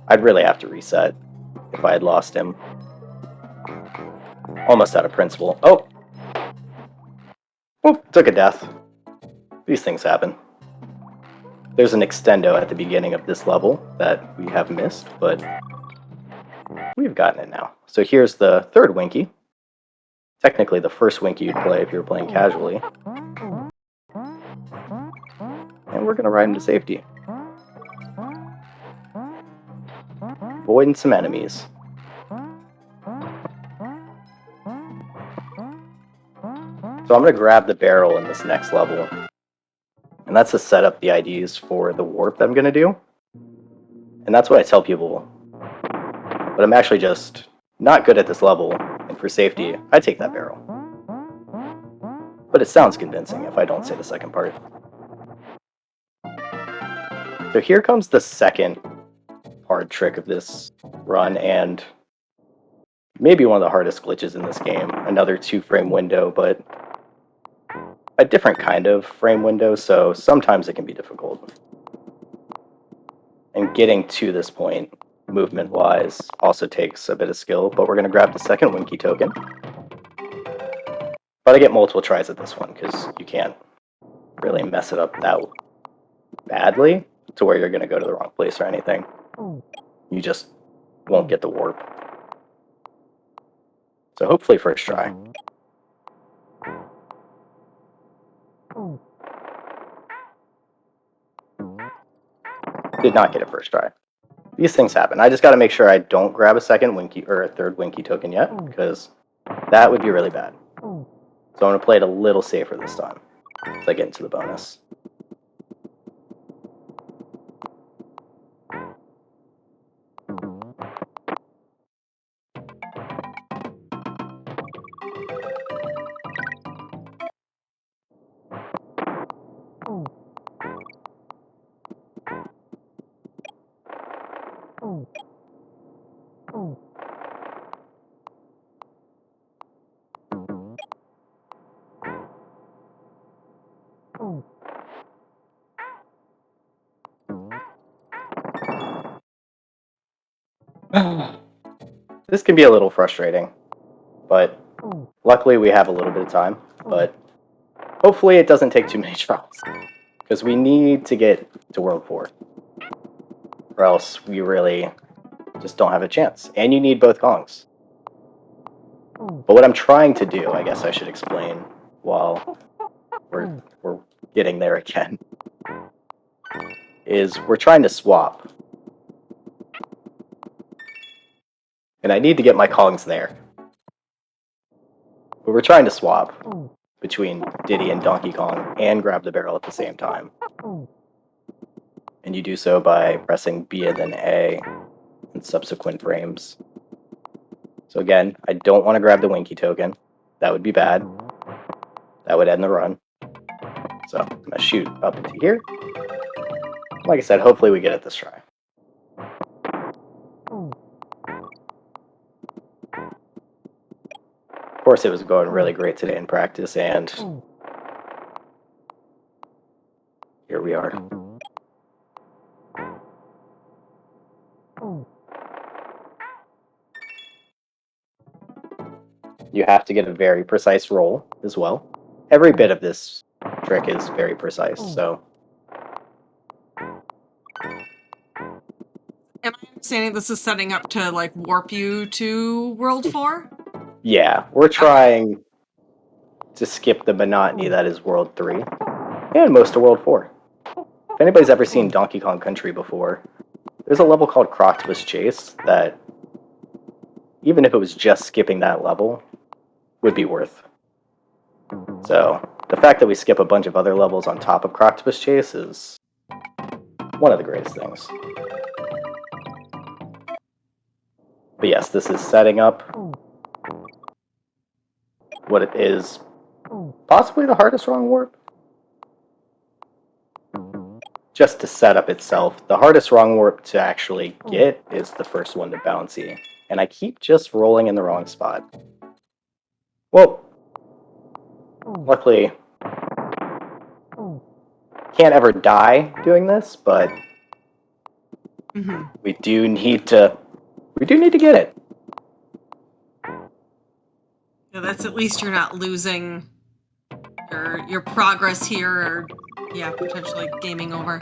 I'd really have to reset if I had lost him. Almost out of principle. Oh! Whoop, took a death. These things happen. There's an extendo at the beginning of this level that we have missed, but we've gotten it now. So here's the third Winky. Technically the first Winky you'd play if you were playing casually. And we're gonna ride him to safety. Avoiding some enemies. So I'm gonna grab the barrel in this next level. And that's to set up the IDs for the warp that I'm gonna do. And that's what I tell people. But I'm actually just not good at this level, and for safety, I take that barrel. But it sounds convincing if I don't say the second part. So here comes the second hard trick of this run, and maybe one of the hardest glitches in this game. Another 2-frame window, but a different kind of frame window, so sometimes it can be difficult. And getting to this point, movement-wise, also takes a bit of skill, but we're going to grab the second Winky token. But I get multiple tries at this one, because you can't really mess it up that badly to where you're going to go to the wrong place or anything. You just won't get the warp. So hopefully first try. Did not get it first try. These things happen. I just got to make sure I don't grab a second Winky or a third Winky token yet, because that would be really bad. So I'm going to play it a little safer this time as I get into the bonus. This can be a little frustrating, but luckily we have a little bit of time, but hopefully it doesn't take too many tries, because we need to get to World 4, or else we really just don't have a chance, and you need both Kongs. But what I'm trying to do, I guess I should explain while we're getting there again, is we're trying to swap. And I need to get my Kongs there. But we're trying to swap between Diddy and Donkey Kong and grab the barrel at the same time. And you do so by pressing B and then A in subsequent frames. So again, I don't want to grab the Winky token. That would be bad. That would end the run. So I'm going to shoot up into here. Like I said, hopefully we get it this try. Of course, it was going really great today in practice, and here we are. You have to get a very precise roll as well. Every bit of this trick is very precise, so... Am I understanding this is setting up to, like, warp you to World 4? Yeah, we're trying to skip the monotony that is World 3, and most of World 4. If anybody's ever seen Donkey Kong Country before, there's a level called Croctopus Chase that, even if it was just skipping that level, would be worth. So, the fact that we skip a bunch of other levels on top of Croctopus Chase is one of the greatest things. But yes, this is setting up what it is possibly the hardest wrong warp. Just to set up itself, the hardest wrong warp to actually get is the first one to bouncy. And I keep just rolling in the wrong spot. Well, luckily, can't ever die doing this, but we do need to get it. Yeah, that's at least you're not losing your progress here, or yeah, potentially gaming over.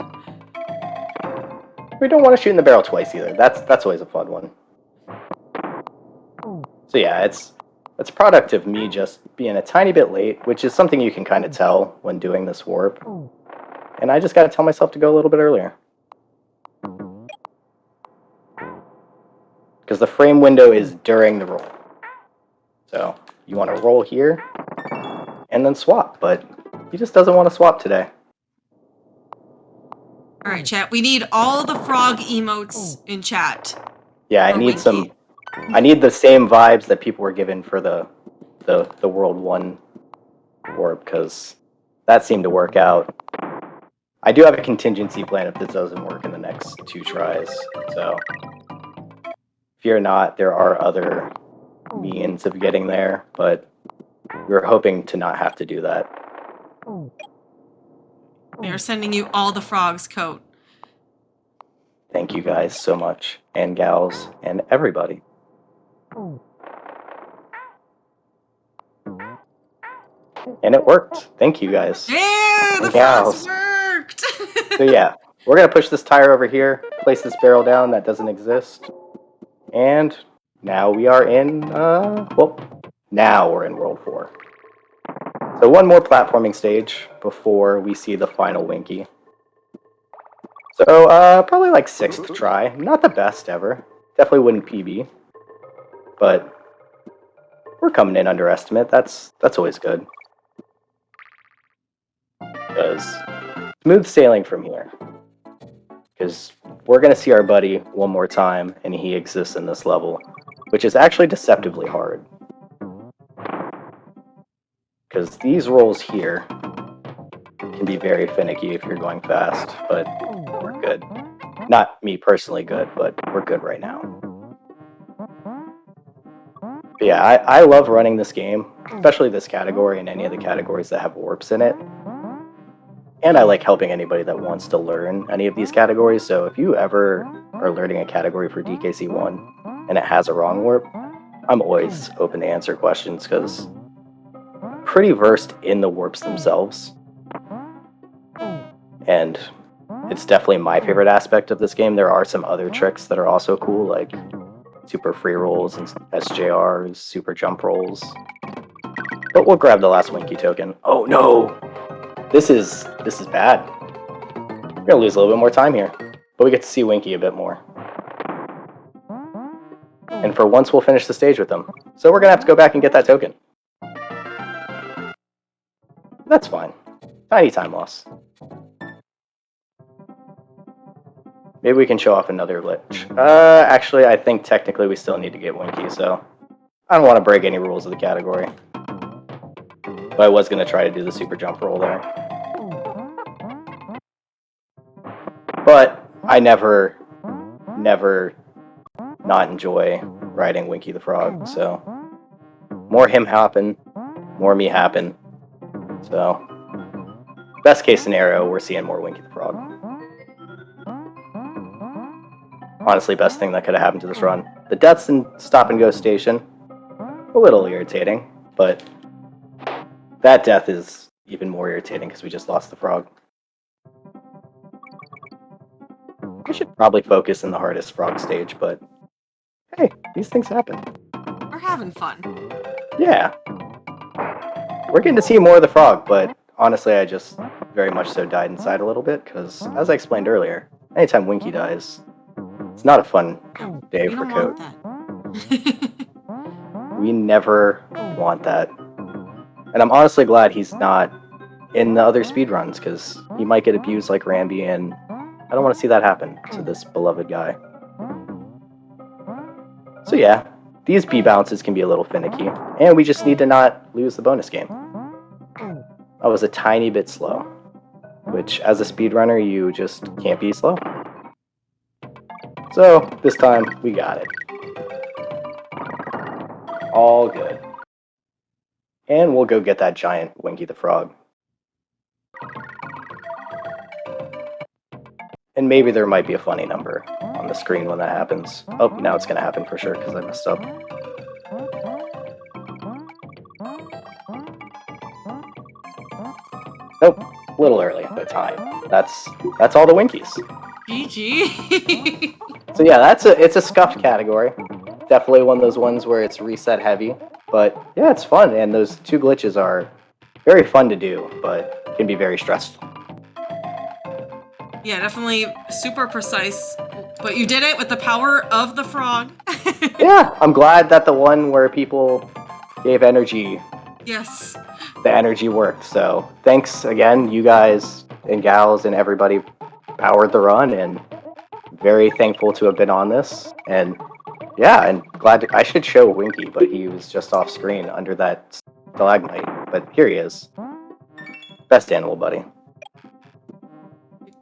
We don't want to shoot in the barrel twice either. That's always a fun one. So yeah, it's a product of me just being a tiny bit late, which is something you can kind of tell when doing this warp. And I just got to tell myself to go a little bit earlier. Because the frame window is during the roll. So you want to roll here and then swap, but he just doesn't want to swap today. All right, chat. We need all the frog emotes in chat. Yeah, I need some. I need the same vibes that people were given for the World 1 warp, because that seemed to work out. I do have a contingency plan if this doesn't work in the next 2 tries, so fear not, there are other means of getting there, but we're hoping to not have to do that. We are sending you all the frogs, Coat. Thank you guys so much, and gals, and everybody. And it worked. Thank you guys. Yay! The And frogs gals. worked! So yeah, we're gonna push this tire over here, place this barrel down that doesn't exist, and now we are in, now we're in World 4. So one more platforming stage before we see the final Winky. So, probably like 6th try. Not the best ever. Definitely wouldn't PB. But we're coming in under estimate. That's always good. Because smooth sailing from here. Because we're going to see our buddy one more time, and he exists in this level, which is actually deceptively hard. Because these rolls here can be very finicky if you're going fast, but we're good. Not me personally good, but we're good right now. But yeah, I love running this game, especially this category and any of the categories that have warps in it. And I like helping anybody that wants to learn any of these categories, so if you ever are learning a category for DKC1 and it has a wrong warp, I'm always open to answer questions, because I'm pretty versed in the warps themselves. And it's definitely my favorite aspect of this game. There are some other tricks that are also cool, like super free rolls and SJRs, super jump rolls. But we'll grab the last Winky token. Oh no! This is bad. We're gonna lose a little bit more time here. But we get to see Winky a bit more. And for once we'll finish the stage with him. So we're gonna have to go back and get that token. That's fine. Tiny time loss. Maybe we can show off another lich. Actually, I think technically we still need to get Winky, so I don't want to break any rules of the category. But I was going to try to do the super jump roll there. But I never not enjoy riding Winky the Frog, so more him happen, more me happen. So, best case scenario, we're seeing more Winky the Frog. Honestly, best thing that could have happened to this run. The deaths in Stop and Go Station, a little irritating, but that death is even more irritating because we just lost the frog. We should probably focus in the hardest frog stage, but hey, these things happen. We're having fun. Yeah. We're getting to see more of the frog, but honestly, I just very much so died inside a little bit, because as I explained earlier, anytime Winky dies, it's not a fun day for Coat. We never want that. And I'm honestly glad he's not in the other speedruns, because he might get abused like Rambi, and I don't want to see that happen to this beloved guy. So yeah, these B bounces can be a little finicky, and we just need to not lose the bonus game. I was a tiny bit slow, which as a speedrunner, you just can't be slow. So this time, we got it. All good. And we'll go get that giant Winky the Frog. And maybe there might be a funny number on the screen when that happens. Oh, now it's going to happen for sure because I messed up. Nope, a little early, but time. That's all the Winkies. GG. So yeah, it's a scuffed category. Definitely one of those ones where it's reset heavy. But yeah, it's fun, and those two glitches are very fun to do, but can be very stressful. Yeah, definitely super precise. But you did it with the power of the frog. Yeah, I'm glad that the one where people gave energy, Yes. the energy worked. So thanks again, you guys and gals and everybody powered the run, and very thankful to have been on this. And yeah, and I should show Winky, but he was just off screen under that stalagmite. But here he is. Best animal buddy.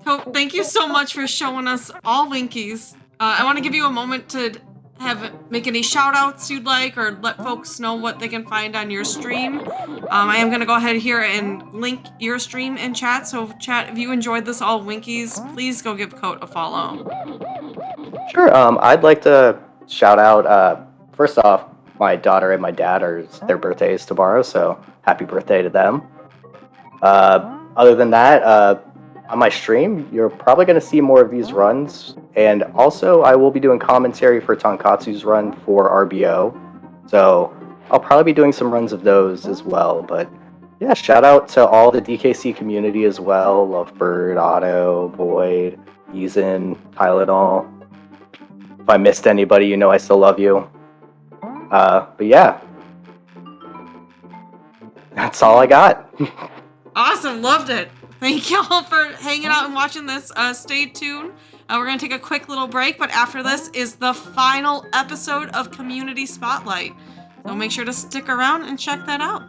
Coat, thank you so much for showing us all Winkies. I want to give you a moment to make any shout outs you'd like, or let folks know what they can find on your stream, I am going to go ahead here and link your stream in chat. So, chat, if you enjoyed this all Winkies, please go give Coat a follow. Sure. I'd like to shout out, first off, my daughter and my dad are their birthdays tomorrow, so happy birthday to them. Other than that, on my stream, you're probably going to see more of these runs, and also I will be doing commentary for Tonkatsu's run for RBO, so I'll probably be doing some runs of those as well. But yeah, shout out to all the DKC community as well: Lovebird, Otto, Boyd, Eason, Tylenol. If I missed anybody, you know I still love you. But yeah, that's all I got. Awesome, loved it. Thank y'all for hanging out and watching this. Stay tuned. We're going to take a quick little break, but after this is the final episode of Community Spotlight. So make sure to stick around and check that out.